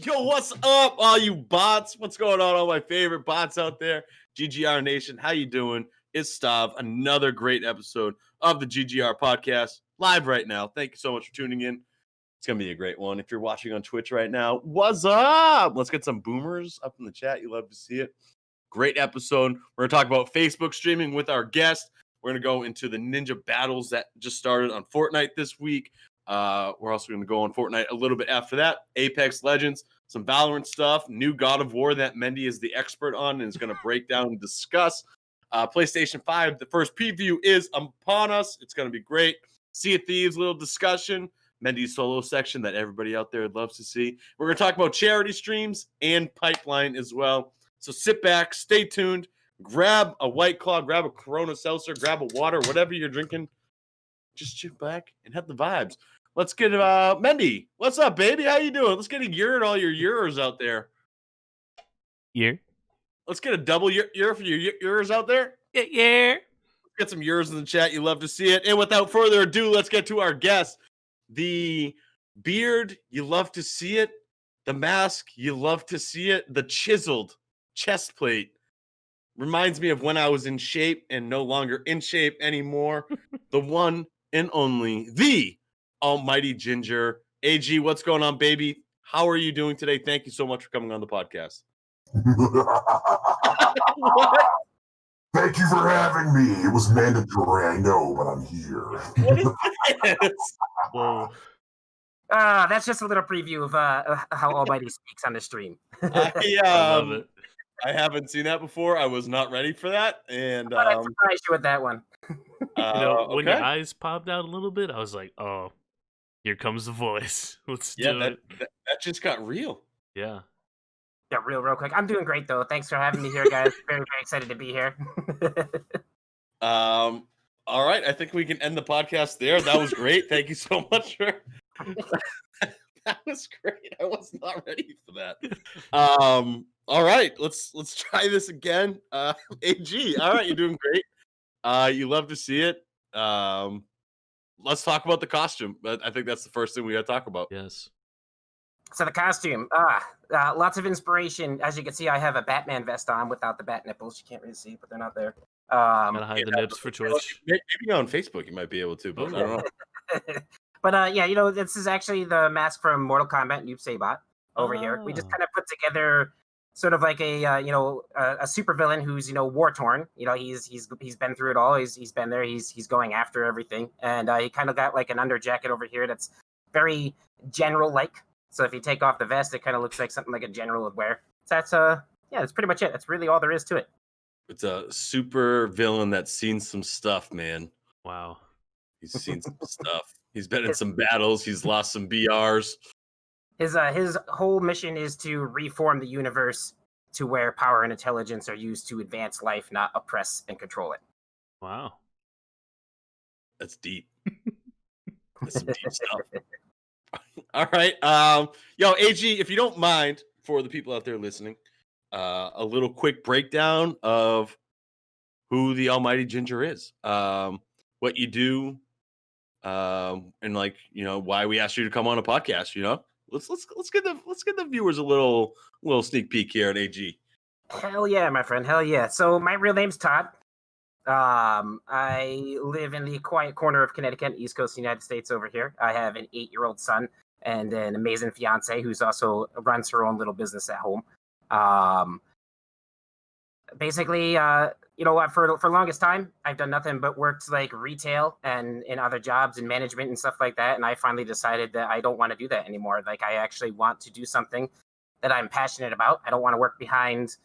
Yo, what's up, all you bots? What's going on, all my favorite bots out there? GGR Nation, how you doing? It's Stav, another great episode of the GGR podcast, live right now. Thank you so much for tuning in. It's going to be a great one. If you're watching on Twitch right now, what's up? Let's get some boomers up in the chat. You love to see it. Great episode. We're going to talk about Facebook streaming with our guest. We're going to go into the ninja battles that just started on Fortnite this week. We're also going to go on Fortnite a little bit after that. Apex Legends, some Valorant stuff, new God of War that Mendy is the expert on and is going to break down and discuss. PlayStation 5, the first preview is upon us. It's going to be great. Sea of Thieves, little discussion. Mendy's solo section that everybody out there loves to see. We're going to talk about charity streams and pipeline as well. So sit back, stay tuned, grab a White Claw, grab a Corona Seltzer, grab a water, whatever you're drinking. Just sit back and have the vibes. Let's get Mendy. What's up, baby? How you doing? Let's get a year and all your euros out there. Year? Let's get a double year for your euros out there. Yeah. Let's get some euros in the chat. You love to see it. And without further ado, let's get to our guest. The beard, you love to see it. The mask, you love to see it. The chiseled chest plate reminds me of when I was in shape and no longer in shape anymore. The one and only, the almighty Ginger. AG, what's going on, baby? How are you doing today? Thank you so much for coming on the podcast. What? Thank you for having me. It was mandatory, I know, but I'm here. What is this? Whoa. That's just a little preview of how Almighty speaks on the stream. I love it. I haven't seen that before. I was not ready for that, and I surprised you with that one. When your eyes popped out a little bit, I was like, "Oh, here comes the voice. Let's do it." That just got real. Yeah. Yeah, real quick. I'm doing great though. Thanks for having me here, guys. Very, very excited to be here. All right, I think we can end the podcast there. That was great. Thank you so much for. That was great. I was not ready for that. All right, let's try this again. AG, all right, you're doing great. You love to see it. Let's talk about the costume. But I think that's the first thing we got to talk about. Yes. So the costume, lots of inspiration. As you can see, I have a Batman vest on without the bat nipples. You can't really see, but they're not there. Gotta hide the nips for Twitch. Maybe on Facebook you might be able to, but I don't know. But yeah, this is actually the mask from Mortal Kombat Noob Saibot over here. We just kind of put together sort of like a a supervillain who's war torn. He's been through it all. He's been there. He's going after everything, and he kind of got like an under jacket over here that's very general like. So if you take off the vest, it kind of looks like something like a general would wear. So that's that's pretty much it. That's really all there is to it. It's a super villain that's seen some stuff, man. Wow. He's seen some stuff. He's been in some battles. He's lost some BRs. His whole mission is to reform the universe to where power and intelligence are used to advance life, not oppress and control it. Wow. That's deep. That's some deep stuff. All right. Yo, AG, if you don't mind, for the people out there listening, a little quick breakdown of who the almighty Ginger is, what you do, and why we asked you to come on a podcast. Let's get the viewers a little sneak peek here at AG. Hell yeah, my friend. Hell yeah. So my real name's Todd. I live in the quiet corner of Connecticut, East Coast of the United States over here. I have an 8-year-old son and an amazing fiance who's also runs her own little business at home. Basically, for the longest time, I've done nothing but worked like retail and in other jobs and management and stuff like that. And I finally decided that I don't want to do that anymore. Like, I actually want to do something that I'm passionate about. I don't want to work behind,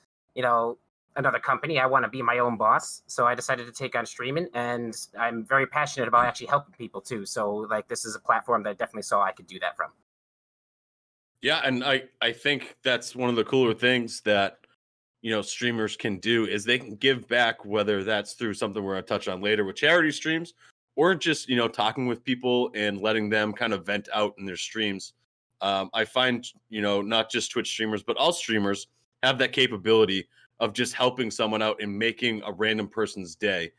another company. I want to be my own boss. So I decided to take on streaming, and I'm very passionate about actually helping people too. So this is a platform that I definitely saw I could do that from. Yeah, and I think that's one of the cooler things that streamers can do is they can give back, whether that's through something we're going to touch on later with charity streams, or just talking with people and letting them kind of vent out in their streams. I find not just Twitch streamers but all streamers have that capability of just helping someone out and making a random person's day.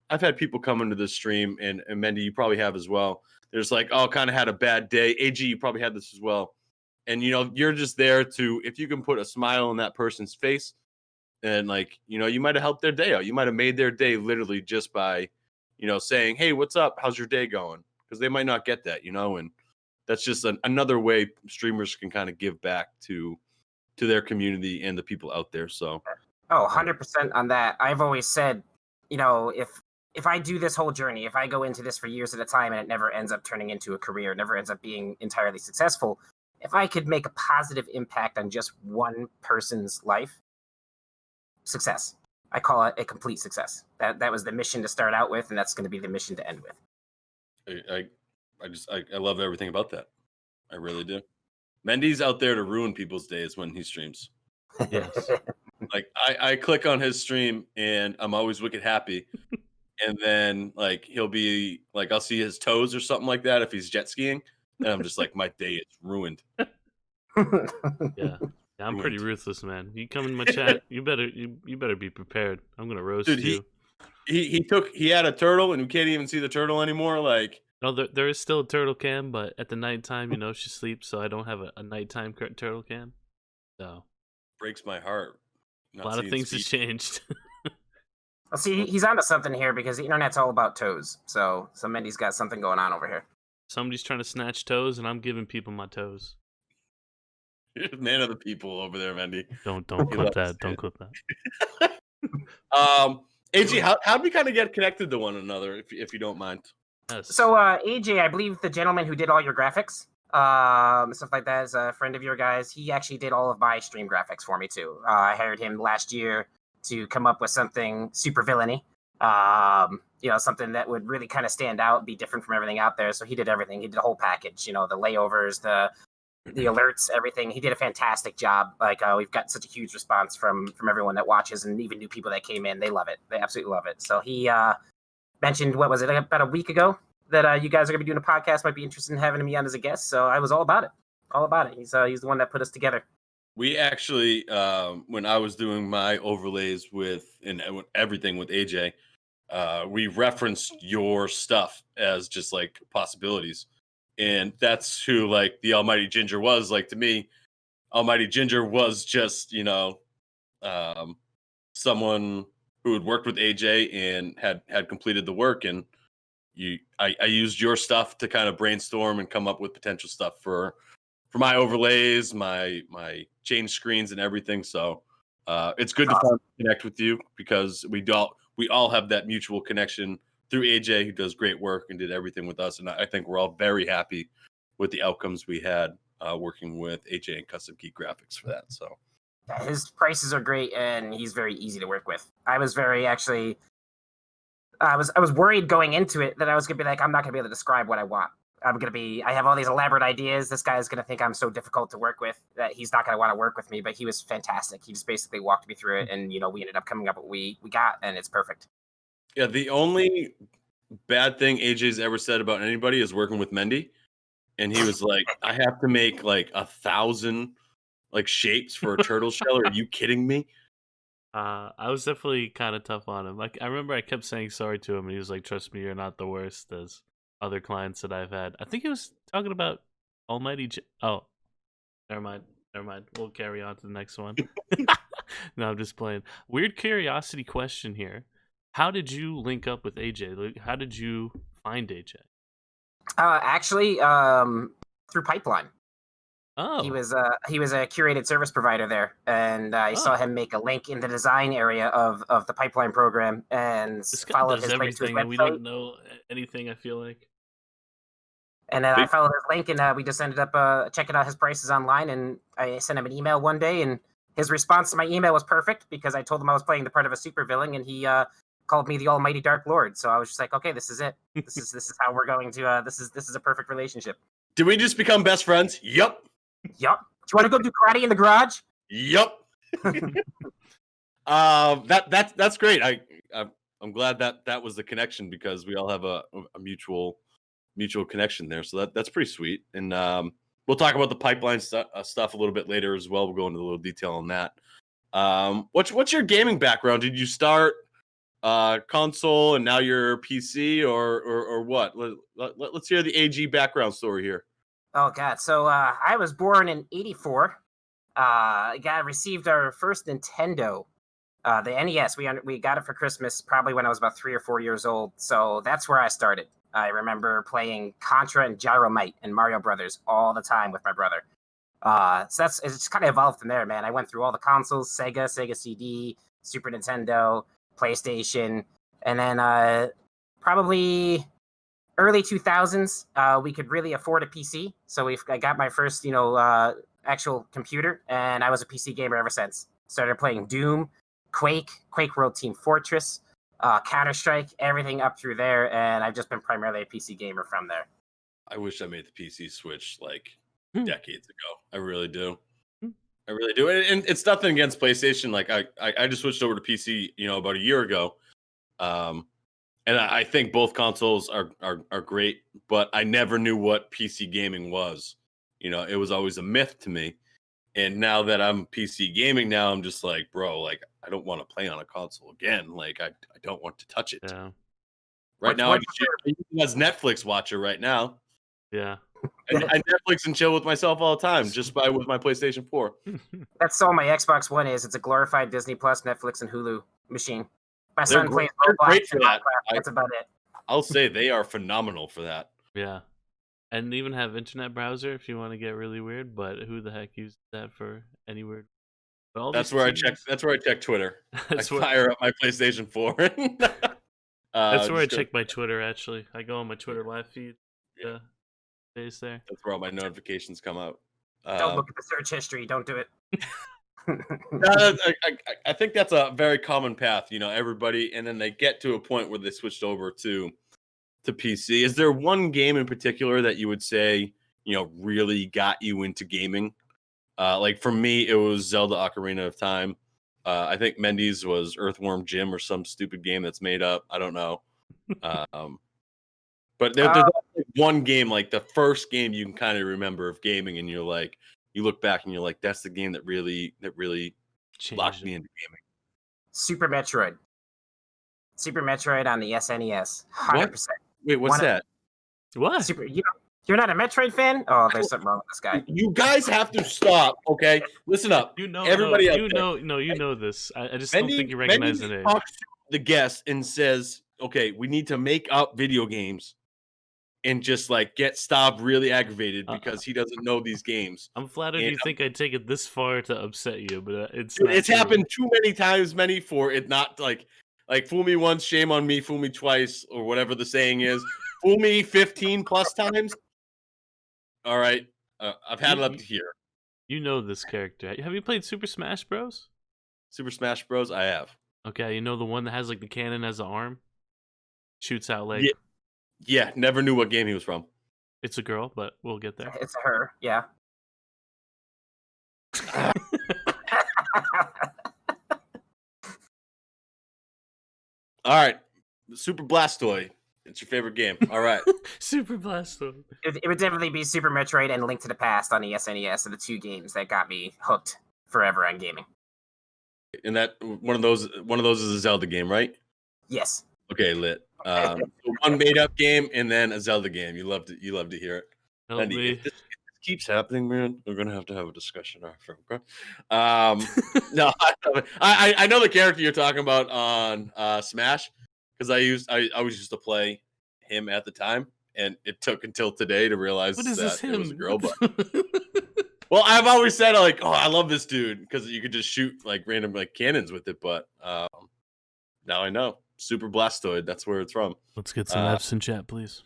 I've had people come into the stream, and Mendy, you probably have as well. There's like, oh, kind of had a bad day. AG, you probably had this as well. And, you're just there to, if you can put a smile on that person's face and you might have helped their day out. You might have made their day literally just by, saying, hey, what's up? How's your day going? Because they might not get that, and that's just another way streamers can kind of give back to their community and the people out there. So, 100% on that. I've always said, if I do this whole journey, if I go into this for years at a time and it never ends up turning into a career, never ends up being entirely successful, if I could make a positive impact on just one person's life, success. I call it a complete success. That was the mission to start out with, and that's going to be the mission to end with. I love everything about that. I really do. Mendy's out there to ruin people's days when he streams. Yes. I click on his stream and I'm always wicked happy. And then he'll be I'll see his toes or something like that if he's jet skiing. And I'm just like, my day is ruined. Yeah. I'm pretty ruthless, man. You come in my chat, you better be prepared. I'm gonna roast you. He had a turtle and we can't even see the turtle anymore. No, there is still a turtle cam, but at the nighttime, she sleeps, so I don't have a nighttime turtle cam. So breaks my heart. A lot of things has changed. Well, see, he's onto something here because the internet's all about toes. So Mendy's got something going on over here. Somebody's trying to snatch toes, and I'm giving people my toes. You're the man of the people over there, Mendy. Don't clip that. Don't clip that. AG, how'd we kind of get connected to one another, if you don't mind? Yes. So AJ, I believe the gentleman who did all your graphics, stuff like that, is a friend of your guys. He actually did all of my stream graphics for me too. I hired him last year to come up with something super villainy. Something that would really kind of stand out, be different from everything out there. So he did everything. He did the whole package. The layovers, the alerts, everything. He did a fantastic job. We've got such a huge response from everyone that watches, and even new people that came in. They love it. They absolutely love it. So he mentioned, what was it, about a week ago, that you guys are going to be doing a podcast, might be interested in having me on as a guest. So I was all about it. He's the one that put us together. We actually, when I was doing my overlays and everything with AJ, we referenced your stuff as just possibilities. And that's who the Almighty Ginger was. To me, Almighty Ginger was just, someone who had worked with AJ and had completed the work. And I used your stuff to kind of brainstorm and come up with potential stuff for my overlays, my change screens and everything. So it's good to connect with you because we all have that mutual connection through AJ, who does great work and did everything with us. And I think we're all very happy with the outcomes we had working with AJ and Custom Geek Graphics for that. So his prices are great and he's very easy to work with. I was I was worried going into it that I was gonna be I'm not gonna be able to describe what I want. I have all these elaborate ideas. This guy is going to think I'm so difficult to work with that he's not going to want to work with me, but he was fantastic. He just basically walked me through it, and, we ended up coming up with what we got, and it's perfect. Yeah, the only bad thing AJ's ever said about anybody is working with Mendy. And he was like, I have to make 1,000 shapes for a turtle shell. Are you kidding me? I was definitely kind of tough on him. I remember I kept saying sorry to him, and he was like, trust me, you're not the worst as other clients that I've had. I think he was talking about Almighty Oh, never mind. We'll carry on to the next one. No, I'm just playing. Weird curiosity question here. How did you link up with AJ? How did you find AJ? Actually, through Pipeline. Oh, he was a curated service provider there, and I saw him make a link in the design area of the Pipeline program, and this guy followed does his link to his everything, and we website. don't know anything. I feel like. And then I followed his link, and we just ended up checking out his prices online. And I sent him an email one day, and his response to my email was perfect because I told him I was playing the part of a supervillain, and he called me the Almighty Dark Lord. So I was just like, okay, this is it. This is how we're going to. This is a perfect relationship. Did we just become best friends? Yup. Yup. Do you want to go do karate in the garage? Yup. That's great. I'm glad that was the connection because we all have a mutual connection there. So that's pretty sweet. And we'll talk about the pipeline stuff a little bit later as well. We'll go into a little detail on that. What's your gaming background? Did you start console and now you're PC or what? Let's hear the AG background story here. Oh God! So I was born in '84. Received our first Nintendo, the NES. We got it for Christmas probably when I was about 3 or 4 years old. So that's where I started. I remember playing Contra and Gyromite and Mario Brothers all the time with my brother. So it's just kind of evolved from there, man. I went through all the consoles: Sega CD, Super Nintendo, PlayStation, and then probably early 2000s, we could really afford a PC. So I got my first, actual computer, and I was a PC gamer ever since. Started playing Doom, Quake World Team Fortress, Counter-Strike, everything up through there, and I've just been primarily a PC gamer from there. I wish I made the PC switch like Hmm. decades ago. I really do. Hmm. I really do. And it's nothing against PlayStation. Like I just switched over to PC, about a year ago. And I think both consoles are great, but I never knew what PC gaming was. It was always a myth to me. And now that I'm PC gaming now, I'm just like, bro, like I don't want to play on a console again. Like I don't want to touch it. Yeah. Right now, I'm using as Netflix watcher right now. Yeah. I Netflix and chill with myself all the time, just with my PlayStation 4. That's all my Xbox One is. It's a glorified Disney Plus, Netflix, and Hulu machine. My son plays They're Roblox great for and that. Minecraft. That's about it. I'll say they are phenomenal for that. Yeah. And even have internet browser if you want to get really weird, but who the heck uses that for any weird? That's where I check Twitter. I fire up my PlayStation 4. That's where I check my Twitter. Actually, I go on my Twitter live feed. Yeah. Days there. That's where all my notifications come out. Don't look at the search history. Don't do it. I think that's a very common path. Everybody, and then they get to a point where they switched over to PC. Is there one game in particular that you would say really got you into gaming? Like for me, it was Zelda Ocarina of Time. I think Mendy's was Earthworm Jim or some stupid game that's made up. I don't know. But there's one game, like the first game you can kind of remember of gaming, and you're like, you look back and you're like, that's the game that really locked me into gaming. Super Metroid. Super Metroid on the SNES. 100%. Wait, what's that? What? You're not a Metroid fan? Oh, there's something wrong with this guy. You guys have to stop, okay? Listen up. Everybody else. You know this. I just don't think you recognize the name. Talks to the guest and says, okay, we need to make up video games and just like get Stav really aggravated because he doesn't know these games. I'm flattered you think I'd take it this far to upset you, but it's happened too many times, for it not like fool me once, shame on me, fool me twice, or whatever the saying is. Fool me 15 plus times. All right, I've had it up to here. You know this character. Have you played Super Smash Bros? Super Smash Bros. I have. Okay, you know the one that has like the cannon as an arm, shoots out like. Yeah, never knew what game he was from. It's a girl, but we'll get there. It's her, yeah. All right, Super Blastoise. It's your favorite game. All right. Super Blastoise. It would definitely be Super Metroid and Link to the Past on the SNES are the two games that got me hooked forever on gaming. And that one of those is a Zelda game, right? Yes. Okay, lit. One made up game and then a Zelda game. You love to hear it. If this keeps happening, man, we're gonna have to have a discussion after. Okay. No, I know the character you're talking about on Smash because I always used to play him at the time, and it took until today to realize that it was a girl. But well, I've always said like, oh, I love this dude because you could just shoot like random like cannons with it. But now I know. Super Blastoise, that's where it's from. Let's get some F's in chat, please.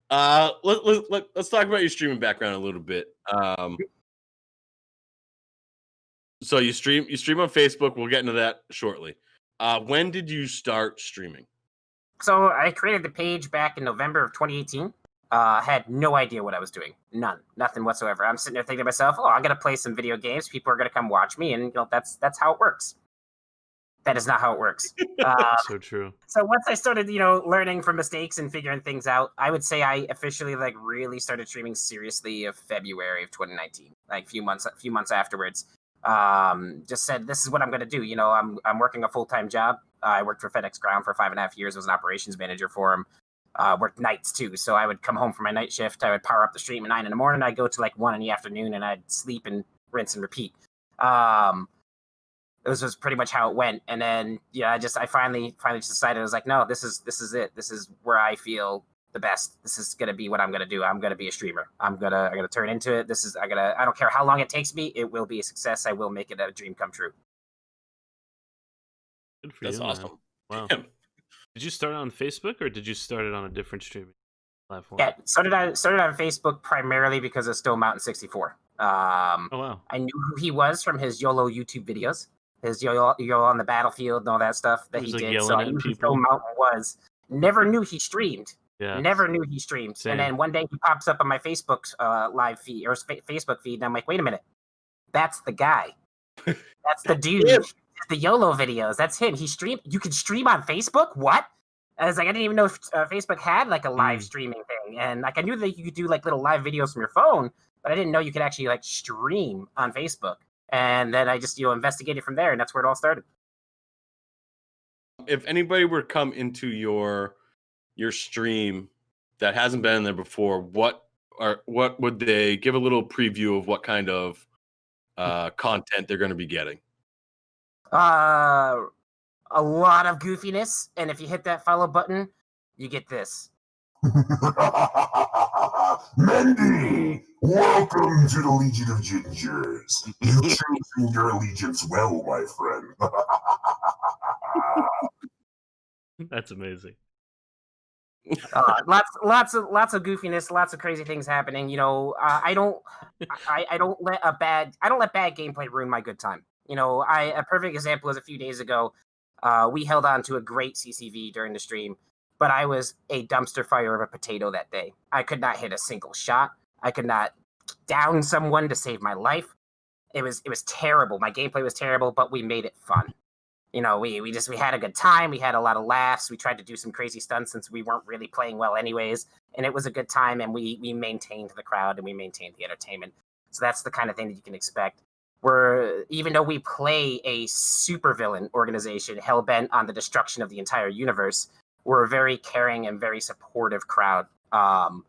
Let's talk about your streaming background a little bit. So you stream on Facebook. We'll get into that shortly. When did you start streaming? So I created the page back in November of 2018. Had no idea what I was doing. Nothing whatsoever. I'm sitting there thinking to myself, oh, I'm going to play some video games. People are going to come watch me. And that's how it works. That is not how it works. So true. So once I started, learning from mistakes and figuring things out, I would say I officially really started streaming seriously of February of 2019, like a few months afterwards. Just said, this is what I'm going to do. I'm working a full-time job. I worked for FedEx Ground for 5.5 years. I was an operations manager for them. worked nights too. So I would come home from my night shift. I would power up the stream at 9 in the morning. I'd go to like 1 in the afternoon, and I'd sleep and rinse and repeat. This was pretty much how it went. And then, I finally just decided, I was like, no, this is it. This is where I feel the best. This is going to be what I'm going to do. I'm going to be a streamer. I'm going to turn into it. I don't care how long it takes me. It will be a success. I will make it a dream come true. Good for That's you, awesome. Man. Wow. Damn. Did you start on Facebook, or did you start it on a different streaming platform? Yeah, started on Facebook primarily because of Stone Mountain 64. Oh, wow. I knew who he was from his YOLO YouTube videos, his YOLO on the battlefield and all that stuff that he like did. So I yelling knew at who people. Stone Mountain was. Never knew he streamed. Yeah. Never knew he streamed. Same. And then one day he pops up on my Facebook live feed or Facebook feed, and I'm like, wait a minute, that's the guy. That's the dude. The YOLO videos. That's him. He streamed. You can stream on Facebook? What? I was like, I didn't even know if Facebook had like a live streaming thing. And like, I knew that you could do like little live videos from your phone, but I didn't know you could actually like stream on Facebook. And then I just, investigated from there, and that's where it all started. If anybody were to come into your stream that hasn't been in there before, what would they give a little preview of what kind of content they're going to be getting? A lot of goofiness, and if you hit that follow button, you get this. Mendy, welcome to the Legion of Gingers. You've chosen your allegiance well, my friend. That's amazing. Lots of goofiness, lots of crazy things happening. I don't let bad gameplay ruin my good time. A perfect example is a few days ago, we held on to a great CCV during the stream, but I was a dumpster fire of a potato that day. I could not hit a single shot. I could not down someone to save my life. It was terrible. My gameplay was terrible, but we made it fun. We had a good time. We had a lot of laughs. We tried to do some crazy stunts since we weren't really playing well anyways, and it was a good time, and we maintained the crowd and we maintained the entertainment. So that's the kind of thing that you can expect. Even though we play a supervillain organization hell-bent on the destruction of the entire universe, we're a very caring and very supportive crowd. I'll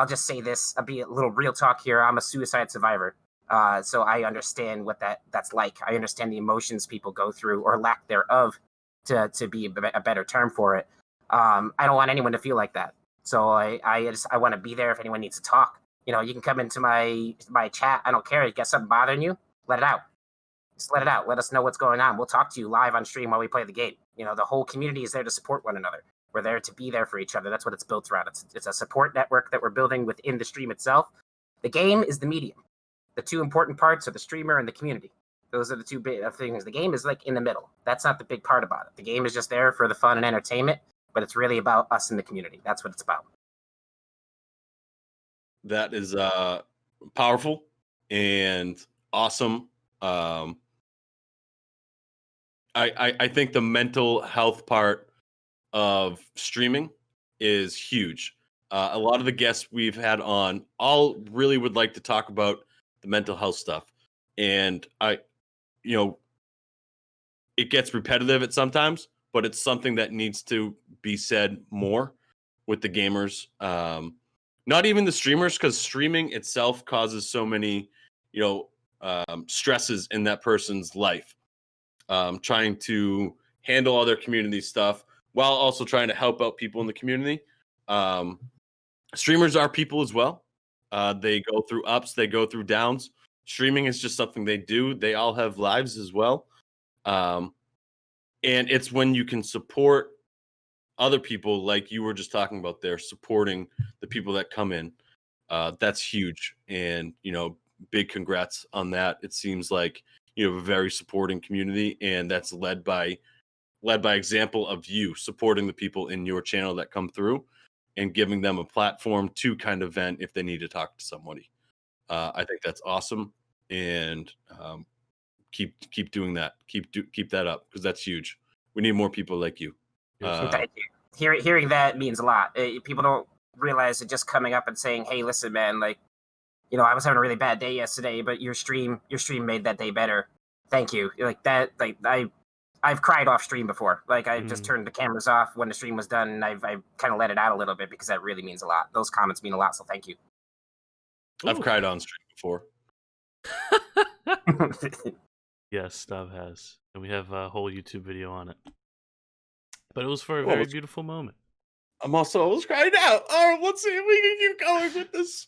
just say this, I'll be a little real talk here. I'm a suicide survivor. So I understand what that's like. I understand the emotions people go through, or lack thereof, to be a better term for it. I don't want anyone to feel like that. So I want to be there if anyone needs to talk. You can come into my chat. I don't care. You got something bothering you? Let it out. Just let it out. Let us know what's going on. We'll talk to you live on stream while we play the game. The whole community is there to support one another. We're there to be there for each other. That's what it's built around. It's a support network that we're building within the stream itself. The game is the medium. The two important parts are the streamer and the community. Those are the two big things. The game is like in the middle. That's not the big part about it. The game is just there for the fun and entertainment, but it's really about us in the community. That's what it's about. That is powerful and awesome. I think the mental health part of streaming is huge. A lot of the guests we've had on all really would like to talk about the mental health stuff. And it gets repetitive at sometimes, but it's something that needs to be said more with the gamers. Not even the streamers, because streaming itself causes so many, stresses in that person's life. Trying to handle all their community stuff while also trying to help out people in the community. Streamers are people as well. They go through ups, they go through downs. Streaming is just something they do. They all have lives as well. And it's when you can support other people, like you were just talking about there, supporting the people that come in. That's huge. And, big congrats on that. It seems like you have a very supporting community, and that's led by example of you supporting the people in your channel that come through and giving them a platform to kind of vent if they need to talk to somebody. I think that's awesome, and keep doing that. Keep that up, because that's huge. We need more people like you. Thank you. Hearing that means a lot. People don't realize that just coming up and saying, "Hey, listen, man, like, I was having a really bad day yesterday, but your stream made that day better. Thank you." Like that. Like I I've cried off stream before. Like I just turned the cameras off when the stream was done, and I've kind of let it out a little bit because that really means a lot. Those comments mean a lot, so thank you. I've cried on stream before. Yes, Stav has, and we have a whole YouTube video on it. But it was for a very beautiful moment. I'm also almost crying out. All right, let's see if we can keep going with this.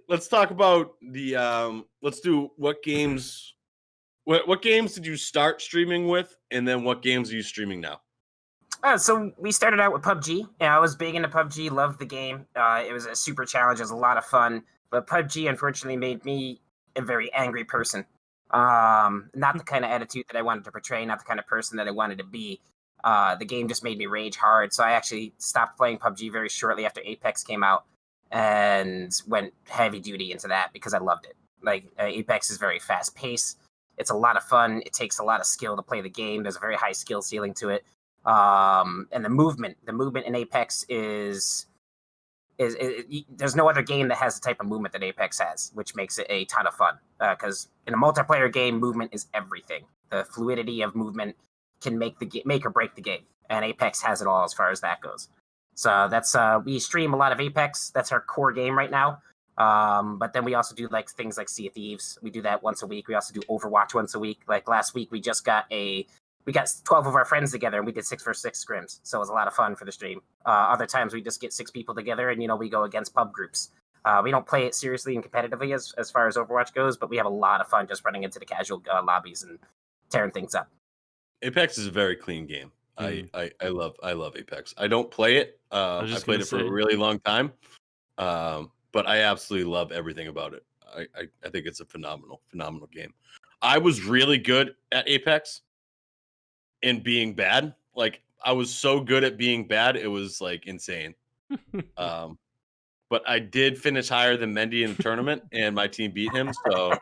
Let's talk about the let's do what games. What games did you start streaming with, and then what games are you streaming now? So we started out with PUBG. Yeah, I was big into PUBG, loved the game. It was a super challenge. It was a lot of fun. But PUBG, unfortunately, made me a very angry person. Not the kind of attitude that I wanted to portray, not the kind of person that I wanted to be. The game just made me rage hard. So I actually stopped playing PUBG very shortly after Apex came out and went heavy duty into that because I loved it. Like Apex is very fast paced. It's a lot of fun. It takes a lot of skill to play the game. There's a very high skill ceiling to it. And the movement in Apex is there's no other game that has the type of movement that Apex has, which makes it a ton of fun. Because in a multiplayer game, movement is everything. The fluidity of movement can make or break the game, and Apex has it all as far as that goes. So that's we stream a lot of Apex. That's our core game right now. But then we also do like things like Sea of Thieves. We do that once a week. We also do Overwatch once a week. Like last week, we got 12 of our friends together and we did 6 vs 6 scrims. So it was a lot of fun for the stream. Other times we just get 6 people together and we go against pub groups. We don't play it seriously and competitively as far as Overwatch goes, but we have a lot of fun just running into the casual lobbies and tearing things up. Apex is a very clean game. I love Apex. I don't play it. I played it for a really long time. But I absolutely love everything about it. I think it's a phenomenal game. I was really good at Apex and being bad. Like I was so good at being bad, it was like insane. But I did finish higher than Mendy in the tournament, and my team beat him. So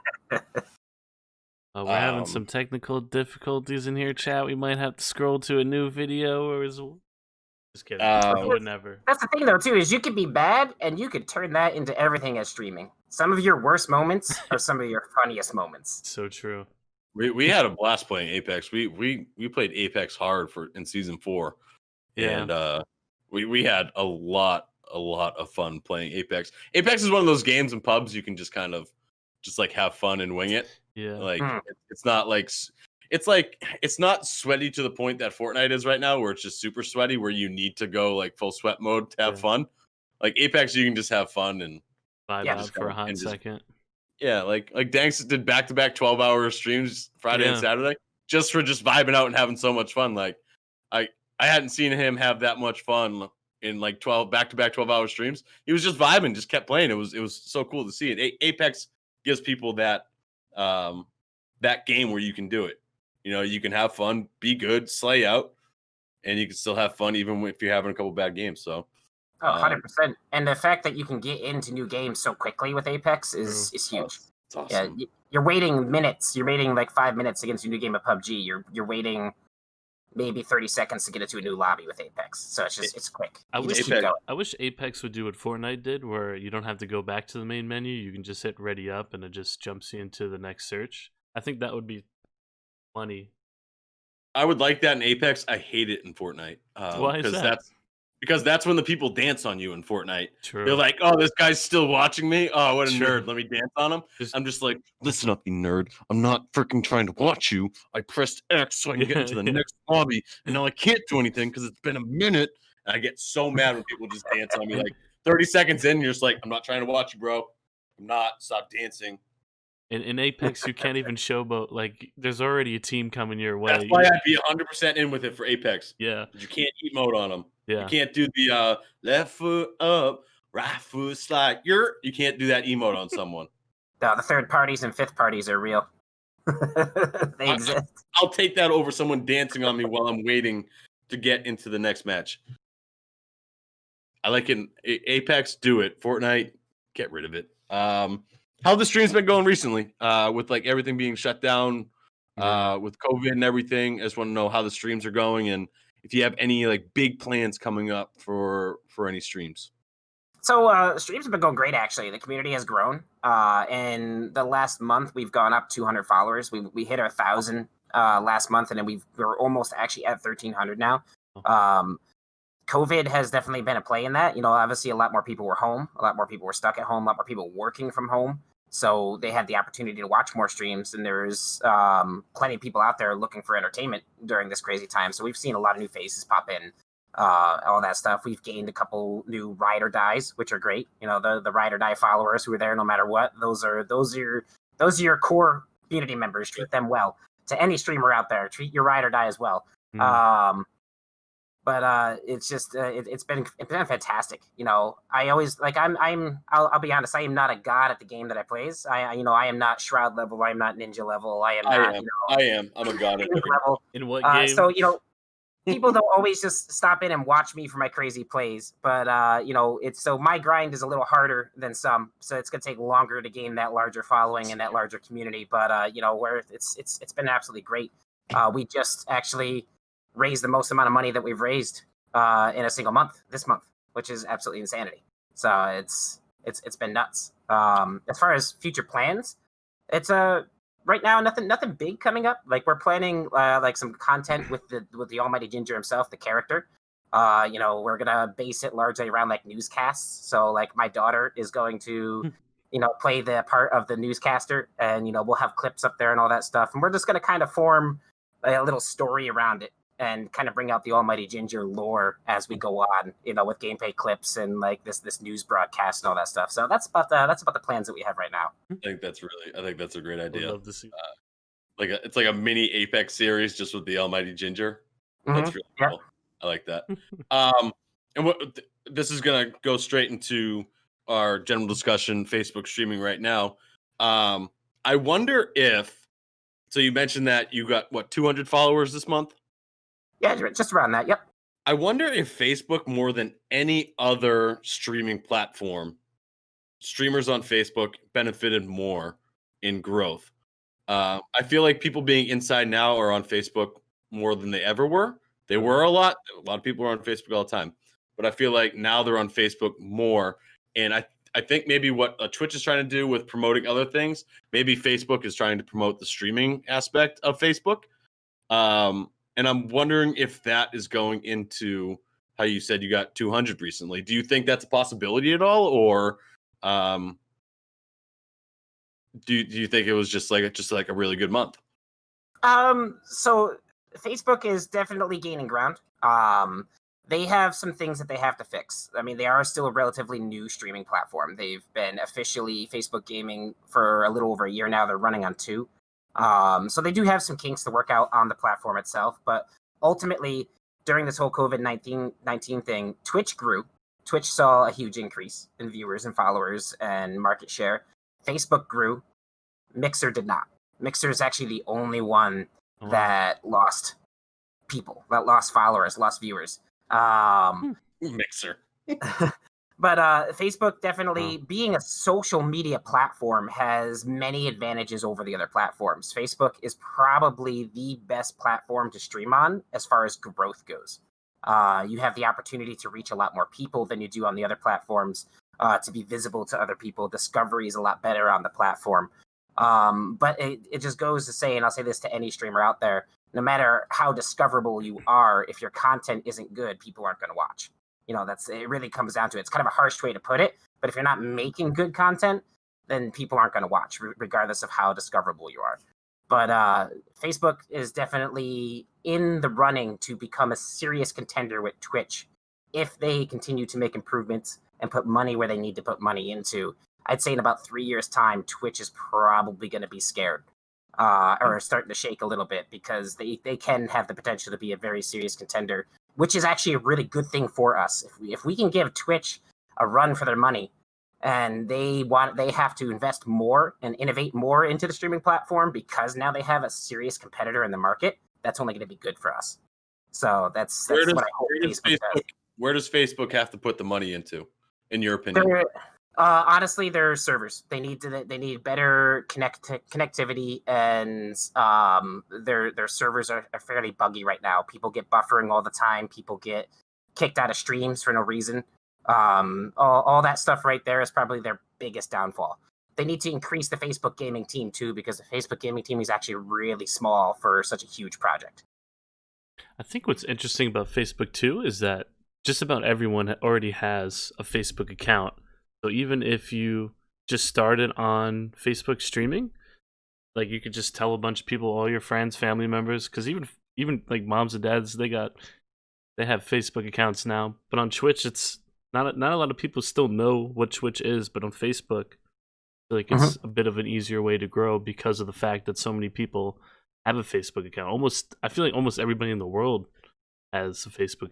we're having some technical difficulties in here, chat. We might have to scroll to a new video, or just kidding. I would never. That's the thing, though, too, is you could be bad, and you could turn that into everything as streaming. Some of your worst moments are some of your funniest moments. So true. We had a blast playing Apex. We played Apex hard in season 4, and we had a lot of fun playing Apex. Apex is one of those games in pubs you can just kind of just like have fun and wing it. Yeah, like it's not like it's not sweaty to the point that Fortnite is right now, where it's just super sweaty, where you need to go like full sweat mode to have fun. Like Apex, you can just have fun and vibe out for a hot second. Yeah, like Danks did back-to-back 12-hour streams Friday and Saturday just for just vibing out and having so much fun. Like I hadn't seen him have that much fun in like 12 back-to-back 12-hour streams. He was just vibing, just kept playing. It was so cool to see it. Apex gives people that that game where you can do it. You can have fun, be good, slay out, and you can still have fun even if you're having a couple bad games. So 100%. And the fact that you can get into new games so quickly with Apex is huge. It's awesome. Yeah, you're waiting minutes. You're waiting like 5 minutes against a new game of PUBG. You're waiting maybe 30 seconds to get into a new lobby with Apex. So it's quick. I wish Apex would do what Fortnite did, where you don't have to go back to the main menu. You can just hit ready up and it just jumps you into the next search. I think that would be funny. I would like that in Apex. I hate it in Fortnite. Why is that? Because that's when the people dance on you in Fortnite. True. They're like, "Oh, this guy's still watching me. Oh, what a nerd. Let me dance on him." I'm just like, "Listen up, you nerd. I'm not freaking trying to watch you. I pressed X so I can get into the next lobby, and now I can't do anything because it's been a minute." And I get so mad when people just dance on me. Like 30 seconds in, you're just like, "I'm not trying to watch you, bro. I'm not. Stop dancing." In Apex, you can't even showboat. Like, there's already a team coming your way. That's why I'd be 100% in with it for Apex. Yeah. You can't emote on them. Yeah. You can't do the left foot up, right foot slide. You can't do that emote on someone. No, the third parties and fifth parties are real. They exist. I'll take that over someone dancing on me while I'm waiting to get into the next match. I like it. Apex, do it. Fortnite, get rid of it. How the stream's been going recently, with like everything being shut down, with COVID and everything. I just want to know how the streams are going and if you have any like big plans coming up for any streams. So streams have been going great. Actually, the community has grown. In the last month, we've gone up 200 followers. We hit our 1,000 last month, and then we're almost actually at 1,300 now. COVID has definitely been a play in that. Obviously, a lot more people were home. A lot more people were stuck at home. A lot more people working from home. So they had the opportunity to watch more streams, and there's plenty of people out there looking for entertainment during this crazy time. So we've seen a lot of new faces pop in, all that stuff. We've gained a couple new ride or dies, which are great. The ride or die followers who are there no matter what. Those are your core community members. Treat them well. To any streamer out there, treat your ride or die as well. But it's just it's been fantastic. I always I'll be honest. I am not a god at the game that I plays. I am not Shroud level. I am not Ninja level. I am. I'm a god at level. In what game? So people don't always just stop in and watch me for my crazy plays. But it's so my grind is a little harder than some. So it's gonna take longer to gain that larger following and that larger community. But where it's been absolutely great. We just actually raised the most amount of money that we've raised in a single month this month, which is absolutely insanity. So it's been nuts. As far as future plans, it's right now nothing big coming up. Like we're planning like some content with the Almighty Ginger himself, the character. We're gonna base it largely around like newscasts. So like my daughter is going to play the part of the newscaster, and we'll have clips up there and all that stuff, and we're just gonna kind of form a little story around it and kind of bring out the Almighty Ginger lore as we go on, with gameplay clips and like this news broadcast and all that stuff. So that's about the plans that we have right now. I think that's a great idea. I'd love to see. It's like a mini Apex series just with the Almighty Ginger. That's really cool. I like that. And this is gonna go straight into our general discussion. Facebook streaming right now. I wonder if. So you mentioned that you got 200 followers this month. Yeah, just around that. Yep. I wonder if Facebook, more than any other streaming platform, streamers on Facebook benefited more in growth. I feel like people being inside now are on Facebook more than they ever were. They were a lot of people are on Facebook all the time, but I feel like now they're on Facebook more. And I think maybe what Twitch is trying to do with promoting other things, maybe Facebook is trying to promote the streaming aspect of Facebook. And I'm wondering if that is going into how you said you got 200 recently. Do you think that's a possibility at all, or do you think it was just like a really good month? So Facebook is definitely gaining ground. They have some things that they have to fix. I mean, they are still a relatively new streaming platform. They've been officially Facebook gaming for a little over a year now. They're running on 2. So they do have some kinks to work out on the platform itself, but ultimately during this whole COVID-19 thing, Twitch grew. Twitch saw a huge increase in viewers and followers and market share. Facebook grew. Mixer did not. Mixer is actually the only one that lost people, that lost followers, lost viewers. Mixer. But Facebook definitely, being a social media platform, has many advantages over the other platforms. Facebook is probably the best platform to stream on as far as growth goes. You have the opportunity to reach a lot more people than you do on the other platforms, to be visible to other people. Discovery is a lot better on the platform. But it just goes to say, and I'll say this to any streamer out there, no matter how discoverable you are, if your content isn't good, people aren't going to watch. It really comes down to it. It's kind of a harsh way to put it, but if you're not making good content, then people aren't going to watch, regardless of how discoverable you are. But Facebook is definitely in the running to become a serious contender with Twitch if they continue to make improvements and put money where they need to put money into. I'd say in about 3 years' time, Twitch is probably going to be scared or starting to shake a little bit, because they can have the potential to be a very serious contender, which is actually a really good thing for us. If we can give Twitch a run for their money, and they have to invest more and innovate more into the streaming platform, because now they have a serious competitor in the market, that's only going to be good for us. So that's what I hope Facebook does. Where does Facebook have to put the money into, in your opinion? Honestly, their servers. They need better connectivity, and their servers are fairly buggy right now. People get buffering all the time. People get kicked out of streams for no reason. All that stuff right there is probably their biggest downfall. They need to increase the Facebook gaming team too, because the Facebook gaming team is actually really small for such a huge project. I think what's interesting about Facebook too is that just about everyone already has a Facebook account. So even if you just started on Facebook streaming, like you could just tell a bunch of people, all your friends, family members, because even like moms and dads, they have Facebook accounts now. But on Twitch, it's not a lot of people still know what Twitch is. But on Facebook, I feel like it's a bit of an easier way to grow because of the fact that so many people have a Facebook account. I feel like almost everybody in the world has a Facebook.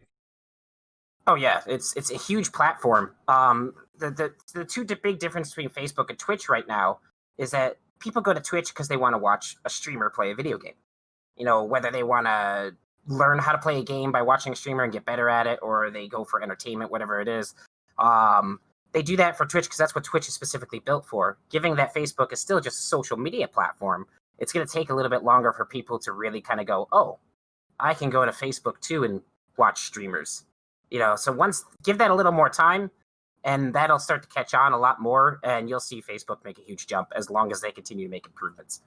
Oh yeah, it's a huge platform. The two big difference between Facebook and Twitch right now is that people go to Twitch because they want to watch a streamer play a video game. You know, whether they want to learn how to play a game by watching a streamer and get better at it, or they go for entertainment, whatever it is. They do that for Twitch because that's what Twitch is specifically built for. Given that Facebook is still just a social media platform, it's going to take a little bit longer for people to really kind of go, oh, I can go to Facebook too and watch streamers. You know, so give that a little more time, and that'll start to catch on a lot more, and you'll see Facebook make a huge jump as long as they continue to make improvements.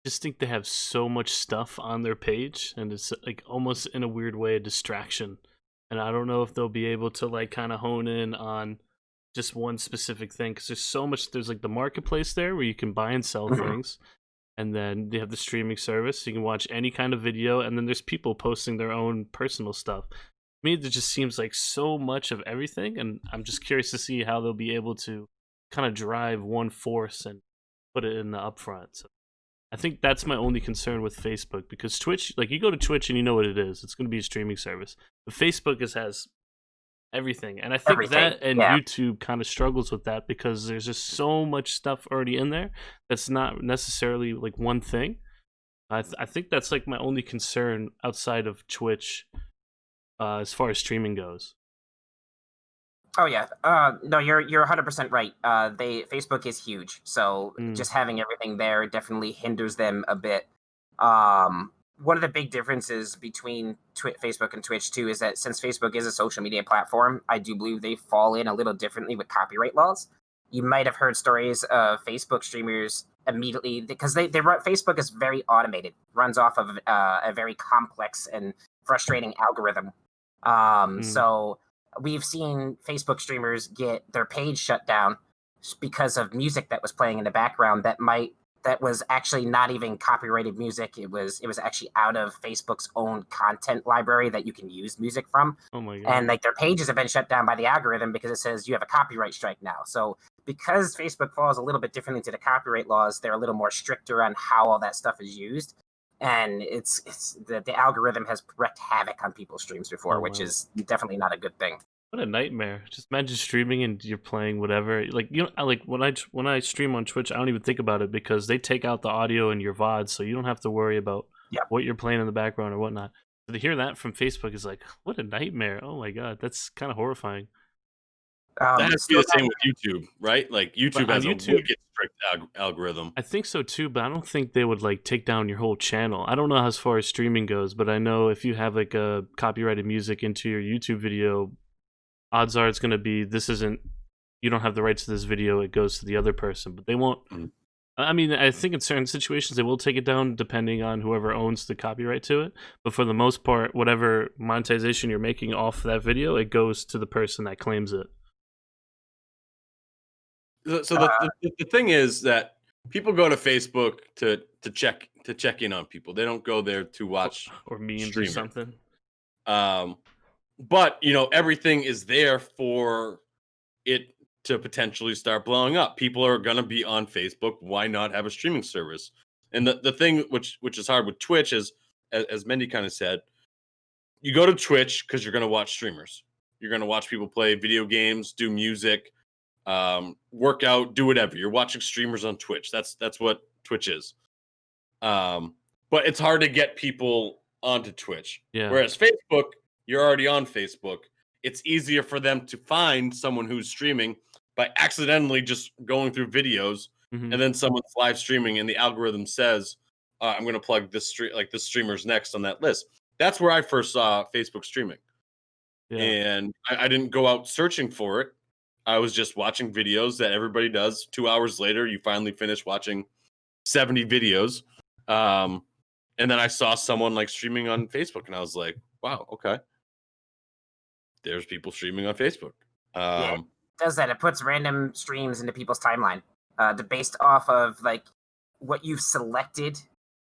I just think they have so much stuff on their page, and it's like almost in a weird way a distraction. And I don't know if they'll be able to like kind of hone in on just one specific thing, because there's so much. There's like the marketplace there where you can buy and sell things, and then they have the streaming service, so you can watch any kind of video, and then there's people posting their own personal stuff. To me, it just seems like so much of everything, and I'm just curious to see how they'll be able to kind of drive one force and put it in the upfront. So I think that's my only concern with Facebook, because Twitch, like you go to Twitch and you know what it is. It's going to be a streaming service. But Facebook has everything. And I think that and YouTube kind of struggles with that, because there's just so much stuff already in there that's not necessarily like one thing. I think that's like my only concern outside of Twitch as far as streaming goes. Oh yeah, no, you're 100% right. Facebook is huge, so just having everything there definitely hinders them a bit. One of the big differences between Facebook and Twitch too is that since Facebook is a social media platform, I do believe they fall in a little differently with copyright laws. You might have heard stories of Facebook streamers immediately, because Facebook is very automated, runs off of a very complex and frustrating algorithm. So we've seen Facebook streamers get their page shut down because of music that was playing in the background that was actually not even copyrighted music. It was actually out of Facebook's own content library that you can use music from. Oh my God. And like their pages have been shut down by the algorithm because it says you have a copyright strike now. So because Facebook falls a little bit differently to the copyright laws, they're a little more stricter on how all that stuff is used. And the algorithm has wreaked havoc on people's streams before, which is definitely not a good thing. What a nightmare! Just imagine streaming and you're playing whatever. Like like when I stream on Twitch, I don't even think about it, because they take out the audio in your VOD, so you don't have to worry about what you're playing in the background or whatnot. So to hear that from Facebook is like, what a nightmare! Oh my God, that's kind of horrifying. That has to be the same with YouTube, right? Like YouTube has a wicked strict algorithm. I think so too, but I don't think they would like take down your whole channel. I don't know as far as streaming goes, but I know if you have like a copyrighted music into your YouTube video, odds are it's going to be, you don't have the rights to this video, it goes to the other person. But they won't. I mean, I think in certain situations they will take it down depending on whoever owns the copyright to it. But for the most part, whatever monetization you're making off that video, it goes to the person that claims it. So the thing is that people go to Facebook to check in on people. They don't go there to watch or memes streamers. Or something. But everything is there for it to potentially start blowing up. People are gonna be on Facebook. Why not have a streaming service? And the thing which is hard with Twitch is, as Mendy kind of said, you go to Twitch because you're gonna watch streamers. You're gonna watch people play video games, do music, work out, do whatever. You're watching streamers on Twitch. That's what Twitch is. But it's hard to get people onto Twitch. Yeah. Whereas Facebook, you're already on Facebook. It's easier for them to find someone who's streaming by accidentally just going through videos, and then someone's live streaming, and the algorithm says, "I'm going to plug this streamer's next on that list." That's where I first saw Facebook streaming. Yeah. and I didn't go out searching for it. I was just watching videos that everybody does. 2 hours later, you finally finish watching 70 videos. And then I saw someone like streaming on Facebook, and I was like, wow, okay. There's people streaming on Facebook. Yeah, it does that. It puts random streams into people's timeline, based off of like what you've selected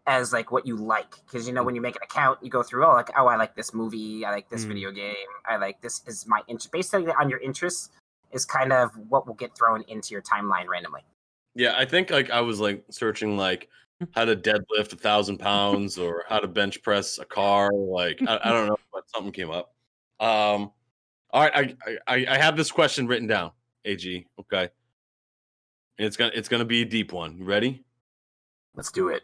as like what you like. Because when you make an account, you go through, I like this movie, I like this video game, I like this is my interest. Basically, on your interests is kind of what will get thrown into your timeline randomly. Yeah, I think like I was like searching like how to deadlift 1,000 pounds or how to bench press a car. Like I don't know, but something came up. All right, I have this question written down, AG. Okay, and it's gonna be a deep one. You ready? Let's do it.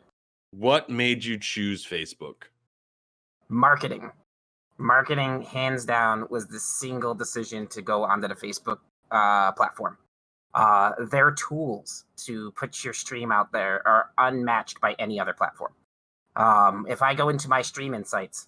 What made you choose Facebook? Marketing. Marketing, hands down, was the single decision to go onto the Facebook platform. Their tools to put your stream out there are unmatched by any other platform. If I go into my stream insights,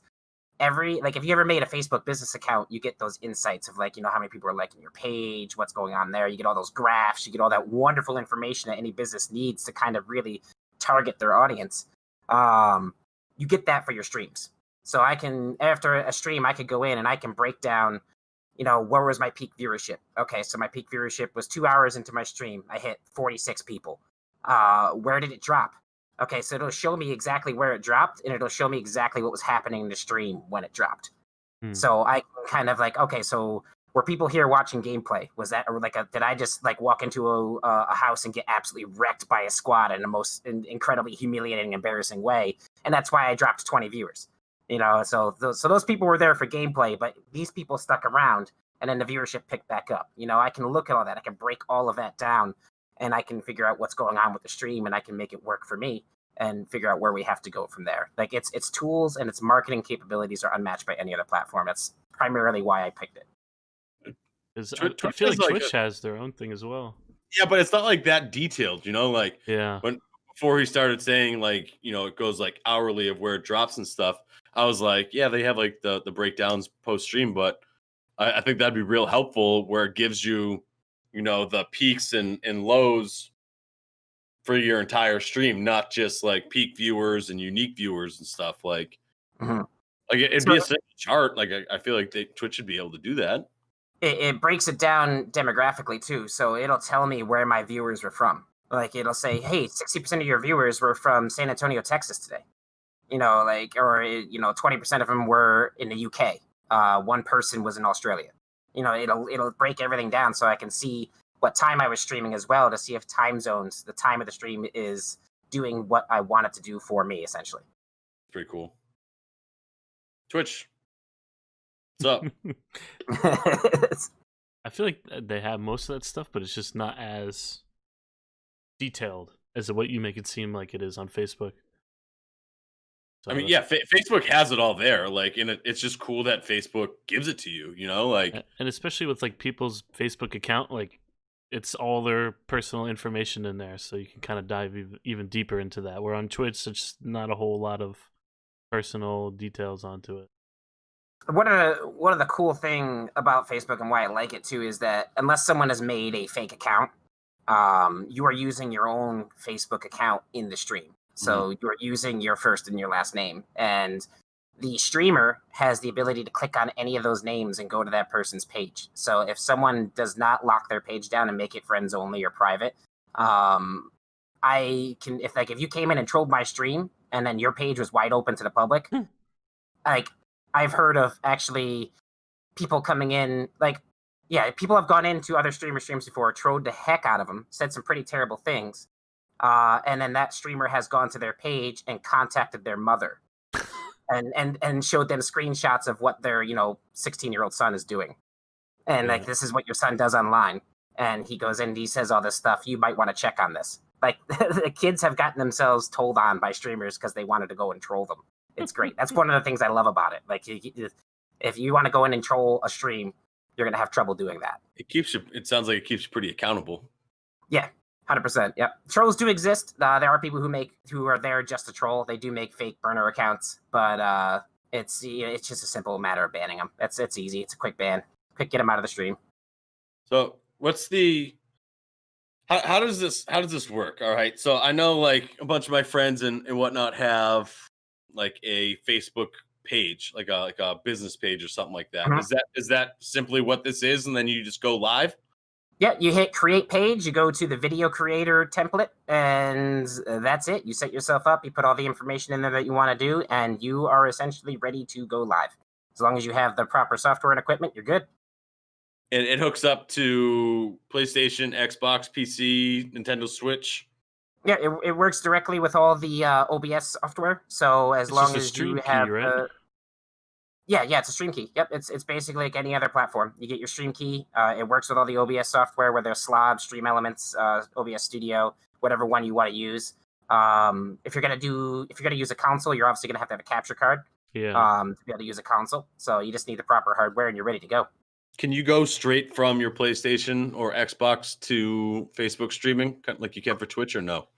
if you ever made a Facebook business account, you get those insights of how many people are liking your page, what's going on there. You get all those graphs, you get all that wonderful information that any business needs to kind of really target their audience. You get that for your streams. So I can, after a stream, I could go in and I can break down, where was my peak viewership? Okay, so my peak viewership was 2 hours into my stream. I hit 46 people. Where did it drop? Okay, so it'll show me exactly where it dropped, and it'll show me exactly what was happening in the stream when it dropped. So I can kind of okay, so were people here watching gameplay? Was that, or did I just walk into a house and get absolutely wrecked by a squad in the most incredibly humiliating, embarrassing way? And that's why I dropped 20 viewers. So those people were there for gameplay, but these people stuck around, and then the viewership picked back up. I can look at all that. I can break all of that down, and I can figure out what's going on with the stream, and I can make it work for me and figure out where we have to go from there. Its tools and its marketing capabilities are unmatched by any other platform. That's primarily why I picked it. I feel like Twitch has their own thing as well. Yeah, but it's not like that detailed, Like before he started saying it goes like hourly of where it drops and stuff. I was like, yeah, they have like the breakdowns post stream, but I think that'd be real helpful where it gives you, the peaks and lows for your entire stream, not just like peak viewers and unique viewers and stuff. Like it'd be a simple chart. Like I feel like Twitch should be able to do that. It breaks it down demographically too, so it'll tell me where my viewers were from. It'll say, hey, 60% of your viewers were from San Antonio, Texas today. Or 20% of them were in the UK. One person was in Australia. It'll break everything down so I can see what time I was streaming as well, to see if time zones, the time of the stream, is doing what I want it to do for me, essentially. Pretty cool. Twitch, what's up? I feel like they have most of that stuff, but it's just not as detailed as what you make it seem like it is on Facebook. So I mean, yeah, Facebook has it all there. And it's just cool that Facebook gives it to you, and especially with people's Facebook account, it's all their personal information in there, so you can kind of dive even deeper into that. Where on Twitch, there's not a whole lot of personal details onto it. One of the cool thing about Facebook and why I like it too is that unless someone has made a fake account, you are using your own Facebook account in the stream. So you're using your first and your last name, and the streamer has the ability to click on any of those names and go to that person's page. So if someone does not lock their page down and make it friends only or private, I can, if you came in and trolled my stream and then your page was wide open to the public, I've heard of actually people coming in, people have gone into other streamers' streams before, trolled the heck out of them, said some pretty terrible things. And then that streamer has gone to their page and contacted their mother and showed them screenshots of what their 16-year-old son is doing, and this is what your son does online. And he goes in and he says all this stuff. You might want to check on this. The kids have gotten themselves told on by streamers because they wanted to go and troll them. It's great. That's one of the things I love about it. If you want to go in and troll a stream, you're gonna have trouble doing that. It sounds like it keeps you pretty accountable. Yeah. 100%. Yep. Trolls do exist. There are people who are there just to troll. They do make fake burner accounts, but It's just a simple matter of banning them. It's easy. It's a quick ban. Quick get them out of the stream. So what's the how does this work? All right. So I know like a bunch of my friends and whatnot have like a Facebook page, like a business page or something like that. Mhm. Is that simply what this is, and then you just go live? Yeah, you hit create page, you go to the video creator template, and that's it. You set yourself up, you put all the information in there that you want to do, and you are essentially ready to go live. As long as you have the proper software and equipment, you're good. And it hooks up to PlayStation, Xbox, PC, Nintendo Switch. Yeah, it works directly with all the OBS software. So as It's long just a as stream you key, have right? yeah, it's a stream key. Yep, it's basically like any other platform. You get your stream key. It works with all the OBS software, whether it's Slav, Stream Elements, OBS Studio, whatever one you want to use. If you're gonna use a console, you're obviously gonna have to have a capture card Yeah. to be able to use a console. So you just need the proper hardware, and you're ready to go. Can you go straight from your PlayStation or Xbox to Facebook streaming like you can for Twitch, or no?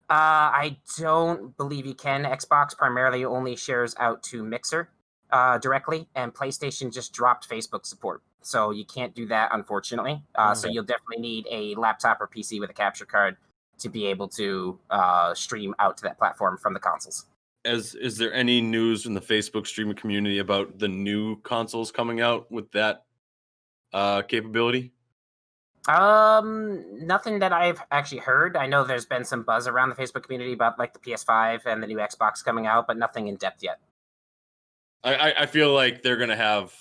I don't believe you can. Xbox primarily only shares out to Mixer directly, and PlayStation just dropped Facebook support. So you can't do that, unfortunately. So you'll definitely need a laptop or PC with a capture card to be able to stream out to that platform from the consoles. Is there any news in the Facebook streaming community about the new consoles coming out with that capability? Nothing that I've actually heard. I know there's been some buzz around the Facebook community about like the PS5 and the new Xbox coming out, but nothing in depth yet. I feel like they're gonna have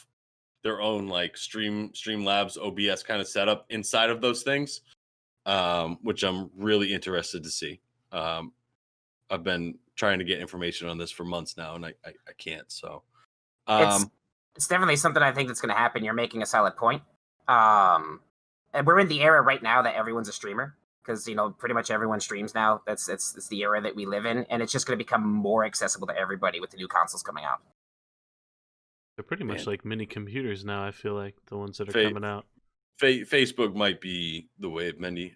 their own like Streamlabs OBS kind of setup inside of those things, which I'm really interested to see. I've been trying to get information on this for months now, and I can't. So It's definitely something I think that's going to happen. You're making a solid point. And we're in the era right now that everyone's a streamer because pretty much everyone streams now. That's the era that we live in, and it's just going to become more accessible to everybody with the new consoles coming out. They're pretty much Man. like mini computers now, I feel like, the ones that are Fa- coming out. Facebook might be the wave, Mendy.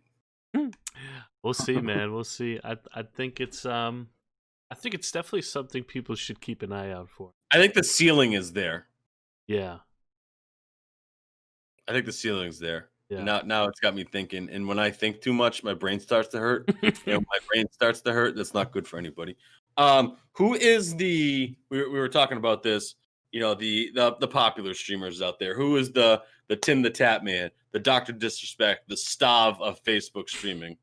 We'll see, man. We'll see. I think it's definitely something people should keep an eye out for. I think the ceiling is there. Yeah. I think the ceiling's there. Yeah. Now it's got me thinking, and when I think too much, my brain starts to hurt. And when my brain starts to hurt, that's not good for anybody. Who is we were talking about this, the popular streamers out there. Who is the Tim the Tap Man, the Dr. Disrespect, the Stav of Facebook streaming?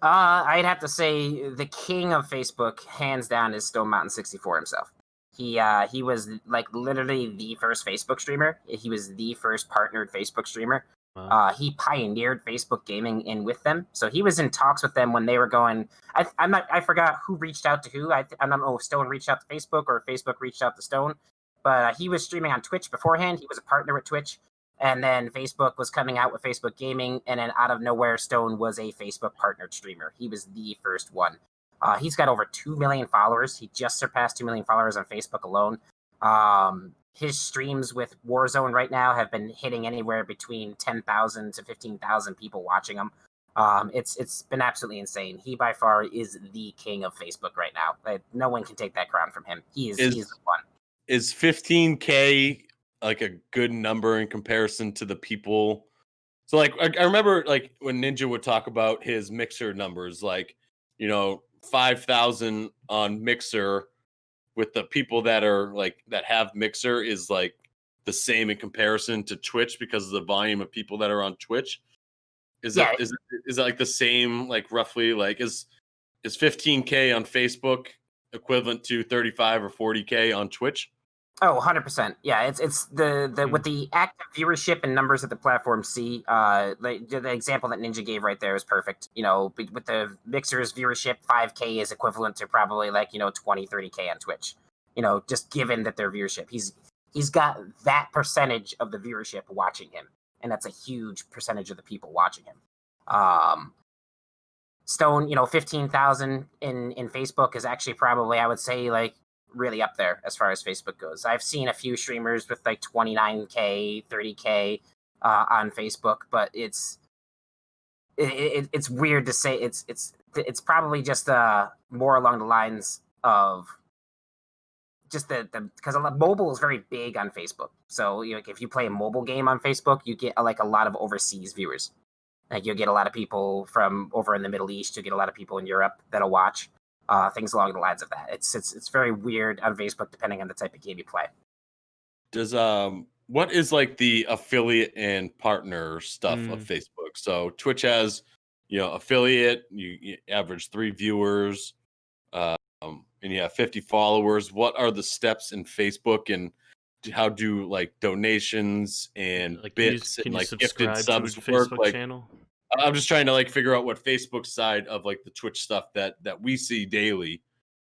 I'd have to say the king of Facebook, hands down, is Stone Mountain 64 himself. He was like literally the first Facebook streamer. He was the first partnered Facebook streamer. Wow. He pioneered Facebook gaming in with them. So he was in talks with them when they were going. I forgot who reached out to who. I don't know if Stone reached out to Facebook or if Facebook reached out to Stone. But he was streaming on Twitch beforehand. He was a partner with Twitch. And then Facebook was coming out with Facebook Gaming. And then out of nowhere, Stone was a Facebook partnered streamer. He was the first one. He's got over 2 million followers. He just surpassed 2 million followers on Facebook alone. His streams with Warzone right now have been hitting anywhere between 10,000 to 15,000 people watching them. It's been absolutely insane. He by far is the king of Facebook right now. Like, no one can take that crown from him. He's the one. Is 15K like a good number in comparison to the people? So like I remember like when Ninja would talk about his Mixer numbers, like 5,000 on Mixer with the people that have Mixer is like the same in comparison to Twitch because of the volume of people that are on Twitch. Is that like the same, like roughly, like is 15K on Facebook equivalent to 35 or 40K on Twitch? Oh, 100%. Yeah, it's the with the active viewership and numbers that the platforms see. The example that Ninja gave right there is perfect. With the Mixer's viewership, 5K is equivalent to probably 20, 30K on Twitch. Just given that their viewership, he's got that percentage of the viewership watching him, and that's a huge percentage of the people watching him. Stone, 15,000 in Facebook is actually probably, I would say, really up there as far as Facebook goes. I've seen a few streamers with 29K, 30K on Facebook, but it's weird to say. It's probably just more along the lines of just because mobile is very big on Facebook. So if you play a mobile game on Facebook, you get like a lot of overseas viewers. Like you'll get a lot of people from over in the Middle East. You'll get a lot of people in Europe that'll watch things along the lines of that. It's very weird on Facebook depending on the type of game you play. Does what is like the affiliate and partner stuff of Facebook? So Twitch has, affiliate. You average 3 viewers, and you have 50 followers. What are the steps in Facebook, and how do like donations and Like, bits can and you like gifted subscribe subs to a work? Facebook Like, channel? I'm just trying to like figure out what Facebook's side of like the Twitch stuff that we see daily,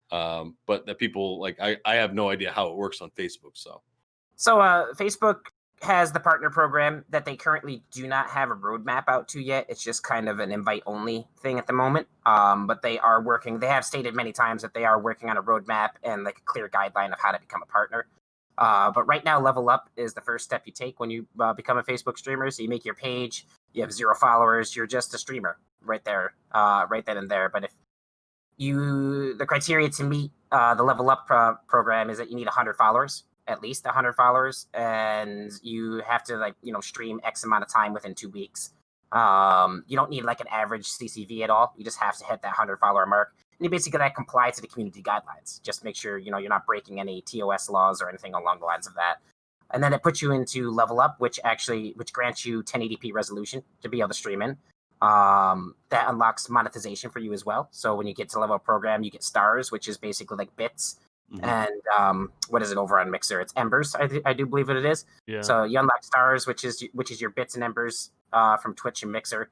but that people like. I have no idea how it works on Facebook. So Facebook has the partner program that they currently do not have a roadmap out to yet. It's just kind of an invite only thing at the moment. But they are working. They have stated many times that they are working on a roadmap and like a clear guideline of how to become a partner. But right now, Level Up is the first step you take when you become a Facebook streamer. So you make your page. You have 0 followers. You're just a streamer right there, right then and there. But if the criteria to meet the Level Up program is that you need 100 followers. At least 100 followers, and you have to stream X amount of time within 2 weeks. You don't need like an average CCV at all. You just have to hit that 100 follower mark, and you basically got to comply to the community guidelines. Just make sure you're not breaking any TOS laws or anything along the lines of that. And then it puts you into Level Up, which grants you 1080p resolution to be able to stream in. That unlocks monetization for you as well. So when you get to Level Up program, you get stars, which is basically like bits. And what is it over on Mixer? It's embers, I do believe it is. Yeah. So you unlock stars, which is your bits and embers from Twitch and Mixer,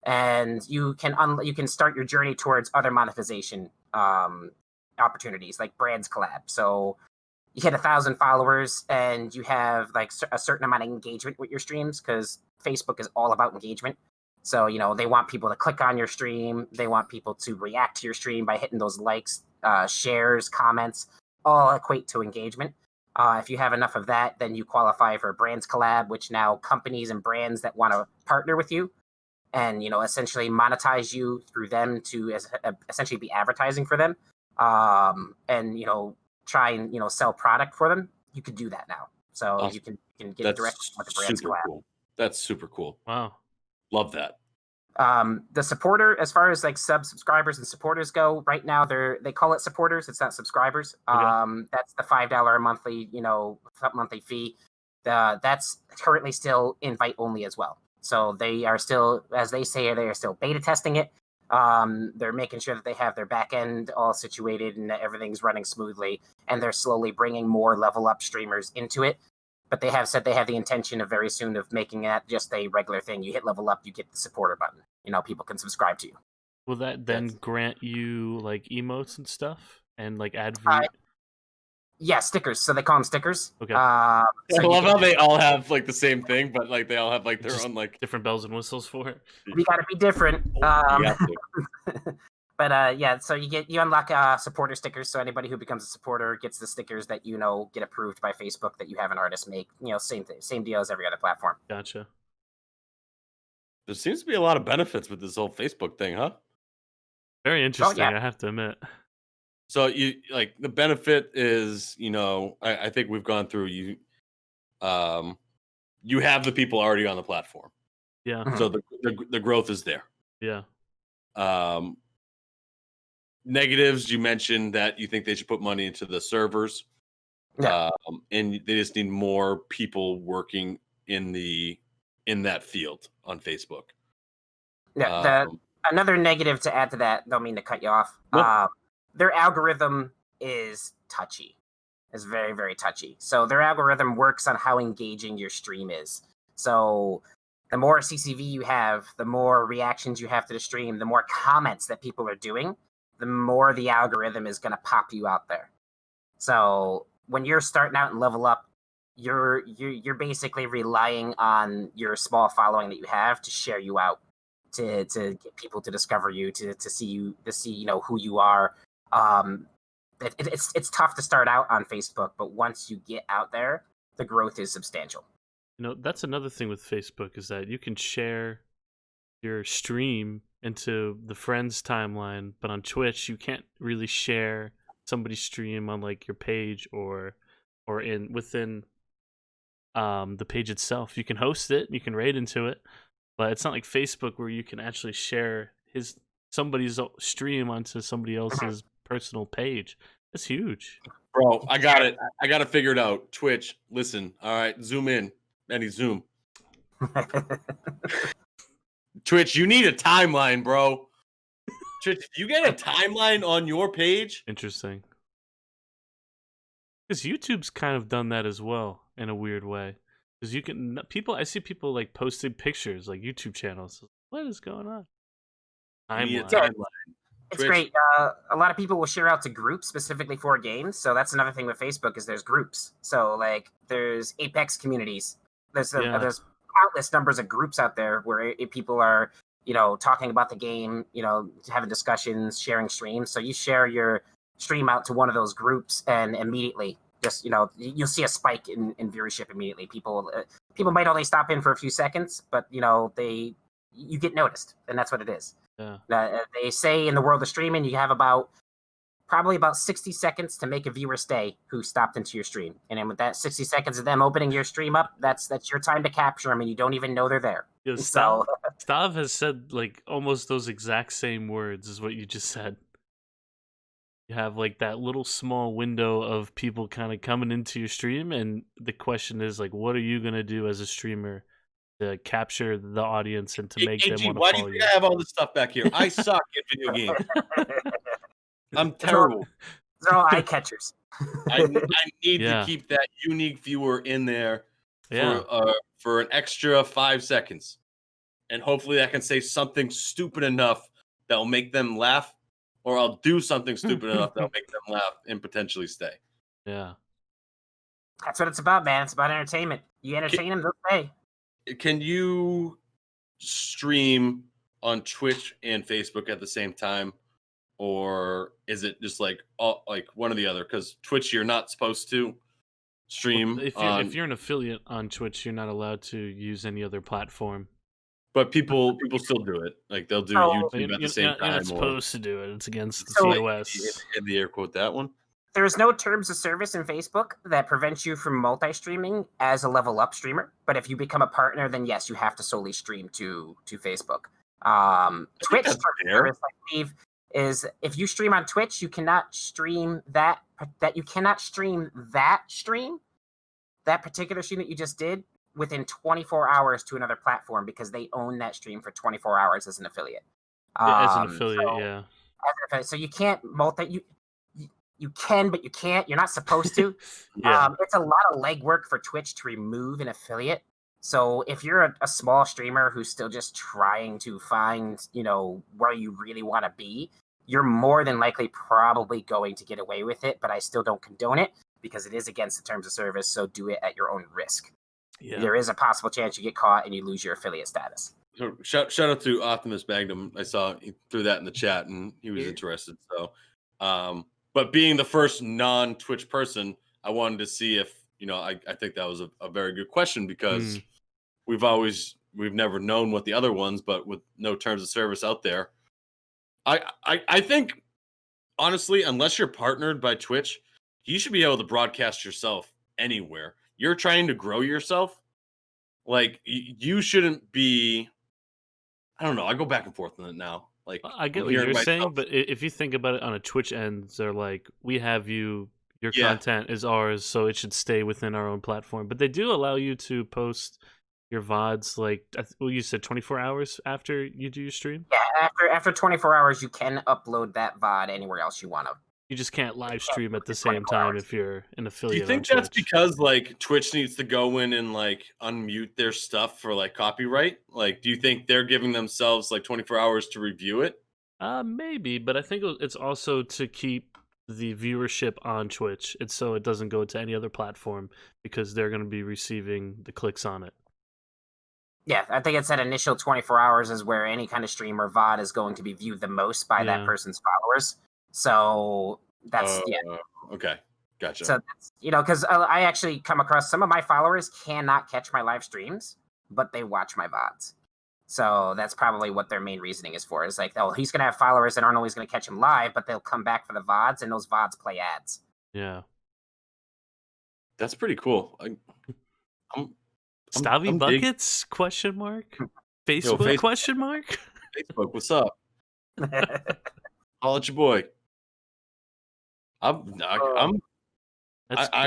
and you can start your journey towards other monetization opportunities like brands collab. So you hit 1,000 followers and you have like a certain amount of engagement with your streams, because Facebook is all about engagement. So they want people to click on your stream, they want people to react to your stream by hitting those likes, shares, comments. All equate to engagement. If you have enough of that, then you qualify for brands collab, which now companies and brands that want to partner with you and essentially monetize you through them to essentially be advertising for them, and try and sell product for them. You could do that now, so awesome. you can get direct with the brands collab. Cool. That's super cool. Wow, love that. The supporter, as far as like subscribers and supporters go, right now they call it supporters. It's not subscribers. Okay. That's the $5 monthly fee. That's currently still invite only as well. So they are still, as they say, they are still beta testing it. They're making sure that they have their back end all situated and that everything's running smoothly. And they're slowly bringing more Level Up streamers into it. But they have said they have the intention of very soon of making that just a regular thing. You hit Level Up, you get the supporter button. People can subscribe to you. Will that then grant you like emotes and stuff and like ad Yeah, stickers. So they call them stickers. Okay. So I love how they all have like the same thing, but like they all have like their own like different bells and whistles for it. We got to be different. But yeah, so you unlock supporter stickers. So anybody who becomes a supporter gets the stickers that get approved by Facebook that you have an artist make. Same deal as every other platform. Gotcha. There seems to be a lot of benefits with this whole Facebook thing, huh? Very interesting, yeah. I have to admit. So you like the benefit is, I think we've gone through you have the people already on the platform. Yeah. So the growth is there. Yeah. Negatives, you mentioned that you think they should put money into the servers. Yeah. And they just need more people working in that field on Facebook. Yeah. Another negative to add to that, don't mean to cut you off. Nope. Their algorithm is touchy. It's very, very touchy. So their algorithm works on how engaging your stream is. So the more CCV you have, the more reactions you have to the stream, the more comments that people are doing, the more the algorithm is going to pop you out there. So when you're starting out and Level Up, you're basically relying on your small following that you have to share you out, to get people to discover you, to see who you are. It's tough to start out on Facebook, but once you get out there, the growth is substantial. That's another thing with Facebook, is that you can share your stream into the friends timeline, but on Twitch you can't really share somebody's stream on like your page or within the page itself. You can host it, you can raid into it, but it's not like Facebook where you can actually share somebody's stream onto somebody else's personal page. That's huge. Bro, I got it. I got to figure it out. Twitch, listen. All right, zoom in. Any zoom. Twitch, you need a timeline, bro. Twitch, you get a timeline on your page? Interesting. Because YouTube's kind of done that as well in a weird way. Because I see people like posting pictures, like YouTube channels. What is going on? Timeline. It's great. A lot of people will share out to groups specifically for games. So that's another thing with Facebook is there's groups. So like there's Apex communities. There's countless numbers of groups out there where people are, talking about the game, having discussions, sharing streams. So you share your stream out to one of those groups and immediately just, you'll see a spike in viewership immediately. People might only stop in for a few seconds, but you get noticed, and that's what it is. Yeah. They say in the world of streaming, you have probably about 60 seconds to make a viewer stay who stopped into your stream. And then with that 60 seconds of them opening your stream up, that's your time to capture them, and you don't even know they're there. Yeah, Stav has said like almost those exact same words as what you just said. You have like that little small window of people kind of coming into your stream, and the question is like, what are you gonna do as a streamer to capture the audience and to make them want to follow you? Why do you think I have all this stuff back here? I suck at video games. I'm terrible. They're all eye catchers. I need to keep that unique viewer in there for an extra 5 seconds. And hopefully I can say something stupid enough that will make them laugh, or I'll do something stupid enough that will make them laugh and potentially stay. Yeah. That's what it's about, man. It's about entertainment. You entertain them, they'll stay. Can you stream on Twitch and Facebook at the same time? Or is it just like one or the other? Because Twitch, you're not supposed to stream. Well, if you're an affiliate on Twitch, you're not allowed to use any other platform. But people still do it. Like they'll do YouTube at the same time. You're not supposed to do it. It's against the COS. In the air quote that one. There's no terms of service in Facebook that prevents you from multi-streaming as a level up streamer. But if you become a partner, then yes, you have to solely stream to Facebook. Twitch terms of service, I believe, is if you stream on Twitch, you cannot stream that particular stream that you just did within 24 hours to another platform, because they own that stream for 24 hours as an affiliate. As an affiliate, So you can't you can, but you can't. You're not supposed to. It's a lot of legwork for Twitch to remove an affiliate. So if you're a small streamer who's still just trying to find, where you really want to be, you're more than likely probably going to get away with it. But I still don't condone it because it is against the terms of service. So do it at your own risk. Yeah. There is a possible chance you get caught and you lose your affiliate status. So shout out to Optimus Magnum. I saw he threw that in the chat and he was interested. So, but being the first non-Twitch person, I wanted to see if, I think that was a very good question, because we've never known what the other ones, but with no terms of service out there, I think, honestly, unless you're partnered by Twitch, you should be able to broadcast yourself anywhere. You're trying to grow yourself. Like, you shouldn't be, I don't know. I go back and forth on it now. Like, I get what you're saying, but if you think about it on a Twitch end, they're like, we have you, your content is ours, so it should stay within our own platform. But they do allow you to post your VODs, like, you said 24 hours after you do your stream? Yeah, after 24 hours, you can upload that VOD anywhere else you want to. You just can't live stream at the same time if you're an affiliate. Do you think that's because like Twitch needs to go in and like unmute their stuff for like copyright? Like, do you think they're giving themselves like 24 hours to review it? Maybe, but I think it's also to keep the viewership on Twitch. It's so it doesn't go to any other platform, because they're going to be receiving the clicks on it. Yeah, I think it's that initial 24 hours is where any kind of stream or VOD is going to be viewed the most by that person's followers. So that's okay, gotcha. So that's, because I actually come across some of my followers cannot catch my live streams, but they watch my VODs. So that's probably what their main reasoning is for. Is like, oh, he's gonna have followers that aren't always gonna catch him live, but they'll come back for the VODs, and those VODs play ads. Yeah. That's pretty cool. I'm Stabby I'm buckets? Question mark. Facebook? Question mark. Facebook, what's up? Holla at your boy. I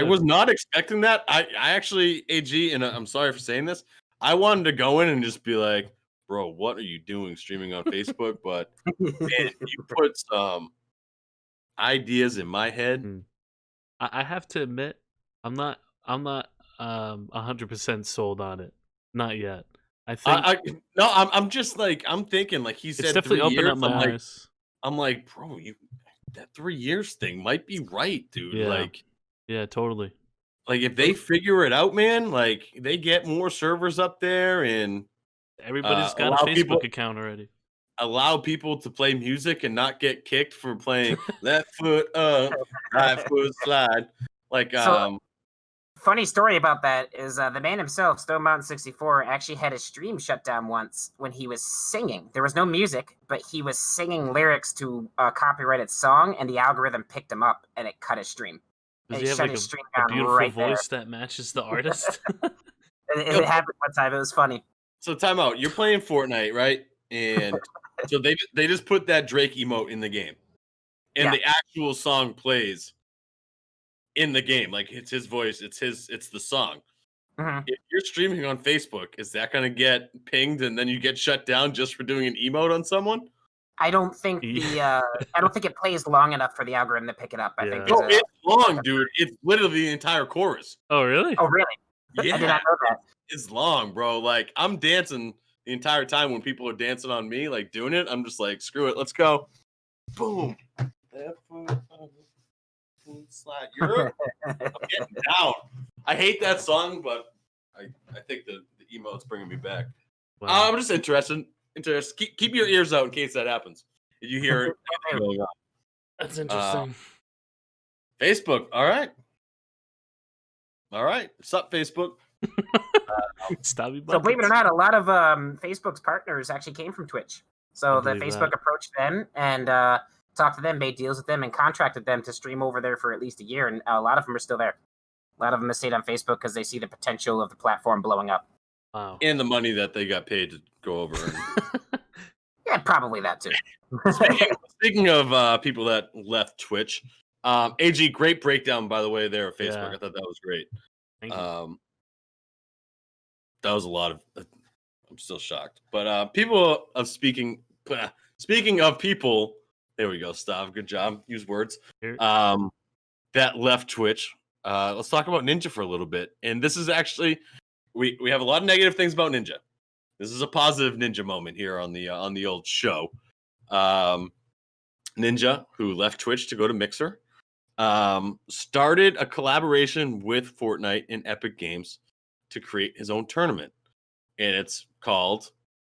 was not expecting that. I actually, AG, and I'm sorry for saying this. I wanted to go in and just be like, bro, what are you doing streaming on Facebook? But man, you put some ideas in my head. I have to admit, I'm not 100% sold on it. Not yet. I think I'm just like, I'm thinking, like he said, it's definitely 3 years. opened up my eyes. I'm like, bro, that 3 years thing might be right, dude. Yeah. Yeah, totally. Like if they figure it out, man, like they get more servers up there and everybody's got a Facebook account already. Allow people to play music and not get kicked for playing left foot up, right foot slide. Like funny story about that is the man himself, Stone Mountain 64, actually had his stream shut down once when he was singing. There was no music, but he was singing lyrics to a copyrighted song, and the algorithm picked him up and it cut his stream. Does he have like a beautiful voice that matches the artist? It happened one time. It was funny. So time out. You're playing Fortnite, right? And so they just put that Drake emote in the game, and the actual song plays in the game. Like it's his voice. It's the song. Mm-hmm. If you're streaming on Facebook, is that going to get pinged and then you get shut down just for doing an emote on someone? I don't think I don't think it plays long enough for the algorithm to pick it up. I think it's long, dude. It's literally the entire chorus. Oh, really? Oh, really? Yeah. I did not know that. It's long, bro. Like I'm dancing the entire time when people are dancing on me, like doing it. I'm just like, screw it, let's go. Boom. Slide. I'm getting down. I hate that song, but I think the emote's bringing me back. Wow. I'm just interested. Keep your ears out in case that happens. Did you hear it going on? That's interesting. Facebook. All right. What's up, Facebook? So believe it or not, a lot of Facebook's partners actually came from Twitch. So the Facebook approached them and talked to them, made deals with them, and contracted them to stream over there for at least a year. And a lot of them are still there. A lot of them have stayed on Facebook because they see the potential of the platform blowing up. Wow. And the money that they got paid to go over. Yeah, probably that too. Speaking of people that left Twitch, AG, great breakdown, by the way, there of Facebook. I thought that was great. Thank you. That was a lot of. I'm still shocked, but people of speaking of people, there we go, Stav. Good job. Use words. That left Twitch. Let's talk about Ninja for a little bit. And this is actually we have a lot of negative things about Ninja. This is a positive Ninja moment here on the old show. Ninja, who left Twitch to go to Mixer, started a collaboration with Fortnite and Epic Games to create his own tournament. And it's called,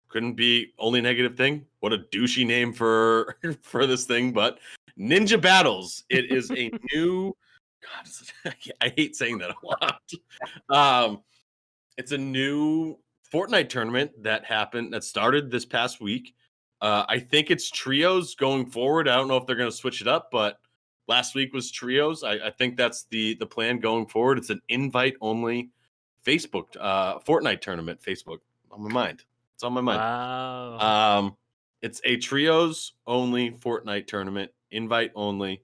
couldn't be only negative thing. What a douchey name for this thing, but Ninja Battles. It is a new, God, I hate saying that a lot. It's a new Fortnite tournament that started this past week. I think it's trios going forward. I don't know if they're going to switch it up, but last week was trios. I think that's the plan going forward. It's an invite-only Facebook Fortnite tournament. Facebook on my mind. It's on my mind. Wow. It's a trios only Fortnite tournament, invite only,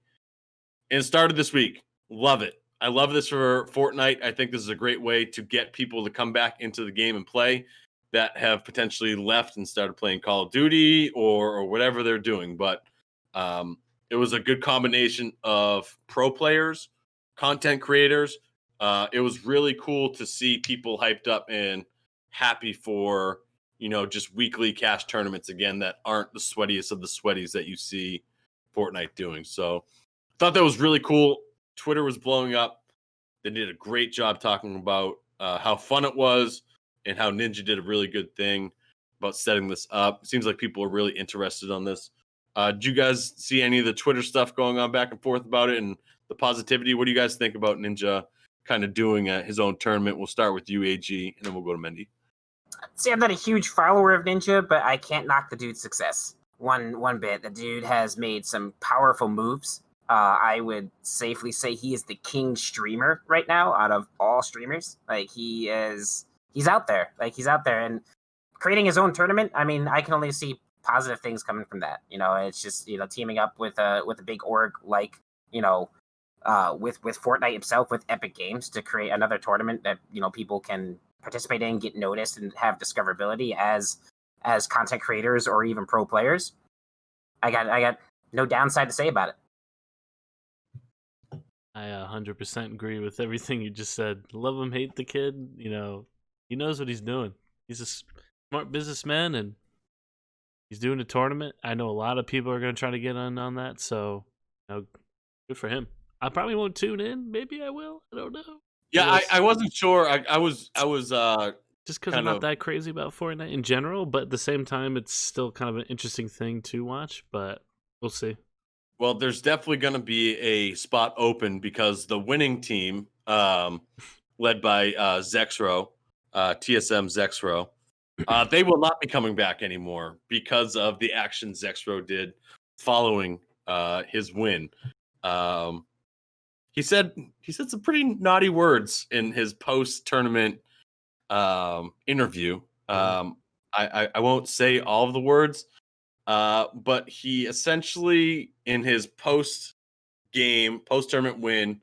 and it started this week. Love it. I love this for Fortnite. I think this is a great way to get people to come back into the game and play that have potentially left and started playing Call of Duty or whatever they're doing. But it was a good combination of pro players, content creators. It was really cool to see people hyped up and happy for, just weekly cash tournaments again that aren't the sweatiest of the sweaties that you see Fortnite doing. So I thought that was really cool. Twitter was blowing up. They did a great job talking about how fun it was and how Ninja did a really good thing about setting this up. It seems like people are really interested on this. Did you guys see any of the Twitter stuff going on back and forth about it and the positivity? What do you guys think about Ninja kind of doing his own tournament? We'll start with you, AG, and then we'll go to Mendy. See, I'm not a huge follower of Ninja, but I can't knock the dude's success one bit. The dude has made some powerful moves. I would safely say he is the king streamer right now out of all streamers. Like he's out there. Like he's out there and creating his own tournament. I mean, I can only see positive things coming from that. It's just teaming up with a big org like with Fortnite himself, with Epic Games, to create another tournament that people can participate in, get noticed, and have discoverability as content creators or even pro players. I got no downside to say about it. I 100% agree with everything you just said. Love him, hate the kid. He knows what he's doing. He's a smart businessman, and he's doing a tournament. I know a lot of people are going to try to get on that, so good for him. I probably won't tune in. Maybe I will. I don't know. Yeah, I wasn't sure. I was just because I'm not that crazy about Fortnite in general, but at the same time, it's still kind of an interesting thing to watch. But we'll see. Well, there's definitely going to be a spot open because the winning team, led by Zexro, TSM Zexro, they will not be coming back anymore because of the action Zexro did following his win. He said some pretty naughty words in his post-tournament interview. I won't say all of the words, but he essentially, in his post-tournament win,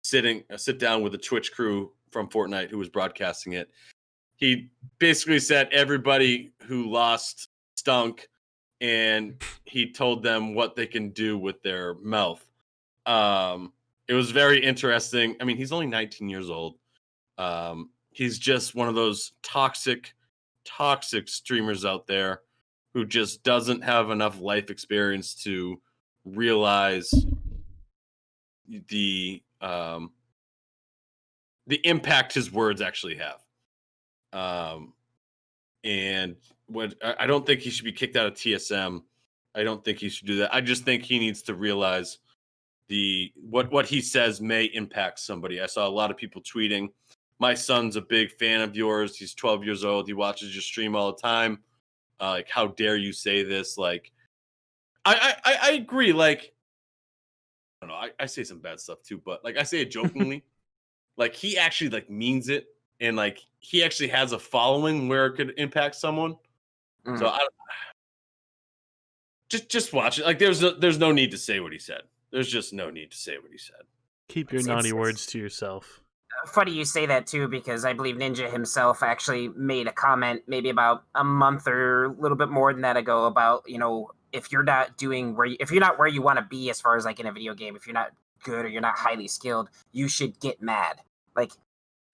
sit down with the Twitch crew from Fortnite who was broadcasting it. He basically said everybody who lost stunk, and he told them what they can do with their mouth. It was very interesting. I mean, he's only 19 years old. He's just one of those toxic streamers out there who just doesn't have enough life experience to realize the impact his words actually have. And I don't think he should be kicked out of TSM. I don't think he should do that. I just think he needs to realize what he says may impact somebody. I saw a lot of people tweeting, "My son's a big fan of yours. He's 12 years old. He watches your stream all the time. Like, how dare you say this?" Like, I agree. Like, I don't know. I say some bad stuff too, but like I say it jokingly. Like he actually like means it, and like he actually has a following where it could impact someone. So I just watch it. Like there's no need to say what he said. There's just no need to say what he said. Keep your naughty words to yourself. Funny you say that too, because I believe Ninja himself actually made a comment maybe about a month or a little bit more than that ago about if you're not if you're not where you want to be as far as like in a video game, if you're not good or you're not highly skilled, you should get mad. Like,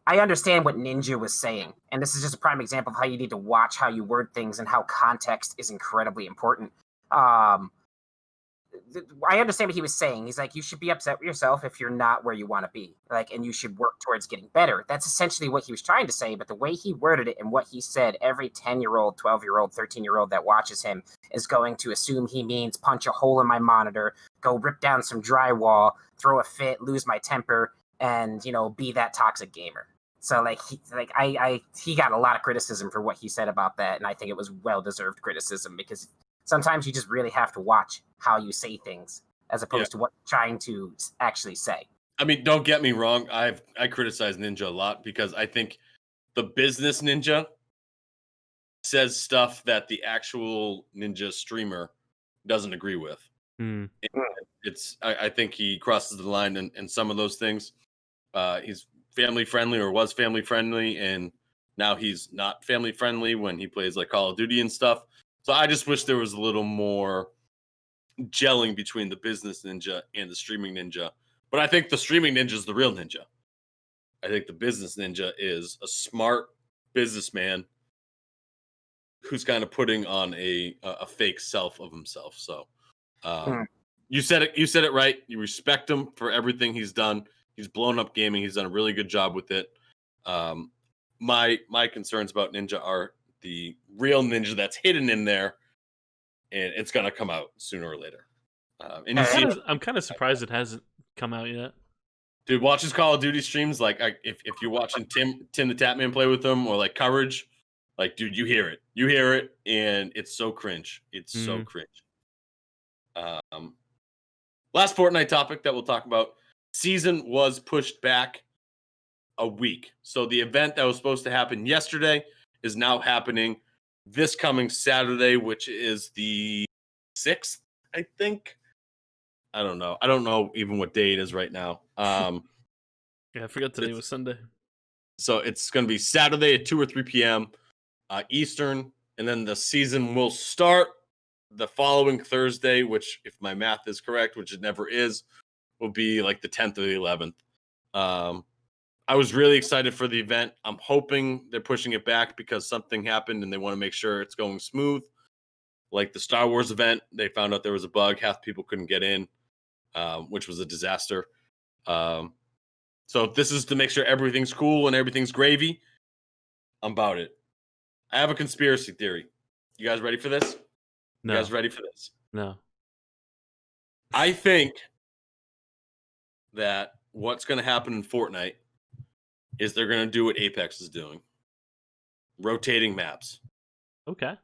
I understand what Ninja was saying, and this is just a prime example of how you need to watch how you word things and how context is incredibly important. I understand what he was saying. He's like, you should be upset with yourself if you're not where you want to be, like, and you should work towards getting better. That's essentially what he was trying to say, but the way he worded it and what he said, every 10-year-old, 12-year-old, 13-year-old that watches him is going to assume he means punch a hole in my monitor, go rip down some drywall, throw a fit, lose my temper, and be that toxic gamer. So he got a lot of criticism for what he said about that, and I think it was well-deserved criticism, because sometimes you just really have to watch how you say things as opposed to what you're trying to actually say. I mean, don't get me wrong. I criticize Ninja a lot because I think the business Ninja says stuff that the actual Ninja streamer doesn't agree with. I think he crosses the line in some of those things. He's family friendly, or was family friendly, and now he's not family friendly when he plays like Call of Duty and stuff. So I just wish there was a little more gelling between the business ninja and the streaming ninja. But I think the streaming ninja is the real ninja. I think the business ninja is a smart businessman who's kind of putting on a fake self of himself. So you said it right. You respect him for everything he's done. He's blown up gaming. He's done a really good job with it. My concerns about Ninja are the real Ninja that's hidden in there, and it's gonna come out sooner or later. And I'm kind of surprised it hasn't come out yet. Dude, watch his Call of Duty streams. Like, if you're watching Tim the Tapman play with him, or like Courage, Like, dude, you hear it, and it's so cringe. It's so cringe. Last Fortnite topic that we'll talk about. Season was pushed back a week. So the event that was supposed to happen yesterday is now happening this coming Saturday, which is the 6th, I think. I don't know. I don't know even what day it is right now. Yeah, I forgot today was Sunday. So it's going to be Saturday at 2 or 3 p.m. Eastern, and then the season will start the following Thursday, which, if my math is correct, which it never is, will be like the 10th or the 11th. I was really excited for the event. I'm hoping they're pushing it back because something happened and they want to make sure it's going smooth. Like the Star Wars event, they found out there was a bug. Half the people couldn't get in, which was a disaster. So if this is to make sure everything's cool and everything's gravy, I'm about it. I have a conspiracy theory. You guys ready for this? No. You guys ready for this? No. I think that what's going to happen in Fortnite is they're going to do what Apex is doing. Rotating maps. Okay.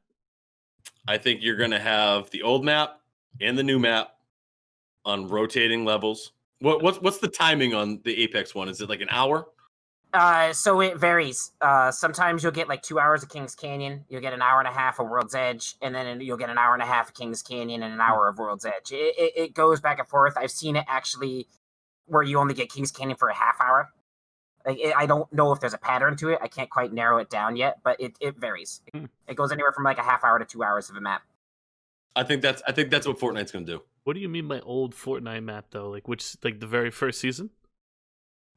I think you're going to have the old map and the new map on rotating levels. What's the timing on the Apex one? Is it like an hour? So it varies. Sometimes you'll get like 2 hours of Kings Canyon. You'll get an hour and a half of World's Edge, and then you'll get an hour and a half of Kings Canyon and an hour of World's Edge. It goes back and forth. I've seen it actually where you only get Kings Canyon for a half hour. Like I don't know if there's a pattern to it. I can't quite narrow it down yet, but it varies. It goes anywhere from like a half hour to 2 hours of a map. I think that's what Fortnite's going to do. What do you mean by old Fortnite map though? Like the very first season?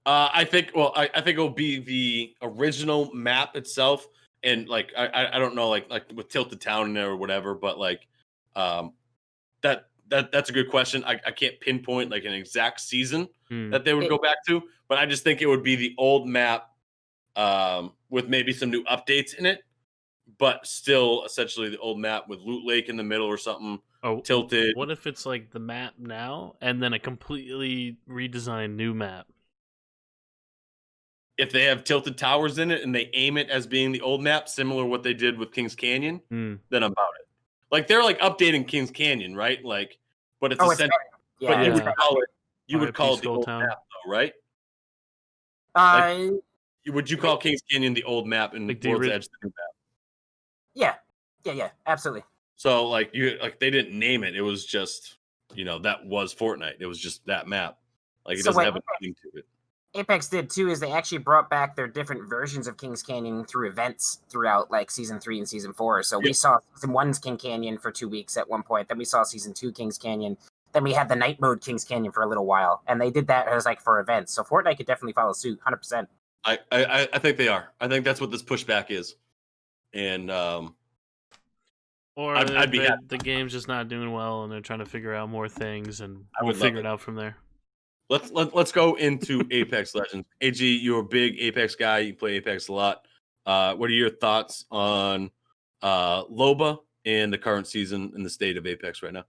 I think it'll be the original map itself, and like I don't know, like with Tilted Town in there or whatever, but like that's a good question. I can't pinpoint like an exact season that they would go back to, but I just think it would be the old map with maybe some new updates in it, but still essentially the old map with Loot Lake in the middle or something. Oh, tilted. What if it's like the map now and then a completely redesigned new map? If they have tilted towers in it and they aim it as being the old map, similar to what they did with Kings Canyon, then I'm about it. Like they're like updating Kings Canyon, right? Like, but it's essentially, but you would call it the old map, though, right? Would you call Kings Canyon the old map and like World's Edge the new map? Yeah, absolutely. So like they didn't name it; it was just that was Fortnite. It was just that map. Like it doesn't have a meaning to it. Apex did too is they actually brought back their different versions of Kings Canyon through events throughout like season 3 and season 4. So we saw season 1's King Canyon for 2 weeks at one point. Then we saw season 2 Kings Canyon. Then we had the night mode Kings Canyon for a little while, and they did that as like for events. So Fortnite could definitely follow suit, 100%. I think they are. I think that's what this pushback is, and or I'd be the game's just not doing well, and they're trying to figure out more things, and we'll figure it out from there. Let's go into Apex Legends. AG, you're a big Apex guy. You play Apex a lot. What are your thoughts on Loba and the current season in the state of Apex right now?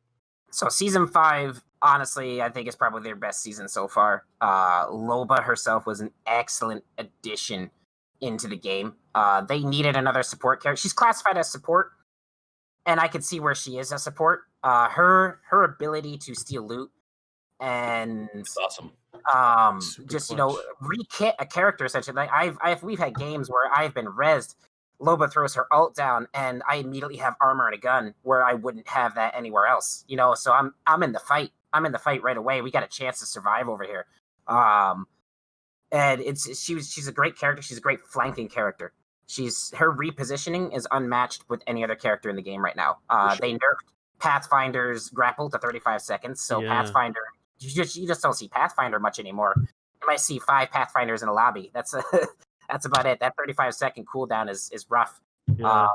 So season 5, honestly, I think is probably their best season so far. Loba herself was an excellent addition into the game. They needed another support character. She's classified as support, and I could see where she is as support. Her ability to steal loot and it's awesome. Just re-kit a character essentially. Like we've had games where I've been rezzed. Loba throws her ult down, and I immediately have armor and a gun where I wouldn't have that anywhere else. So I'm in the fight. I'm in the fight right away. We got a chance to survive over here. And she's a great character. She's a great flanking character. Her repositioning is unmatched with any other character in the game right now. They nerfed Pathfinder's grapple to 35 seconds, so Pathfinder. You just don't see Pathfinder much anymore. You might see 5 Pathfinders in a lobby. That's about it. That 35-second cooldown is rough. Yeah.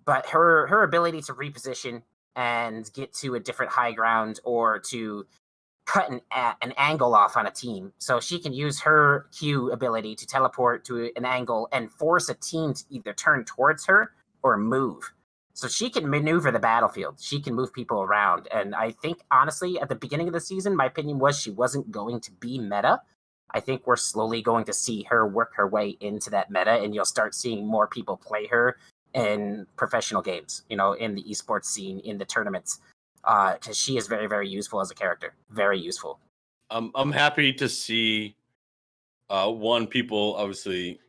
But her ability to reposition and get to a different high ground or to cut an angle off on a team. So she can use her Q ability to teleport to an angle and force a team to either turn towards her or move. So she can maneuver the battlefield. She can move people around. And I think, honestly, at the beginning of the season, my opinion was she wasn't going to be meta. I think we're slowly going to see her work her way into that meta, and you'll start seeing more people play her in professional games, in the esports scene, in the tournaments, because she is very, very useful as a character. Very useful. I'm happy to see people obviously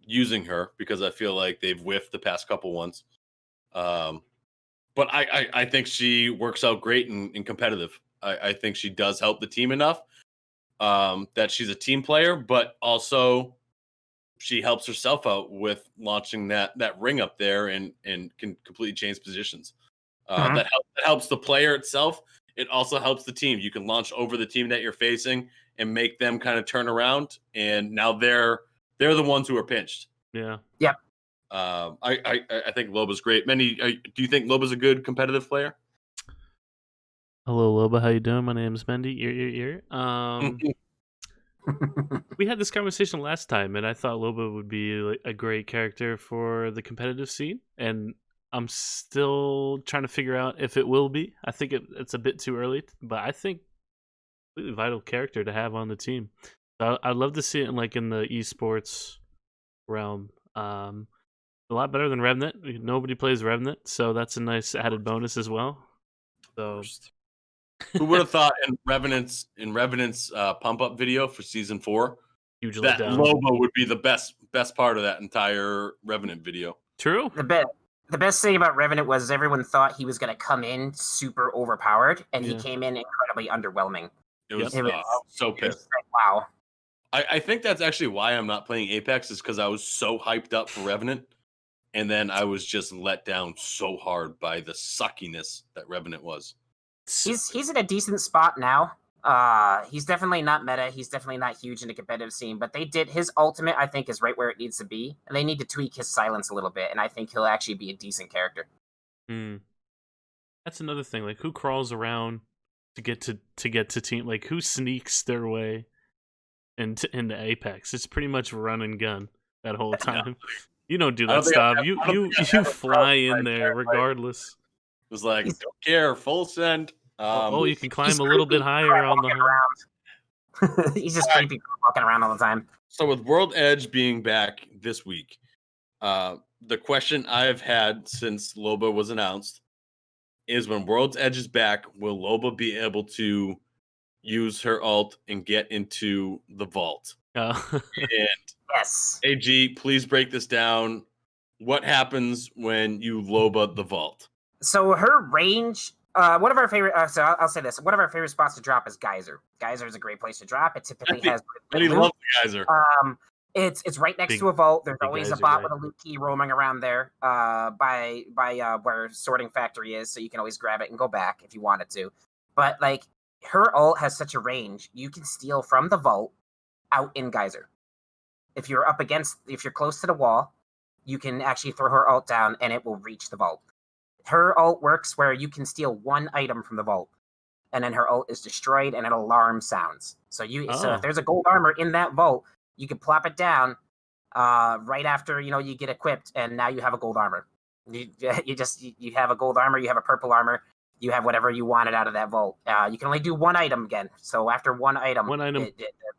using her because I feel like they've whiffed the past couple ones. But I think she works out great in competitive. I think she does help the team enough that she's a team player, but also she helps herself out with launching that ring up there and can completely change positions. That helps the player itself. It also helps the team. You can launch over the team that you're facing and make them kind of turn around, and now they're the ones who are pinched. Yeah. Yep. I think Loba's great. Mendy, do you think Loba's a good competitive player? Hello, Loba. How you doing? My name is Mendy. Ear. We had this conversation last time, and I thought Loba would be like a great character for the competitive scene, and I'm still trying to figure out if it will be. I think it's a bit too early, but I think completely vital character to have on the team. So I'd love to see it in the esports realm. A lot better than Revenant. Nobody plays Revenant, so that's a nice added bonus as well. So, who would have thought in Revenant's pump up video for season 4 huge that letdown. Loba would be the best part of that entire Revenant video? True. The best thing about Revenant was everyone thought he was going to come in super overpowered, and he Yeah. came in incredibly underwhelming. It was, Yep. so pissed. Wow. I think that's actually why I'm not playing Apex, is because I was so hyped up for Revenant, and then I was just let down so hard by the suckiness that Revenant was. He's in a decent spot now. He's definitely not meta. He's definitely not huge in the competitive scene, but his ultimate, I think, is right where it needs to be. And they need to tweak his silence a little bit, and I think he'll actually be a decent character. That's another thing. Like, who crawls around to get to team? Like, who sneaks their way into Apex? It's pretty much run and gun that whole time. You don't do that stuff. You fly in there regardless. It was like, don't care, full send. You can climb a little bit higher on the around. He's just creepy walking around all the time. So with World Edge being back this week, the question I've had since Loba was announced is, when World's Edge is back, will Loba be able to use her ult and get into the vault? And yes. AG, please break this down. What happens when you Loba the vault? So her range, one of our favorite. So I'll say this: one of our favorite spots to drop is Geyser. Geyser is a great place to drop. It typically has. I love the Geyser. It's right next to a vault. There's always a bot guy. with a loot key roaming around there. By where Sorting Factory is, so you can always grab it and go back if you wanted to. But like, her ult has such a range, you can steal from the vault out in Geyser. If you're close to the wall, you can actually throw her ult down and it will reach the vault. Her ult works where you can steal one item from the vault, and then her ult is destroyed and an alarm sounds. So if there's a gold armor in that vault, you can plop it down right after you get equipped, and now you have a gold armor. You have a gold armor, you have a purple armor, you have whatever you wanted out of that vault. You can only do one item again. So after one item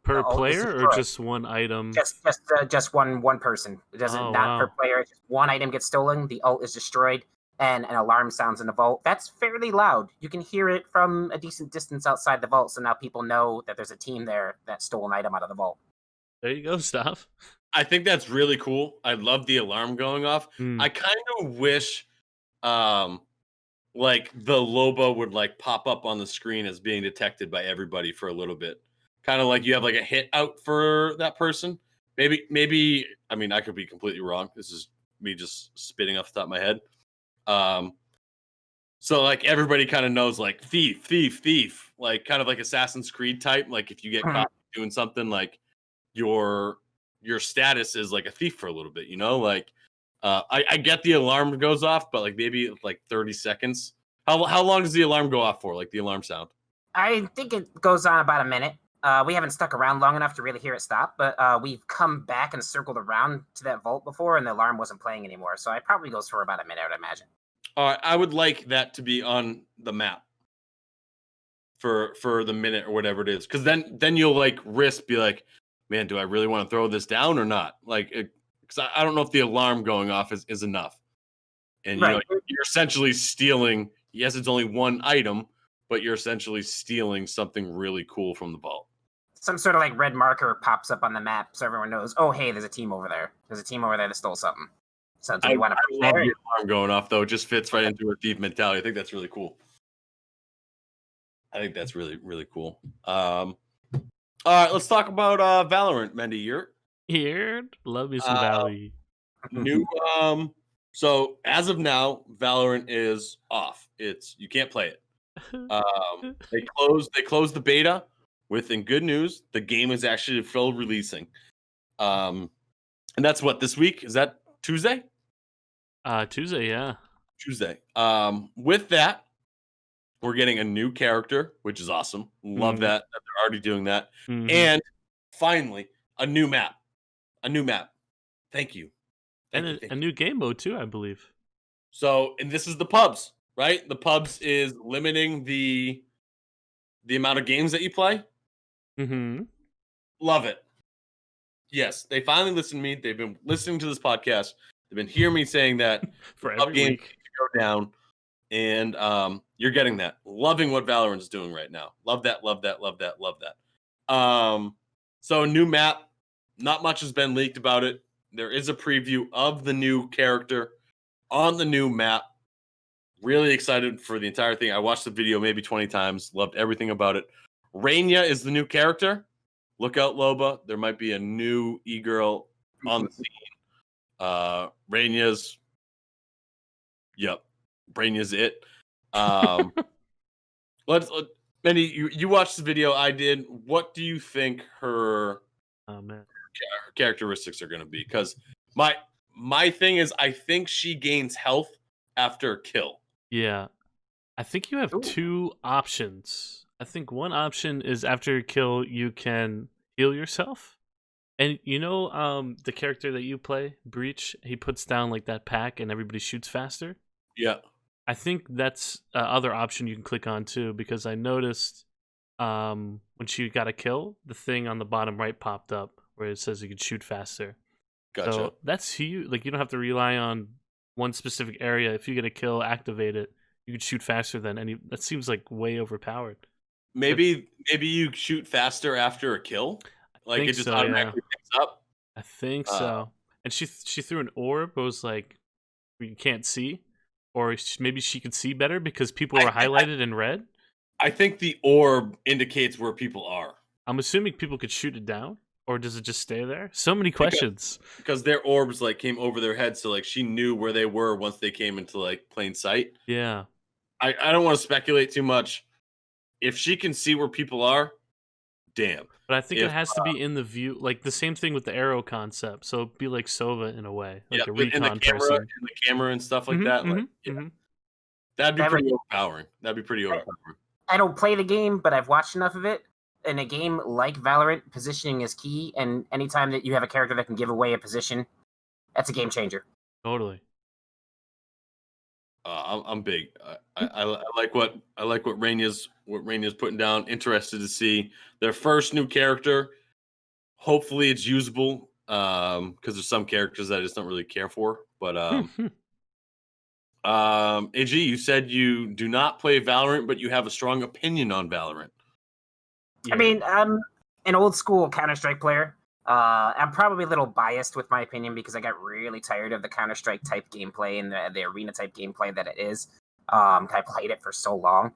per player, or just one item? Just one person. It doesn't per player. Just one item gets stolen. The ult is destroyed, and an alarm sounds in the vault. That's fairly loud. You can hear it from a decent distance outside the vault. So now people know that there's a team there that stole an item out of the vault. There you go, Stav. I think that's really cool. I love the alarm going off. I kind of wish, like, the Loba would like pop up on the screen as being detected by everybody for a little bit. Kind of like you have like a hit out for that person. Maybe. I mean, I could be completely wrong. This is me just spitting off the top of my head. So like everybody kind of knows, like, thief, like kind of like Assassin's Creed type. Like if you get caught doing something, like your status is like a thief for a little bit, like I get the alarm goes off, but like maybe like 30 seconds. How long does the alarm go off for? Like the alarm sound? I think it goes on about a minute. We haven't stuck around long enough to really hear it stop, but we've come back and circled around to that vault before, and the alarm wasn't playing anymore. So it probably goes for about a minute, I would imagine. I would like that to be on the map. for the minute or whatever it is, because then you'll like be like, man, do I really want to throw this down or not? Like, because I don't know if the alarm going off is enough, and Right. you're essentially stealing. Yes, it's only one item, but you're essentially stealing something really cool from the vault. Some sort of like red marker pops up on the map, so everyone knows. Oh, hey, there's a team over there. There's a team over there that stole something. So do you want to? I love the alarm going off though. It just fits right into a thief mentality. I think that's really cool. I think that's really, really cool. All right, let's talk about Valorant, Mendy. You're here. Love me some Valley. New. So as of now, Valorant is off. You can't play it. They closed the beta. In good news, the game is actually still releasing. And that's what, this week? Is that Tuesday? Tuesday, yeah. Tuesday. With that, we're getting a new character, which is awesome. Love that they're already doing that. And finally, a new map. Thank you. And a new game mode too, I believe. So, and this is the pubs, right? The pubs is limiting the amount of games that you play. Love it. Yes, they finally listened to me. They've been listening to this podcast. They've been hearing me saying that for every every game week go down, and you're getting that. Loving what Valorant's doing right now. Love that. So new map. Not much has been leaked about it. There is a preview of the new character on the new map. Really excited for the entire thing. I watched the video maybe 20 times. Loved everything about it. Raina is the new character. Look out, Loba. There might be a new e-girl on the scene. Raina's it. Benny, you watched the video. I did. What do you think her characteristics are going to be? Because my thing is, I think she gains health after a kill. Yeah. I think you have two options. I think one option is after a kill, you can heal yourself. And the character that you play, Breach, he puts down like that pack and everybody shoots faster. Yeah. I think that's other option you can click on too, because I noticed when she got a kill, the thing on the bottom right popped up where it says you can shoot faster. Gotcha. So that's huge. Like, you don't have to rely on one specific area. If you get a kill, activate it. You can shoot faster than any. That seems like way overpowered. Maybe you shoot faster after a kill. Like it just automatically picks up. I think so. And she threw an orb. It was like you can't see, or maybe she could see better because people were highlighted in red. I think the orb indicates where people are. I'm assuming people could shoot it down, or does it just stay there? So many questions. Because their orbs like came over their heads, so like she knew where they were once they came into like plain sight. Yeah. I don't want to speculate too much. If she can see where people are, damn. But I think it has to be in the view, like the same thing with the arrow concept. So it'd be like Sova in a way, like a recon person. In the camera and stuff like that. That'd be pretty overpowering. I don't play the game, but I've watched enough of it. In a game like Valorant, positioning is key, and anytime that you have a character that can give away a position, that's a game changer. Totally. I'm big. I like what Raina's putting down. Interested to see their first new character. Hopefully, it's usable. Because there's some characters that I just don't really care for. But AG, you said you do not play Valorant, but you have a strong opinion on Valorant. Yeah. I mean, I'm an old school Counter-Strike player. I'm probably a little biased with my opinion because I got really tired of the Counter-Strike type gameplay and the arena type gameplay that it is. I played it for so long,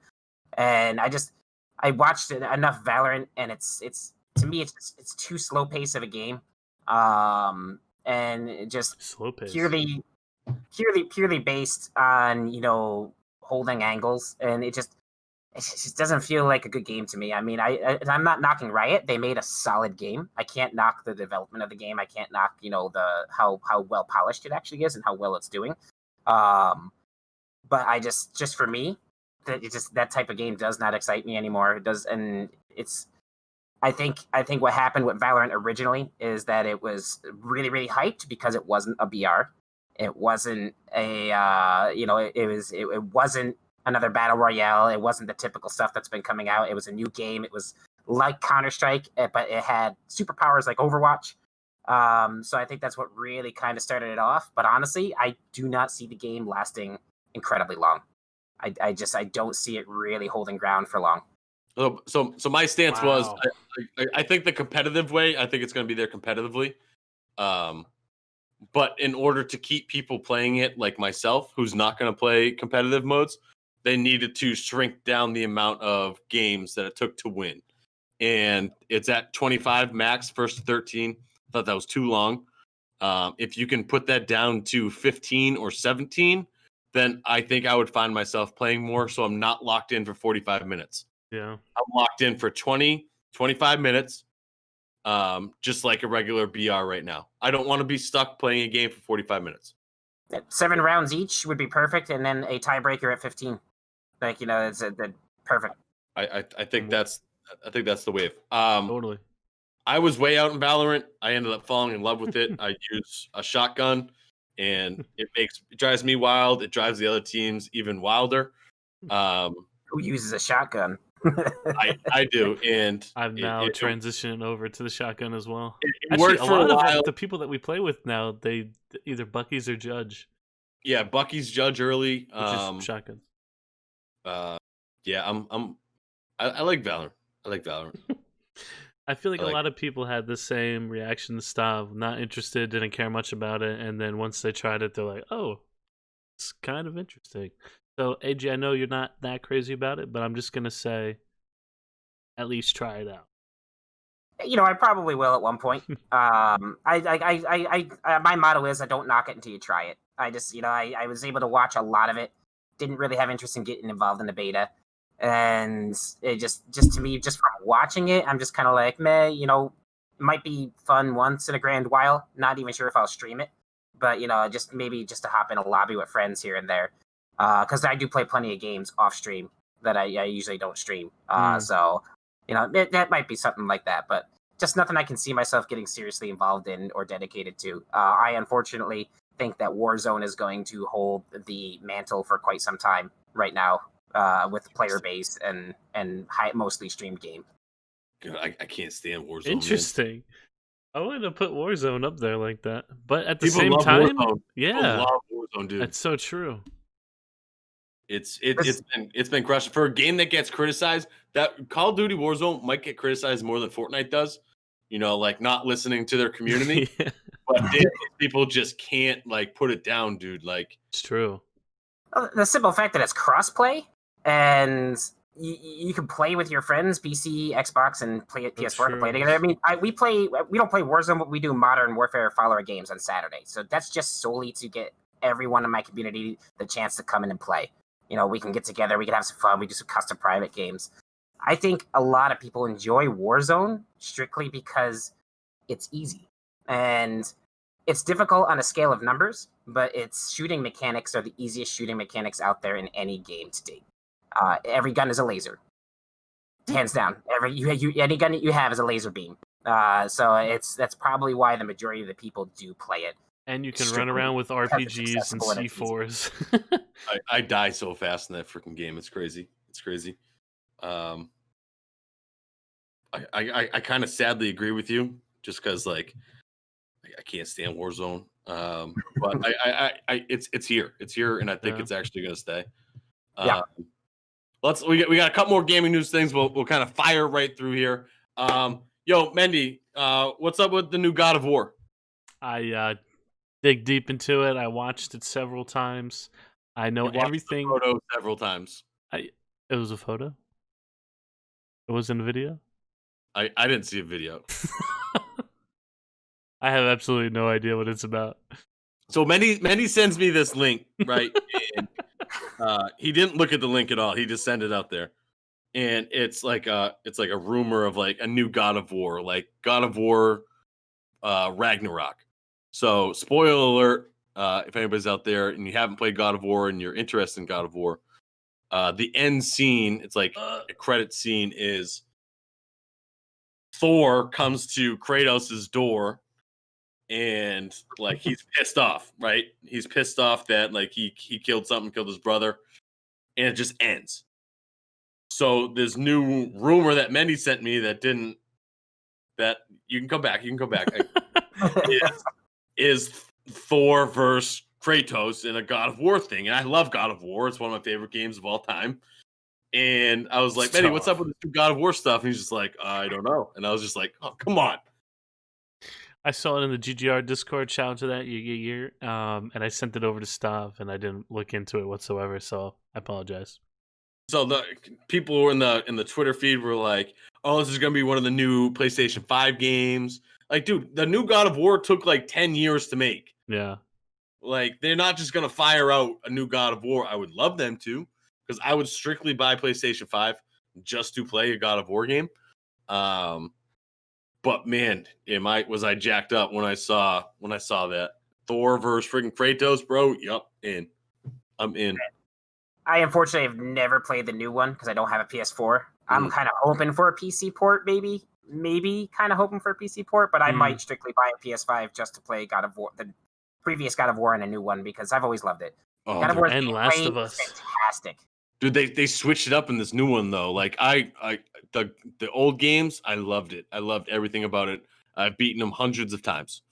and I watched enough Valorant, and it's to me it's too slow pace of a game, and it just slow pace. purely based on holding angles, and it just doesn't feel like a good game to me. I mean, I'm not knocking Riot. They made a solid game. I can't knock the development of the game. I can't knock, how well polished it actually is and how well it's doing. But I just for me, that type of game does not excite me anymore. It does, and I think what happened with Valorant originally is that it was really, really hyped because it wasn't a BR. It wasn't a it wasn't another battle royale. It wasn't the typical stuff that's been coming out. It was a new game. It was like Counter-Strike, but it had superpowers like Overwatch. So I think that's what really kind of started it off. But honestly, I do not see the game lasting incredibly long. I don't see it really holding ground for long. So my stance was, Wow. I think the competitive way, I think it's going to be there competitively. But in order to keep people playing it like myself, who's not going to play competitive modes, they needed to shrink down the amount of games that it took to win. And it's at 25 max, first to 13. I thought that was too long. If you can put that down to 15 or 17, then I think I would find myself playing more. So I'm not locked in for 45 minutes. Yeah. I'm locked in for 20, 25 minutes, just like a regular BR right now. I don't want to be stuck playing a game for 45 minutes. 7 rounds each would be perfect, and then a tiebreaker at 15. Like, it's perfect. I think that's the wave. Totally. I was way out in Valorant. I ended up falling in love with it. I use a shotgun, and it drives me wild. It drives the other teams even wilder. Who uses a shotgun? I do, and I've now transitioned over to the shotgun as well. It worked for a while. Of the people that we play with now, they either Bucky's or Judge. Yeah, Bucky's Judge early. Which is shotguns. Yeah, I like Valorant. I like Valorant. I feel like a lot of people had the same reaction to Stav, not interested, didn't care much about it, and then once they tried it, they're like, oh, it's kind of interesting. So, AG, I know you're not that crazy about it, but I'm just going to say, at least try it out. I probably will at one point. My motto is I don't knock it until you try it. I just, I was able to watch a lot of it. Didn't really have interest in getting involved in the beta. And it just to me, just from watching it, I'm just kind of like, meh, it might be fun once in a grand while. Not even sure if I'll stream it, but just to hop in a lobby with friends here and there. Because I do play plenty of games off stream that I usually don't stream. So, that might be something like that, but just nothing I can see myself getting seriously involved in or dedicated to. I unfortunately think that Warzone is going to hold the mantle for quite some time right now. With player base and mostly streamed game. I can't stand Warzone. Interesting. Man. I wanted to put Warzone up there like that, but at the People same love time, Warzone. yeah, People love Warzone, dude. That's so true. It's been crushed for a game that gets criticized. That Call of Duty Warzone might get criticized more than Fortnite does. Like not listening to their community, Yeah. But people just can't put it down, dude. It's true. The simple fact that it's crossplay. And you can play with your friends, PC, Xbox, and PS4 can play together. I mean, we don't play Warzone, but we do Modern Warfare follower games on Saturday. So that's just solely to get everyone in my community the chance to come in and play. We can get together, we can have some fun, we do some custom private games. I think a lot of people enjoy Warzone strictly because it's easy. And it's difficult on a scale of numbers, but its shooting mechanics are the easiest shooting mechanics out there in any game to date. Every gun is a laser, hands down. Any gun that you have is a laser beam. So that's probably why the majority of the people do play it. And you can run around with RPGs and C4s. I die so fast in that freaking game. It's crazy. It's crazy. I kind of sadly agree with you, just because I can't stand Warzone. But it's here. It's here, and I think it's actually going to stay. Yeah. We got a couple more gaming news things. We'll kind of fire right through here. Yo, Mendy, what's up with the new God of War? I dig deep into it. I watched it several times. I know everything. The photo several times. It was a photo. It wasn't a video. I didn't see a video. I have absolutely no idea what it's about. So Mendy sends me this link, right? And he didn't look at the link at all. He just sent it out there, and it's like a rumor of a new God of War, like God of War Ragnarok. So spoiler alert, if anybody's out there and you haven't played God of War and you're interested in God of War, the end scene, it's like a credit scene, is Thor comes to Kratos' door. And he's pissed off, right? He's pissed off that he killed his brother, and it just ends. So this new rumor that Mendy sent me that you can come back, is Thor versus Kratos in a God of War thing. And I love God of War. It's one of my favorite games of all time. And I was like, Mendy, what's up with this God of War stuff? And he's just like, I don't know. And I was just like, oh, come on. I saw it in the GGR Discord. Shout out to that year. And I sent it over to Stav, and I didn't look into it whatsoever. So I apologize. So the people in the Twitter feed were like, "Oh, this is gonna be one of the new PlayStation 5 games." Like, dude, the new God of War took like 10 years to make. Yeah. Like, they're not just gonna fire out a new God of War. I would love them to, because I would strictly buy PlayStation 5 just to play a God of War game. But man, was I jacked up when I saw that Thor versus freaking Kratos, bro? Yup, I'm in. I unfortunately have never played the new one because I don't have a PS4. I'm kind of hoping for a PC port, maybe kind of hoping for a PC port, but I might strictly buy a PS5 just to play God of War, the previous God of War, and a new one because I've always loved it. Oh, God of War and Last of Us, fantastic. Dude, they switched it up in this new one though. Like the old games, I loved it. I loved everything about it. I've beaten them hundreds of times.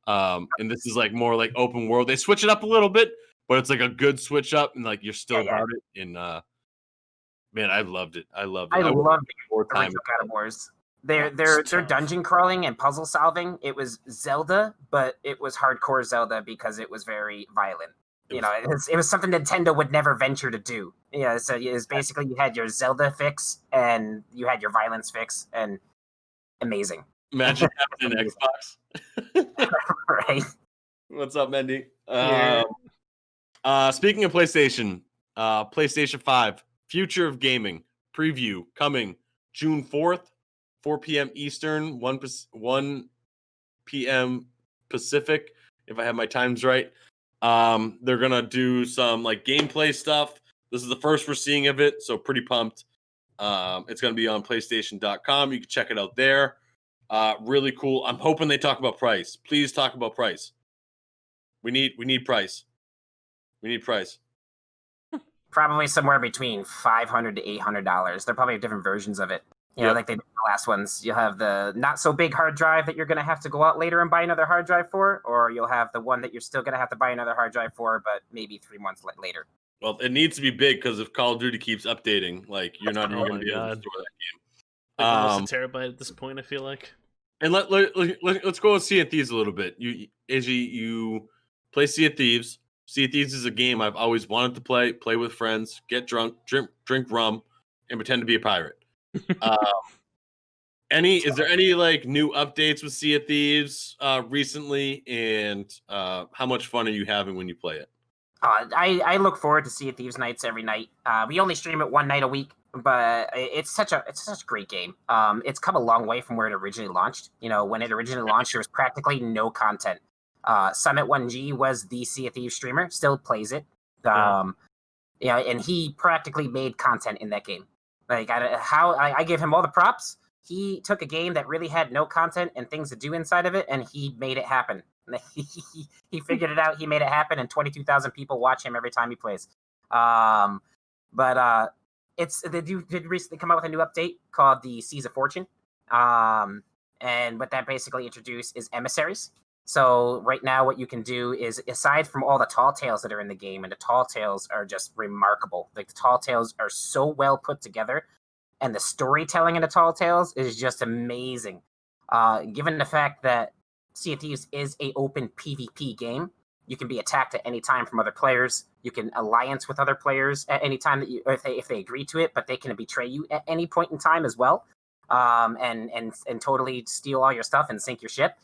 And this is like more like open world. They switch it up a little bit, but it's like a good switch up, and like you're still about it. And man, I loved it. I loved the more original God of Wars. Their dungeon crawling and puzzle solving. It was Zelda, but it was hardcore Zelda because it was very violent. It was something Nintendo would never venture to do. Yeah, so it was basically you had your Zelda fix and you had your violence fix, and amazing. Imagine having an Xbox. Right. What's up, Mendy? Speaking of PlayStation, PlayStation 5 Future of Gaming preview coming June 4th, 4 p.m. Eastern, 1 p.m. Pacific, if I have my times right. They're gonna do some like gameplay stuff. This is the first we're seeing of it, so pretty pumped. It's gonna be on PlayStation.com. You can check it out there. Really cool. I'm hoping they talk about price. Please talk about price. We need price. We need price. Probably somewhere between $500 to $800. They're probably different versions of it. Like they did the last ones. You'll have the not so big hard drive that you're going to have to go out later and buy another hard drive for, or you'll have the one that you're still going to have to buy another hard drive for, but maybe 3 months later. Well, it needs to be big because if Call of Duty keeps updating, like you're not even going to be able to store that game. Like almost a terabyte at this point, I feel like. And let's go and Sea of Thieves a little bit. You play Sea of Thieves. Sea of Thieves is a game I've always wanted to play with friends, get drunk, drink rum, and pretend to be a pirate. Is there any like new updates with Sea of Thieves recently, and how much fun are you having when you play it? I look forward to Sea of Thieves nights every night. We only stream it one night a week, but it's such a great game. It's come a long way from where it originally launched. When it originally launched, there was practically no content. Summit 1G was the Sea of Thieves streamer, still plays it. And he practically made content in that game. Like I give him all the props. He took a game that really had no content and things to do inside of it, and he made it happen. He figured it out. He made it happen, and 22,000 people watch him every time he plays. They did recently come out with a new update called the Seas of Fortune, and what that basically introduced is emissaries. So right now, what you can do is, aside from all the tall tales that are in the game, and the tall tales are just remarkable. Like the tall tales are so well put together, and the storytelling in the tall tales is just amazing. Given the fact that Sea of Thieves is a open PvP game, you can be attacked at any time from other players. You can alliance with other players at any time if they agree to it, but they can betray you at any point in time as well, and totally steal all your stuff and sink your ship.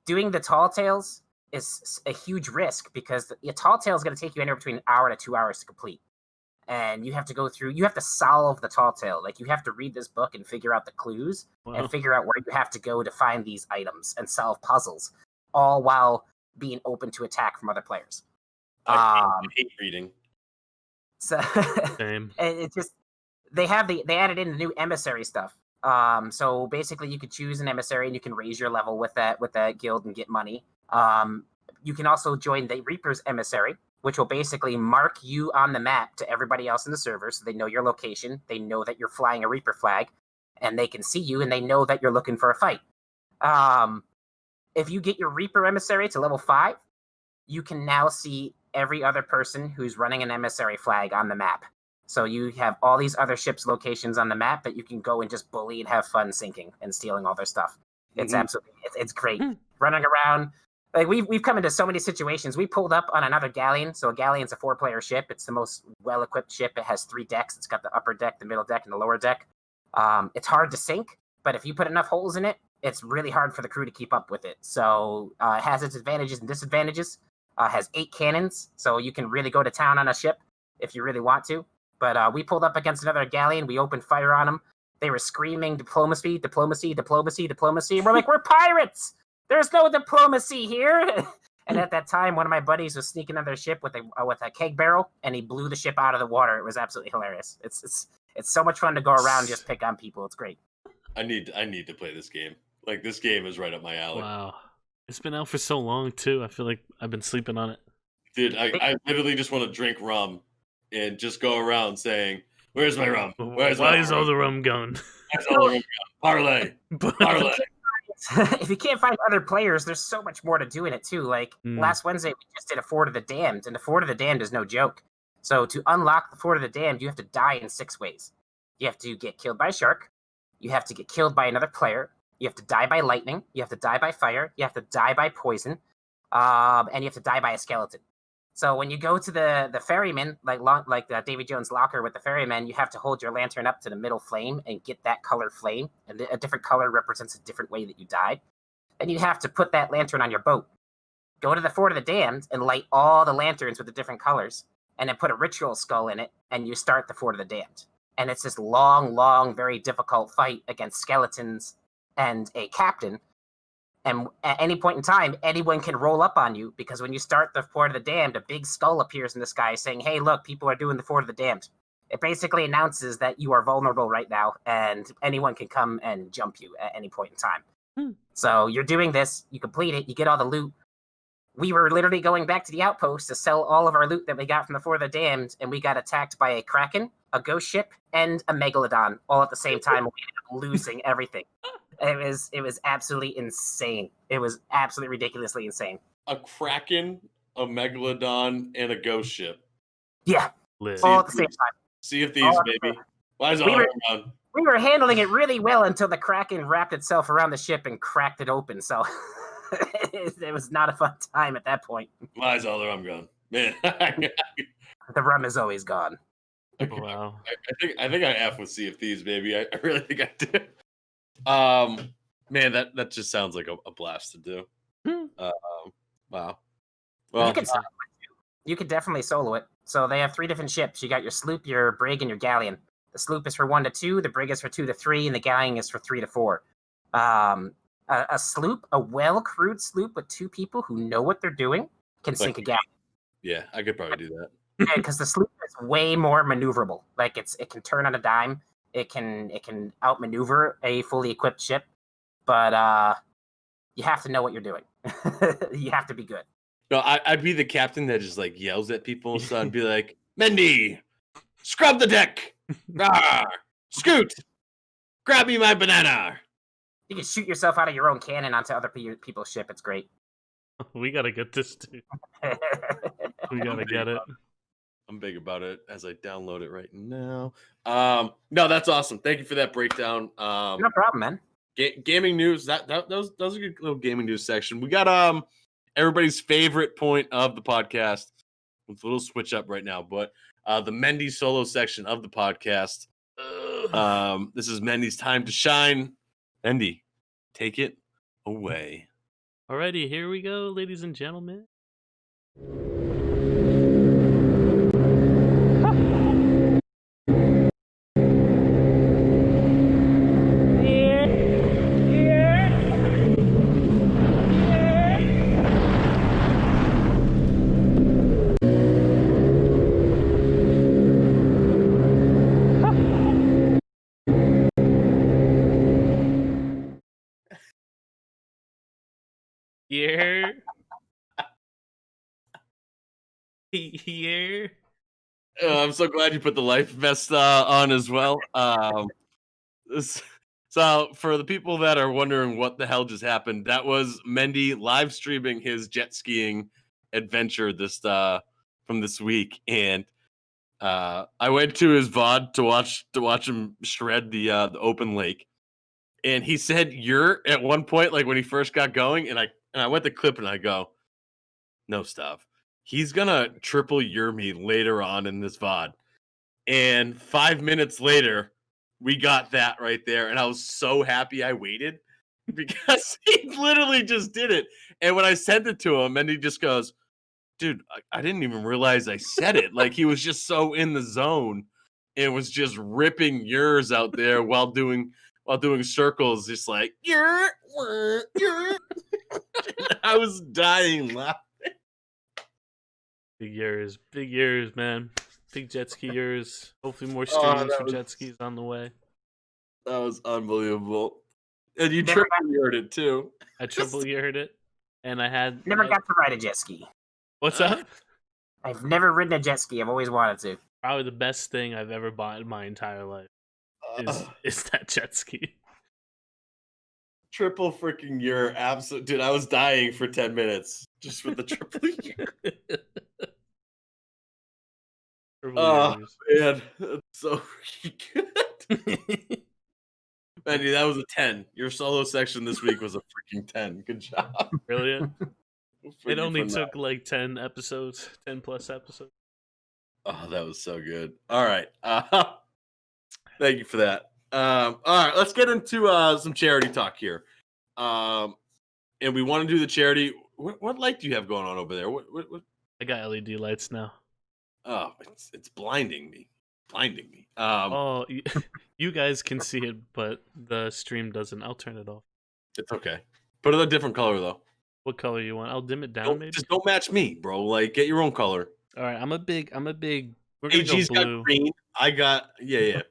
Doing the tall tales is a huge risk because the tall tale is going to take you anywhere between an hour to 2 hours to complete. And you have to solve the tall tale. Like you have to read this book and figure out the clues and figure out where you have to go to find these items and solve puzzles, all while being open to attack from other players. I hate reading. So Same. And it's just they added in the new emissary stuff. So basically you could choose an emissary and you can raise your level with that guild and get money. You can also join the Reaper's emissary, which will basically mark you on the map to everybody else in the server, so they know your location. They know that you're flying a Reaper flag, and they can see you, and they know that you're looking for a fight. If you get your Reaper emissary to level 5, you can now see every other person who's running an emissary flag on the map. So you have all these other ships' locations on the map that you can go and just bully and have fun sinking and stealing all their stuff. It's absolutely, it's great. Running around, like we've come into so many situations. We pulled up on another galleon. So a galleon's a 4-player ship. It's the most well-equipped ship. It has 3 decks. It's got the upper deck, the middle deck, and the lower deck. It's hard to sink, but if you put enough holes in it, it's really hard for the crew to keep up with it. So it has its advantages and disadvantages. Has 8 cannons, so you can really go to town on a ship if you really want to. But we pulled up against another galleon. We opened fire on them. They were screaming diplomacy, diplomacy, diplomacy, diplomacy. We're like, we're pirates! There's no diplomacy here! And at that time, one of my buddies was sneaking on their ship with a keg barrel, and he blew the ship out of the water. It was absolutely hilarious. It's so much fun to go around and just pick on people. It's great. I need to play this game. Like, this game is right up my alley. Wow. It's been out for so long, too. I feel like I've been sleeping on it. Dude, I literally just want to drink rum and just go around saying, where's my rum? Why is all the rum gone? Where's all the rum gone? Parlay. If you can't find other players, there's so much more to do in it, too. Like, last Wednesday, we just did a Fort of the Damned, and the Fort of the Damned is no joke. So to unlock the Fort of the Damned, you have to die in 6 ways. You have to get killed by a shark. You have to get killed by another player. You have to die by lightning. You have to die by fire. You have to die by poison. And you have to die by a skeleton. So when you go to the ferryman, like Davy Jones' locker with the ferryman, you have to hold your lantern up to the middle flame and get that color flame. And a different color represents a different way that you died. And you have to put that lantern on your boat. Go to the Fort of the Damned and light all the lanterns with the different colors. And then put a ritual skull in it. And you start the Fort of the Damned. And it's this long, long, very difficult fight against skeletons and a captain. And at any point in time, anyone can roll up on you, because when you start the Fort of the Damned, a big skull appears in the sky saying, hey, look, people are doing the Fort of the Damned. It basically announces that you are vulnerable right now, and anyone can come and jump you at any point in time. So you're doing this, you complete it, you get all the loot. We were literally going back to the outpost to sell all of our loot that we got from the Fort of the Damned, and we got attacked by a kraken, a ghost ship, and a megalodon all at the same time. We ended up losing everything. It was absolutely insane. It was absolutely ridiculously insane. A kraken, a megalodon, and a ghost ship. Yeah, Lit. all at the same time. Sea of Thieves, baby. Why is all around? We were handling it really well until the kraken wrapped itself around the ship and cracked it open. So it was not a fun time at that point. Why is all the rum gone? Man. The rum is always gone. Wow. I think I F with Sea of Thieves, baby. I really think I did. Man, that just sounds like a blast to do. Wow. Well, you could definitely solo it. So they have 3 different ships. You got your sloop, your brig, and your galleon. The sloop is for 1 to 2, the brig is for 2 to 3, and the galleon is for 3 to 4. A sloop, a well-crewed sloop with 2 people who know what they're doing, can sink a galleon. Yeah, I could probably do that. Because the sloop is way more maneuverable. Like it can turn on a dime. It can outmaneuver a fully equipped ship, but you have to know what you're doing. You have to be good. No, I'd be the captain that just like yells at people and be like, Mendy, scrub the deck. Rawr, scoot, grab me my banana. You can shoot yourself out of your own cannon onto other people's ship. It's great. We gotta get this, dude. We gotta get it. I'm big about it as I download it right now. No, that's awesome. Thank you for that breakdown. No problem, man. Gaming news. That was a good little gaming news section. We got everybody's favorite point of the podcast. It's a little switch up right now, but the Mendy solo section of the podcast. This is Mendy's time to shine. Mendy, take it away. Alrighty, here we go, ladies and gentlemen. Yeah. Here. I'm so glad you put the life vest on as well. So for the people that are wondering what the hell just happened, that was Mendy live streaming his jet skiing adventure from this week, and I went to his VOD to watch him shred the open lake, and he said "you're" at one point, like when he first got going, and I went to clip and I go, no, Stav, he's gonna triple "you're" me later on in this VOD. And 5 minutes later, we got that right there. And I was so happy I waited because he literally just did it. And when I sent it to him, and he just goes, dude, I didn't even realize I said it. Like he was just so in the zone and was just ripping yours out there while doing circles, just like, you're. I was dying laughing. Big years, man. Big jet ski years. Hopefully more streams for jet skis on the way. That was unbelievable. And you Never triple-yeared it too. I triple-yeared it. And I had... Never got to ride a jet ski. What's up? I've never ridden a jet ski. I've always wanted to. Probably the best thing I've ever bought in my entire life is that jet ski. Triple freaking year. Absolute. Dude, I was dying for 10 minutes just with the triple year. Oh, man. That's so good. Mandy, that was a 10. Your solo section this week was a freaking 10. Good job. Brilliant. It only took like 10 plus episodes. Oh, that was so good. All right. Thank you for that. All right, let's get into some charity talk here. And we want to do the charity. What light do you have going on over there? What? I got LED lights now. Oh, it's blinding me. You guys can see it, but the stream doesn't. I'll turn it off. It's okay. Put it a different color though. What color you want? I'll dim it down. Maybe just don't match me, bro. Like get your own color. All right, I'm a big. We're gonna AG's go blue. got green. I got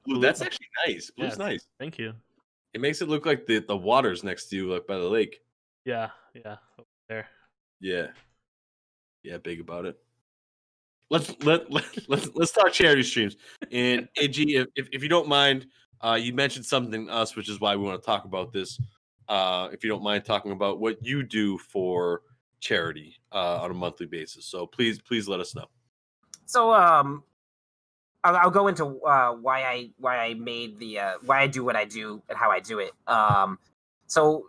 blue. That's actually nice. Blue's nice. Thank you. It makes it look like the water's next to you, like by the lake. Yeah, over there. Yeah, big about it. Let's talk charity streams. And AG, if you don't mind, you mentioned something to us, which is why we want to talk about this. If you don't mind talking about what you do for charity on a monthly basis, so please let us know. So I'll go into why I made the why I do what I do and how I do it. So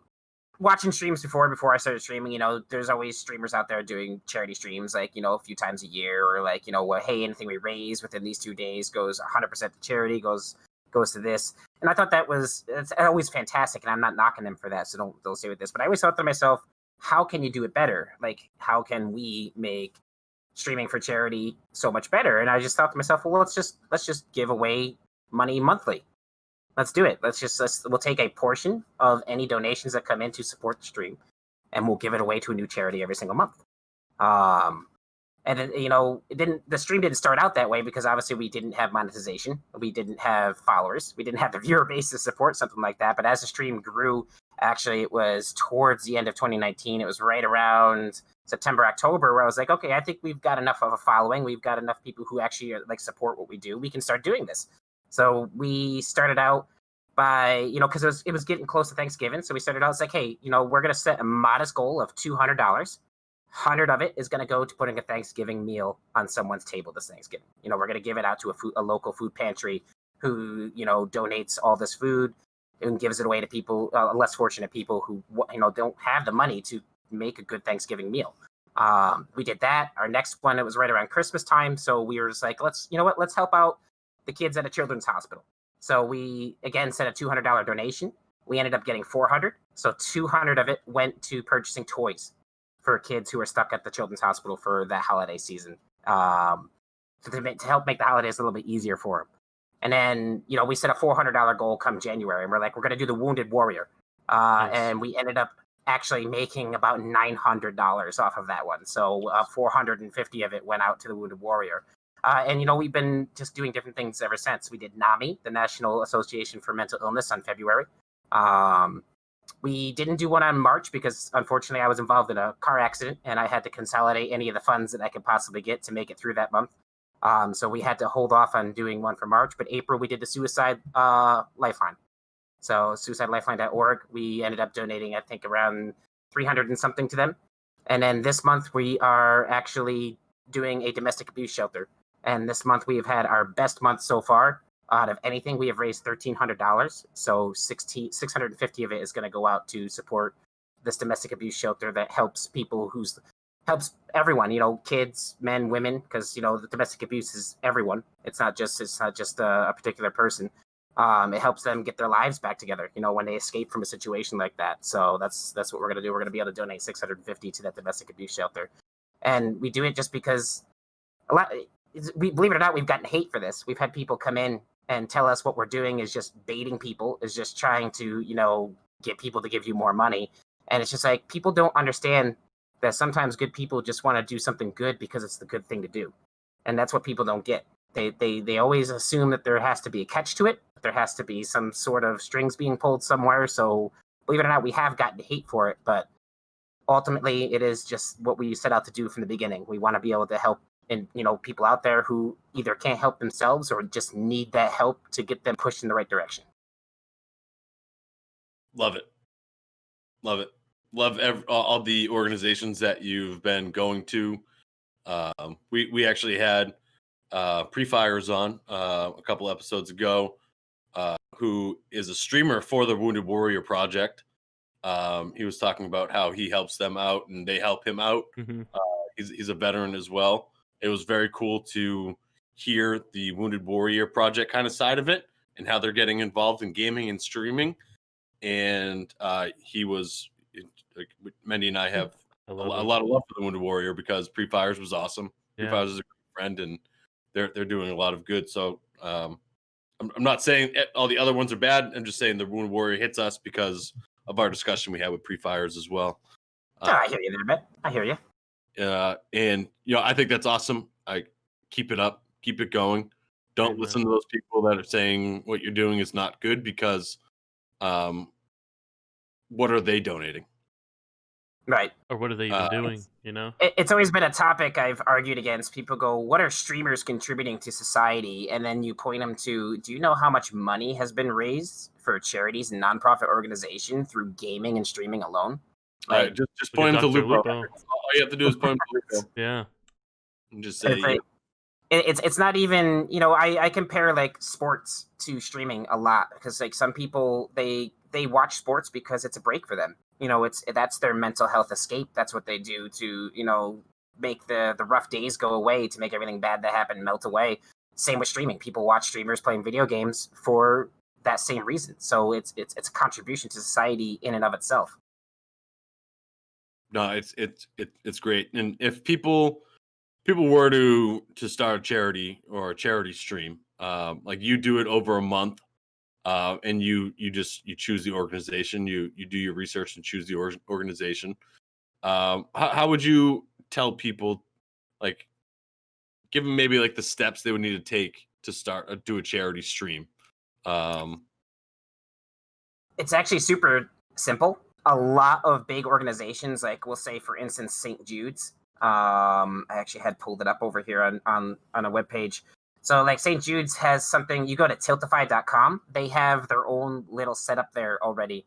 watching streams before I started streaming, there's always streamers out there doing charity streams, like, a few times a year, or like, hey, anything we raise within these 2 days goes 100% to charity, goes to this. And I thought it's always fantastic, and I'm not knocking them for that, so don't stay with this. But I always thought to myself, how can you do it better? Like, how can we make streaming for charity so much better? And I just thought to myself, well, let's just give away money monthly. Let's do it. We'll take a portion of any donations that come in to support the stream, and we'll give it away to a new charity every single month. And then, the stream didn't start out that way because obviously we didn't have monetization, we didn't have followers, we didn't have the viewer base to support something like that. But as the stream grew, actually, it was towards the end of 2019. It was right around September, October, where I was like, okay, I think we've got enough of a following. We've got enough people who actually like support what we do. We can start doing this. So we started out by, because it was getting close to Thanksgiving. So we started out, it's like, hey, we're going to set a modest goal of $200. 100 of it is going to go to putting a Thanksgiving meal on someone's table this Thanksgiving. We're going to give it out to a local food pantry who, donates all this food and gives it away to people, less fortunate people who, don't have the money to make a good Thanksgiving meal. We did that. Our next one, it was right around Christmas time. So we were just like, let's help out the kids at a children's hospital. So we, again, set a $200 donation. We ended up getting 400. So 200 of it went to purchasing toys for kids who are stuck at the children's hospital for that holiday season, to help make the holidays a little bit easier for them. And then, we set a $400 goal come January, and we're like, we're going to do the Wounded Warrior. Nice. And we ended up actually making about $900 off of that one. So 450 of it went out to the Wounded Warrior. And, we've been just doing different things ever since. We did NAMI, the National Association for Mental Illness, on February. We didn't do one on March because unfortunately I was involved in a car accident and I had to consolidate any of the funds that I could possibly get to make it through that month. So we had to hold off on doing one for March, but April we did the Suicide Lifeline. So suicidelifeline.org, we ended up donating, I think, around 300 and something to them. And then this month we are actually doing a domestic abuse shelter. And this month we have had our best month so far. Out of anything, we have raised $1,300. So 650 of it is going to go out to support this domestic abuse shelter that helps people helps everyone, kids, men, women, because the domestic abuse is everyone. It's not just a particular person. It helps them get their lives back together, when they escape from a situation like that. So that's what we're going to do. We're going to be able to donate 650 to that domestic abuse shelter. And we do it just because believe it or not, we've gotten hate for this. We've had people come in and tell us what we're doing is just baiting people, is just trying to, get people to give you more money. And it's just like, people don't understand that sometimes good people just want to do something good because it's the good thing to do. And that's what people don't get. They always assume that there has to be a catch to it. There has to be some sort of strings being pulled somewhere. So believe it or not, we have gotten hate for it, but ultimately it is just what we set out to do from the beginning. We want to be able to help people out there who either can't help themselves or just need that help to get them pushed in the right direction. Love it. Love all the organizations that you've been going to. We actually had Pre-Fires on a couple episodes ago, who is a streamer for the Wounded Warrior Project. He was talking about how he helps them out and they help him out. Mm-hmm. He's a veteran as well. It was very cool to hear the Wounded Warrior Project kind of side of it and how they're getting involved in gaming and streaming. And he was, Mendy and I have a lot of love for the Wounded Warrior because Pre-Fires was awesome. Yeah. Pre-Fires is a great friend and they're doing a lot of good. So I'm not saying all the other ones are bad. I'm just saying the Wounded Warrior hits us because of our discussion we had with Pre-Fires as well. I hear you there, man. I hear you. And I think that's awesome. I keep it up, keep it going. Don't listen to those people that are saying what you're doing is not good because what are they donating? Right. Or what are they even doing? It's always been a topic I've argued against. People go, what are streamers contributing to society? And then you point them to, do you know how much money has been raised for charities and nonprofit organizations through gaming and streaming alone? Right, just point them to Lupo. All you have to do is point them to Lupo. Yeah. And just say, it's not even, I compare like sports to streaming a lot because like some people, they watch sports because it's a break for them. That's their mental health escape. That's what they do to, make the rough days go away, to make everything bad that happened melt away. Same with streaming. People watch streamers playing video games for that same reason. So it's a contribution to society in and of itself. No, it's great. And if people were to start a charity or a charity stream, like you do it over a month, and you choose the organization, you do your research and choose the organization. How would you tell people, like, give them maybe like the steps they would need to take to do a charity stream? It's actually super simple. A lot of big organizations, like we'll say, for instance, St. Jude's. I actually had pulled it up over here on a webpage. So like St. Jude's has something, you go to tiltify.com. They have their own little setup there already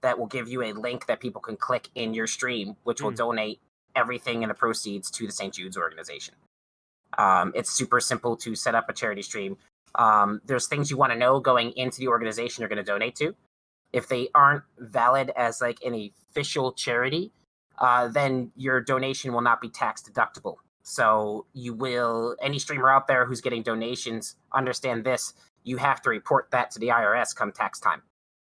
that will give you a link that people can click in your stream, which will donate everything in the proceeds to the St. Jude's organization. It's super simple to set up a charity stream. There's things you want to know going into the organization you're going to donate to. If they aren't valid as like an official charity, then your donation will not be tax deductible. So any streamer out there who's getting donations, understand this, you have to report that to the IRS come tax time.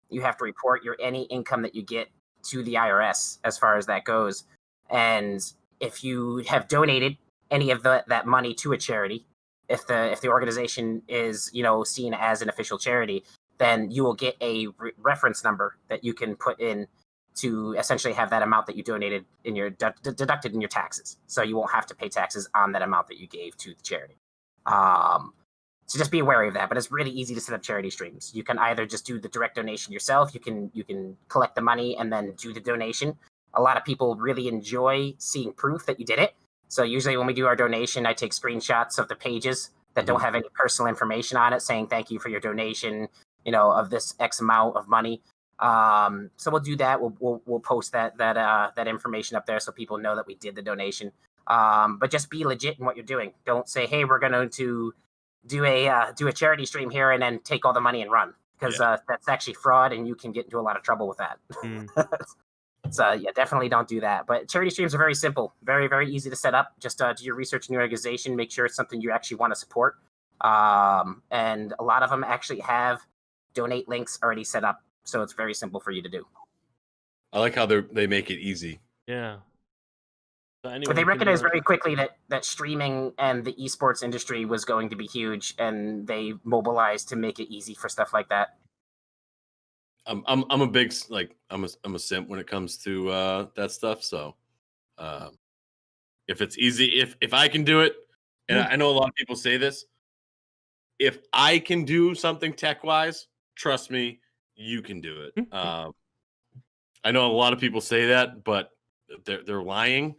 You have to report any income that you get to the IRS as far as that goes. And if you have donated any of that money to a charity, if the organization is, seen as an official charity, then you will get a reference number that you can put in to essentially have that amount that you donated in your deducted in your taxes. So you won't have to pay taxes on that amount that you gave to the charity. So just be wary of that. But it's really easy to set up charity streams. You can either just do the direct donation yourself. You can collect the money and then do the donation. A lot of people really enjoy seeing proof that you did it. So usually when we do our donation, I take screenshots of the pages that don't have any personal information on it, saying thank you for your donation, of this X amount of money. So we'll do that. We'll post that information up there so people know that we did the donation. But just be legit in what you're doing. Don't say, hey, we're going to do a charity stream here and then take all the money and run, because that's actually fraud and you can get into a lot of trouble with that. So definitely don't do that. But charity streams are very simple, very, very easy to set up. Just do your research in your organization, make sure it's something you actually want to support. And a lot of them actually have donate links already set up, so it's very simple for you to do. I like how they make it easy. Yeah. So but they recognized very quickly that streaming and the esports industry was going to be huge, and they mobilized to make it easy for stuff like that. I'm a big I'm a simp when it comes to that stuff. So if it's easy, if I can do it, and I know a lot of people say this, if I can do something tech wise, trust me, you can do it. I know a lot of people say that, but they're lying.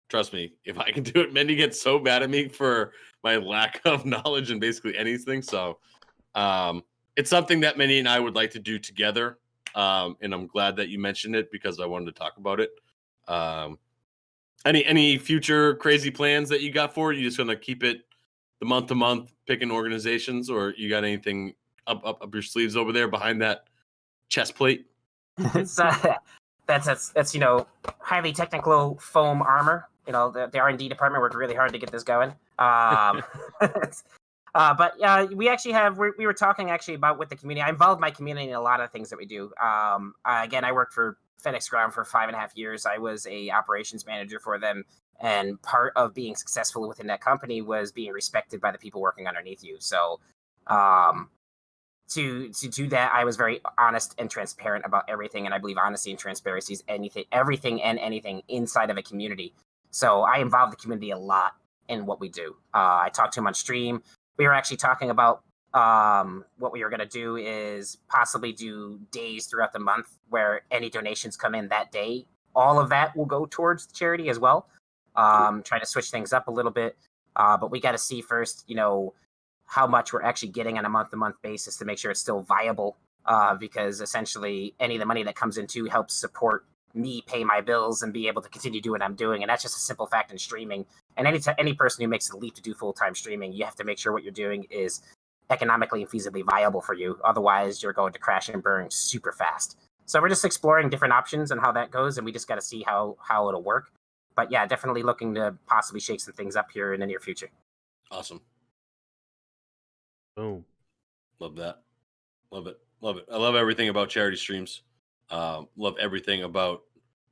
Trust me, if I can do it, Mendy gets so mad at me for my lack of knowledge in basically anything. So it's something that Mendy and I would like to do together. And I'm glad that you mentioned it because I wanted to talk about it. Any future crazy plans that you got for it? You just gonna keep it the month to month, picking organizations, or you got anything up your sleeves over there behind that chest plate? It's that's highly technical foam armor. The R&D department worked really hard to get this going. But we actually we were talking actually about with the community. I involved my community in a lot of things that we do. Again, I worked for FedEx Ground for 5.5 years. I was a operations manager for them. And part of being successful within that company was being respected by the people working underneath you. So to do that, I was very honest and transparent about everything. And I believe honesty and transparency is everything and anything inside of a community. So I involve the community a lot in what we do. I talk to them on stream. We were actually talking about what we were going to do is possibly do days throughout the month where any donations come in that day. All of that will go towards the charity as well. Trying to switch things up a little bit. But we got to see first, how much we're actually getting on a month-to-month basis to make sure it's still viable. Because essentially any of the money that comes in too helps support me pay my bills and be able to continue doing what I'm doing. And that's just a simple fact in streaming. And any person who makes the leap to do full-time streaming, you have to make sure what you're doing is economically and feasibly viable for you. Otherwise, you're going to crash and burn super fast. So we're just exploring different options and how that goes. And we just got to see how it'll work. But yeah, definitely looking to possibly shake some things up here in the near future. Awesome. Boom. Love that. Love it. Love it. I love everything about charity streams. Love everything about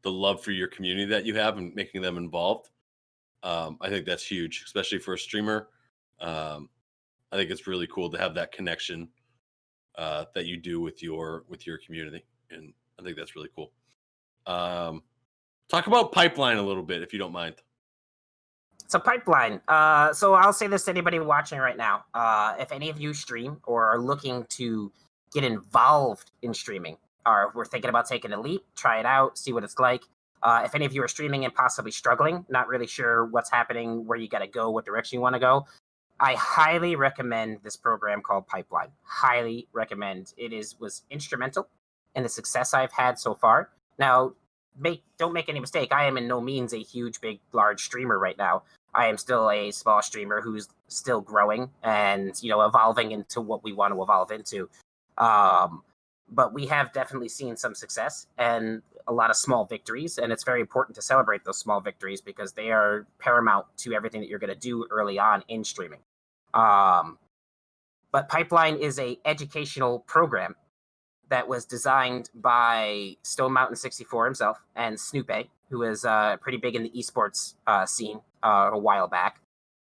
the love for your community that you have and making them involved. I think that's huge, especially for a streamer. I think it's really cool to have that connection that you do with your community, and I think that's really cool. Talk about Pipeline a little bit, if you don't mind. So Pipeline. So I'll say this to anybody watching right now. If any of you stream or are looking to get involved in streaming, or we're thinking about taking a leap, try it out, see what it's like. If any of you are streaming and possibly struggling, not really sure what's happening, where you got to go, what direction you want to go, I highly recommend this program called Pipeline. Highly recommend. It was instrumental in the success I've had so far. Now, don't make any mistake. I am in no means a huge, big, large streamer right now. I am still a small streamer who's still growing and evolving into what we want to evolve into. But we have definitely seen some success and a lot of small victories, and it's very important to celebrate those small victories because they are paramount to everything that you're going to do early on in streaming. But Pipeline is a educational program that was designed by Stone Mountain 64 himself and Snoop A, who is pretty big in the esports scene a while back.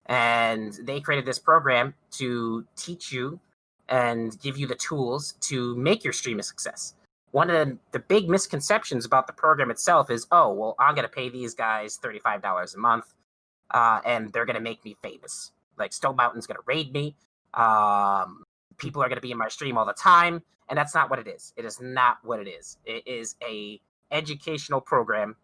And they created this program to teach you and give you the tools to make your stream a success. One of the big misconceptions about the program itself is, oh, well, I'm going to pay these guys $35 a month, and they're going to make me famous. Like Stone Mountain's going to raid me. People are going to be in my stream all the time, and that's not what it is. It is not what it is. It is a educational program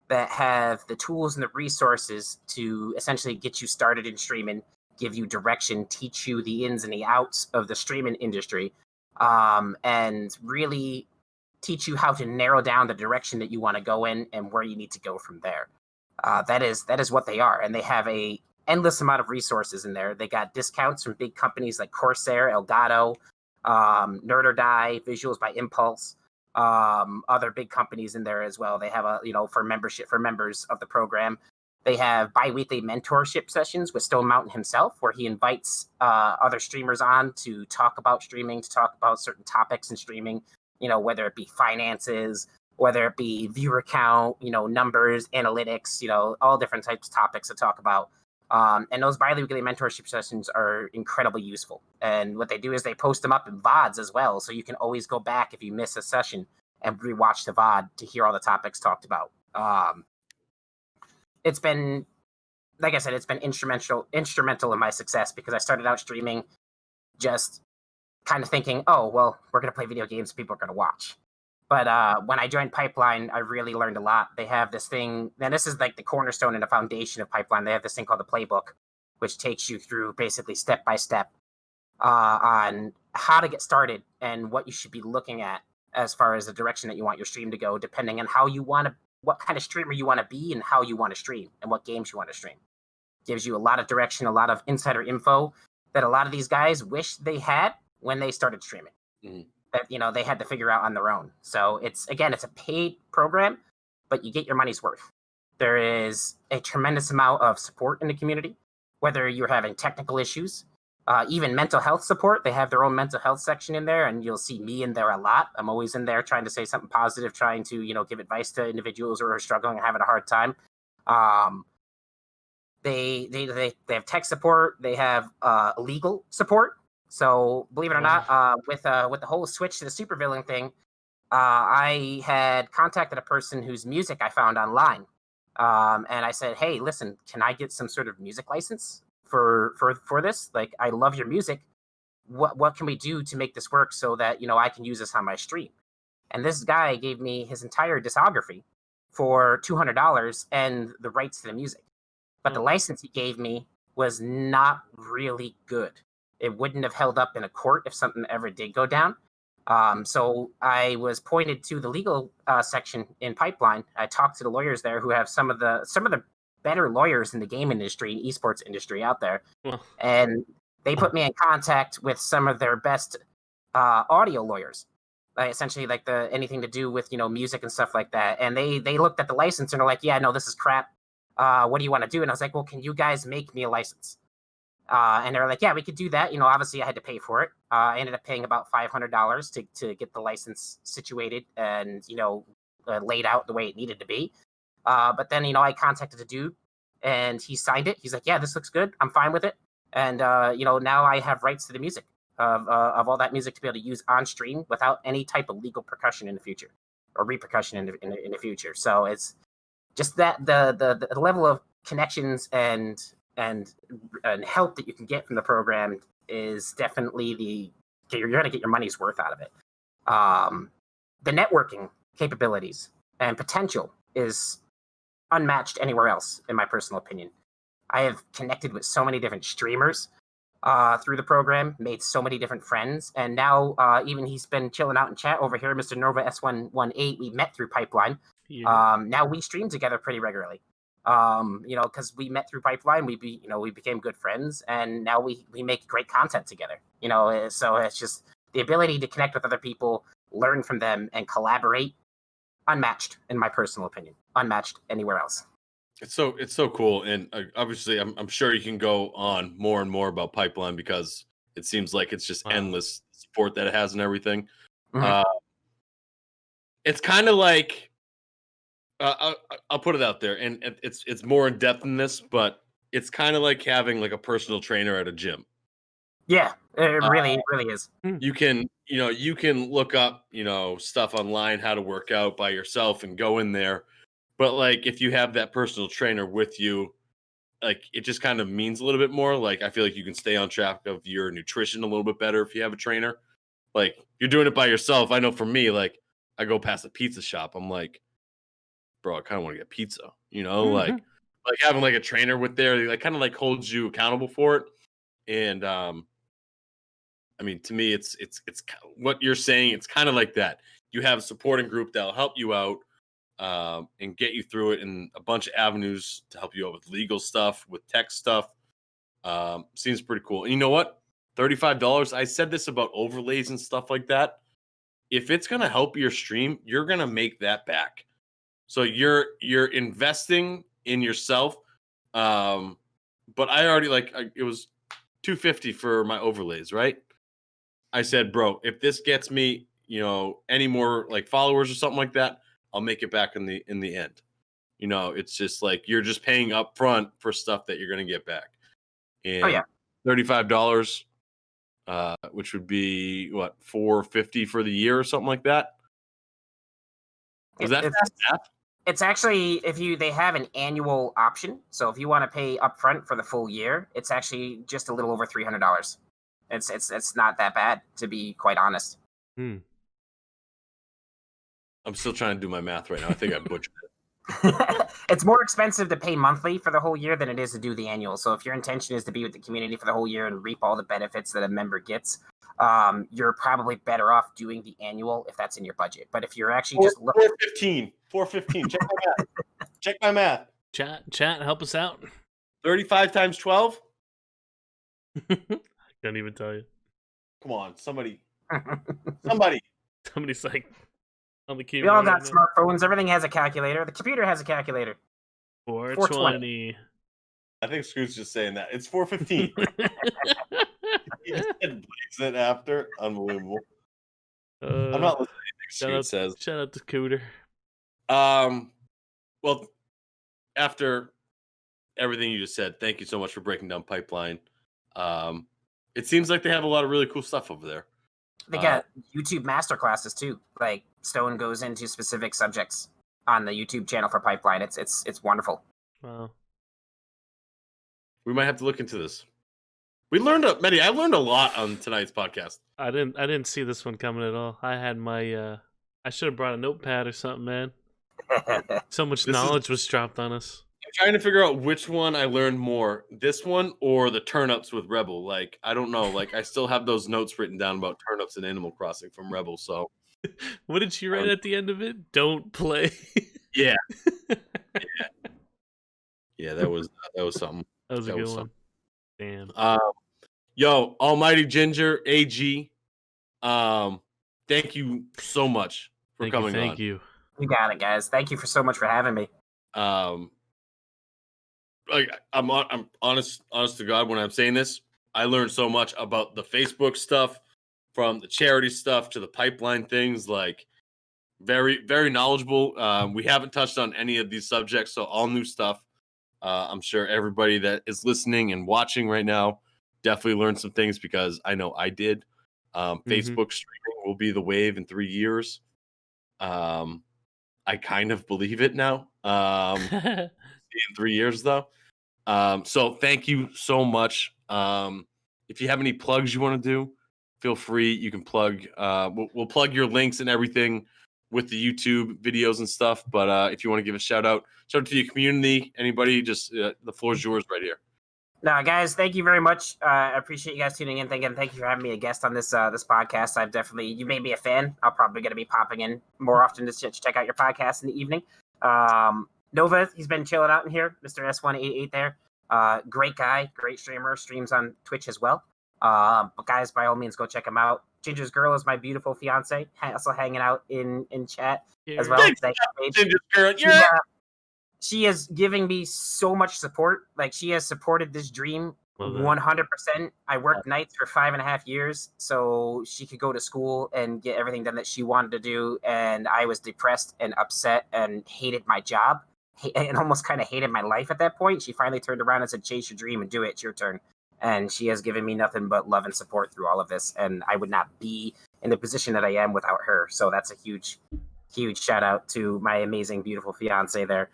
that have the tools and the resources to essentially get you started in streaming, give you direction, teach you the ins and the outs of the streaming industry, and really teach you how to narrow down the direction that you want to go in and where you need to go from there. That is what they are, and they have a endless amount of resources in there. They got discounts from big companies like Corsair, Elgato, Nerd or Die, Visuals by Impulse, other big companies in there as well. They have for members of the program. They have bi-weekly mentorship sessions with Stone Mountain himself, where he invites other streamers on to talk about streaming, to talk about certain topics in streaming, whether it be finances, whether it be viewer count, numbers, analytics, all different types of topics to talk about. And those bi-weekly mentorship sessions are incredibly useful. And what they do is they post them up in VODs as well. So you can always go back if you miss a session and rewatch the VOD to hear all the topics talked about. It's been, like I said, it's been instrumental in my success, because I started out streaming just kind of thinking, oh, well, we're going to play video games people are going to watch. But when I joined Pipeline, I really learned a lot. They have this thing, and this is like the cornerstone and the foundation of Pipeline. They have this thing called the Playbook, which takes you through basically step by step on how to get started and what you should be looking at as far as the direction that you want your stream to go, depending on what kind of streamer you want to be and how you want to stream and what games you want to stream. Gives you a lot of direction, a lot of insider info that a lot of these guys wish they had when they started streaming. Mm-hmm. That they had to figure out on their own. So it's a paid program, but you get your money's worth. There is a tremendous amount of support in the community, whether you're having technical issues, even mental health support. They have their own mental health section in there, and you'll see me in there a lot. I'm always in there trying to say something positive, trying to give advice to individuals who are struggling and having a hard time. They have tech support. They have legal support. So believe it or not, with the whole switch to the supervillain thing, I had contacted a person whose music I found online, and I said, "Hey, listen, can I get some sort of music license for this? Like, I love your music. What can we do to make this work so that I can use this on my stream?" And this guy gave me his entire discography for $200 and the rights to the music, but the license he gave me was not really good. It wouldn't have held up in a court if something ever did go down. So I was pointed to the legal section in Pipeline. I talked to the lawyers there who have some of the better lawyers in the game industry and esports industry out there. And they put me in contact with some of their best audio lawyers, essentially like anything to do with music and stuff like that. And they looked at the license and are like, "Yeah, no, this is crap. What do you want to do?" And I was like, "Well, can you guys make me a license?" And they were like, "Yeah, we could do that." Obviously I had to pay for it. I ended up paying about $500 to get the license situated and, laid out the way it needed to be. But then, I contacted the dude and he signed it. He's like, "Yeah, this looks good. I'm fine with it." And, now I have rights to the music of all that music to be able to use on stream without any type of legal repercussion in the future. In the future. So it's just that the level of connections and help that you can get from the program is definitely you're going to get your money's worth out of it. The networking capabilities and potential is unmatched anywhere else, in my personal opinion. I have connected with so many different streamers through the program, made so many different friends, and now even he's been chilling out in chat over here, Mr. Nova S118. We met through Pipeline. Yeah. Now we stream together pretty regularly. Because we met through Pipeline, we became good friends, and now we make great content together. So it's just the ability to connect with other people, learn from them, and collaborate. Unmatched, in my personal opinion. Unmatched anywhere else. It's so cool, and obviously, I'm sure you can go on more and more about Pipeline because it seems like it's just endless support that it has and everything. Mm-hmm. It's kind of like. I'll put it out there, and it's more in depth than this, but it's kind of like having like a personal trainer at a gym. Yeah, it really is. You can look up stuff online how to work out by yourself and go in there, but like if you have that personal trainer with you, like it just kind of means a little bit more. Like I feel like you can stay on track of your nutrition a little bit better if you have a trainer. Like you're doing it by yourself. I know for me, like I go past a pizza shop, I'm like, bro, I kind of want to get pizza, like having like a trainer with there, like kind of like holds you accountable for it. And I mean, to me, it's what you're saying. It's kind of like that. You have a supporting group that'll help you out and get you through it, and a bunch of avenues to help you out with legal stuff, with tech stuff. Seems pretty cool. And you know what? $35. I said this about overlays and stuff like that. If it's gonna help your stream, you're gonna make that back. So you're investing in yourself. But I already it was $250 for my overlays, right? I said, bro, if this gets me, any more like followers or something like that, I'll make it back in the end. It's just like you're just paying up front for stuff that you're gonna get back. And $35, which would be what, $450 for the year or something like that. Was that fast math? It's actually they have an annual option. So if you want to pay upfront for the full year, it's actually just a little over $300. It's not that bad, to be quite honest. I'm still trying to do my math right now. I think I butchered it. It's more expensive to pay monthly for the whole year than it is to do the annual. So if your intention is to be with the community for the whole year and reap all the benefits that a member gets, you're probably better off doing the annual if that's in your budget. But if you're actually just looking, $415. Check my math. Check my math. Chat, help us out. 35 times 12. I can't even tell you. Come on, somebody. Somebody's like on the keyboard. We all got smartphones. Everything has a calculator. The computer has a calculator. 420. I think Scoot's just saying that. It's 415. He just said it after. Unbelievable. I'm not listening to anything Scoot says. Shout out to Cooter. Well, after everything you just said, thank you so much for breaking down Pipeline. It seems like they have a lot of really cool stuff over there. They got YouTube masterclasses too. Like Stone goes into specific subjects on the YouTube channel for Pipeline. It's wonderful. Wow. We might have to look into this. I learned a lot on tonight's podcast. I didn't see this one coming at all. I had my I should have brought a notepad or something, man. So much knowledge was dropped on us. I'm trying to figure out which one I learned more, this one or the turn-ups with Rebel. Like, I don't know. Like, I still have those notes written down about turn-ups in Animal Crossing from Rebel. So, what did she write at the end of it? Don't play. Yeah. Yeah, that was something. That was a good one. Damn. Yo, Almighty Ginger AG. Thank you so much for coming on. Thank you. You got it, guys. Thank you so much for having me. I'm honest to God when I'm saying this. I learned so much about the Facebook stuff, from the charity stuff to the Pipeline things. Like, very, very knowledgeable. We haven't touched on any of these subjects, so all new stuff. I'm sure everybody that is listening and watching right now definitely learned some things, because I know I did. Facebook streaming will be the wave in 3 years. I kind of believe it now. In 3 years, though. So thank you so much. If you have any plugs you want to do, feel free. You can plug. We'll plug your links and everything with the YouTube videos and stuff. But if you want to give a shout out to your community, anybody, just the floor is yours right here. No, guys, thank you very much. I appreciate you guys tuning in. Thank you for having me a guest on this podcast. You made me a fan. I'm probably going to be popping in more often to check out your podcast in the evening. Nova, he's been chilling out in here. Mr. S188 there. Great guy, great streamer, streams on Twitch as well. But guys, by all means, go check him out. Ginger's Girl is my beautiful fiance, also hanging out in chat as well. Ginger's Girl, she is giving me so much support. Like, she has supported this dream 100%. I worked nights for 5.5 years so she could go to school and get everything done that she wanted to do. And I was depressed and upset and hated my job and almost kind of hated my life at that point. She finally turned around and said, chase your dream and do it. It's your turn. And she has given me nothing but love and support through all of this. And I would not be in the position that I am without her. So that's a huge, huge shout out to my amazing, beautiful fiance there.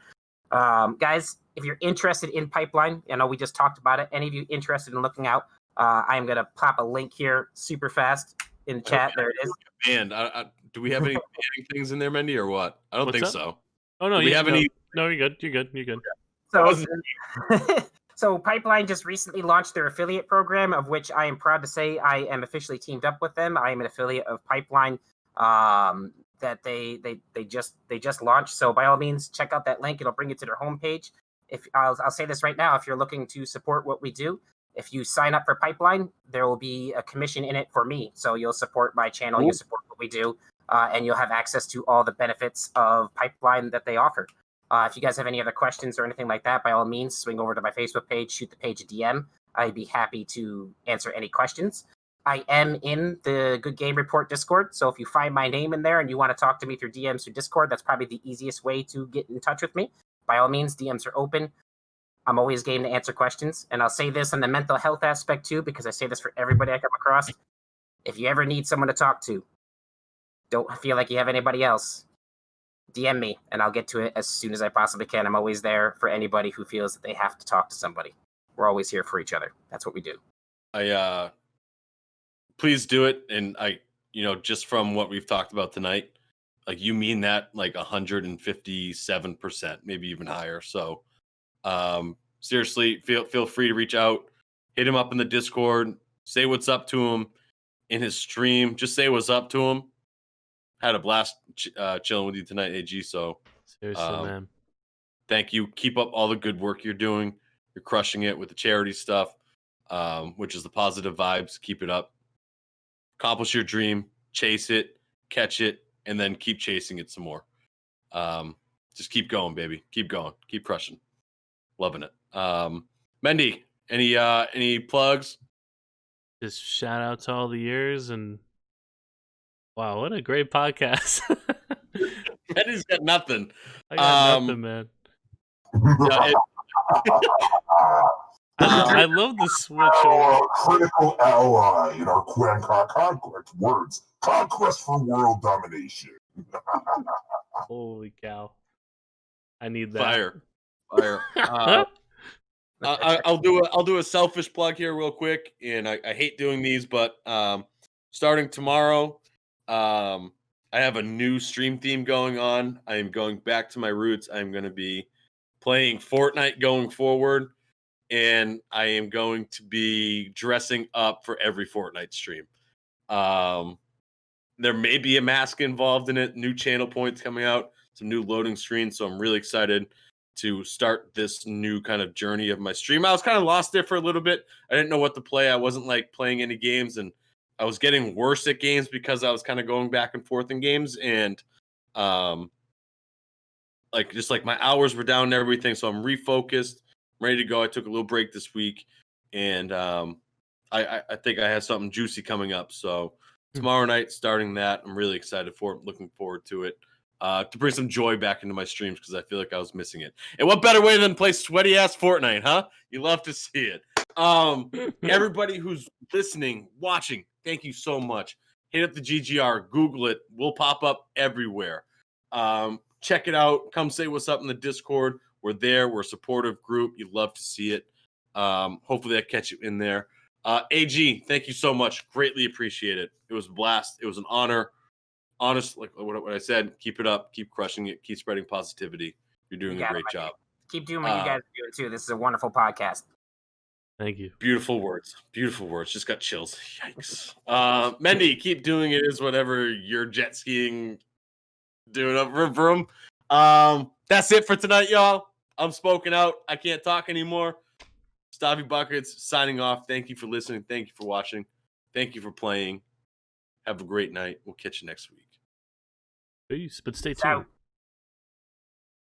Guys, if you're interested in Pipeline, I know we just talked about it. Any of you interested in looking out, I'm going to pop a link here super fast in the chat. There it is. And do we have any banning things in there, Mendy, or what? I don't What's think up? so. Oh no, Do we have any? No, you're good. You're good. You're good. So, so Pipeline just recently launched their affiliate program, of which I am proud to say I am officially teamed up with them. I am an affiliate of Pipeline that they just launched. So by all means, check out that link. It'll bring you to their homepage. If I'll say this right now, if you're looking to support what we do, if you sign up for Pipeline, there will be a commission in it for me. So you'll support my channel, you'll support what we do, and you'll have access to all the benefits of Pipeline that they offer. If you guys have any other questions or anything like that, by all means, swing over to my Facebook page, shoot the page a DM. I'd be happy to answer any questions. I am in the Good Game Report Discord, so if you find my name in there and you want to talk to me through DMs through Discord, that's probably the easiest way to get in touch with me. By all means, DMs are open. I'm always game to answer questions. And I'll say this on the mental health aspect too, because I say this for everybody I come across. If you ever need someone to talk to, don't feel like you have anybody else, DM me and I'll get to it as soon as I possibly can. I'm always there for anybody who feels that they have to talk to somebody. We're always here for each other. That's what we do. Please do it. And just from what we've talked about tonight, like you mean that like 157%, maybe even higher. So seriously, feel free to reach out, hit him up in the Discord, say what's up to him in his stream. Just say what's up to him. Had a blast chilling with you tonight, AG. So Seriously, man. Thank you. Keep up all the good work you're doing. You're crushing it with the charity stuff, which is the positive vibes. Keep it up. Accomplish your dream, chase it, catch it, and then keep chasing it some more. Just keep going, baby. Keep going. Keep crushing. Loving it. Mendy, any plugs? Just shout out to all the years and wow, what a great podcast. Mendy's got nothing. I got nothing, man. Yeah, I love the switch over. Our critical ally in our conquest for world domination. Holy cow. I need that. Fire. I'll do a selfish plug here real quick, and I hate doing these, but starting tomorrow, I have a new stream theme going on. I am going back to my roots. I'm going to be playing Fortnite going forward, and I am going to be dressing up for every Fortnite stream. There may be a mask involved in it, new channel points coming out, some new loading screens, so I'm really excited to start this new kind of journey of my stream. I was kind of lost there for a little bit. I didn't know what to play. I wasn't like playing any games, and I was getting worse at games because I was kind of going back and forth in games, and like my hours were down and everything. So I'm refocused, I'm ready to go. I took a little break this week, and I think I have something juicy coming up. So tomorrow night, starting that, I'm really excited for it. Looking forward to it. To bring some joy back into my streams because I feel like I was missing it. And what better way than play sweaty ass Fortnite, huh? You love to see it. Everybody who's listening, watching, thank you so much. Hit up the GGR, Google it. We'll pop up everywhere. Check it out. Come say what's up in the Discord. We're there. We're a supportive group. You love to see it. Hopefully I catch you in there. AG, thank you so much. Greatly appreciate it. It was a blast. It was an honor. Honest, like what I said, keep it up, keep crushing it, keep spreading positivity. You're doing a great job. Keep doing what you guys are doing too. This is a wonderful podcast. Thank you. Beautiful words. Beautiful words. Just got chills. Yikes. Mendy, keep doing it is whatever you're jet skiing doing up room. That's it for tonight, y'all. I'm spoken out. I can't talk anymore. Stavy Buckets signing off. Thank you for listening. Thank you for watching. Thank you for playing. Have a great night. We'll catch you next week. Peace, but stay tuned.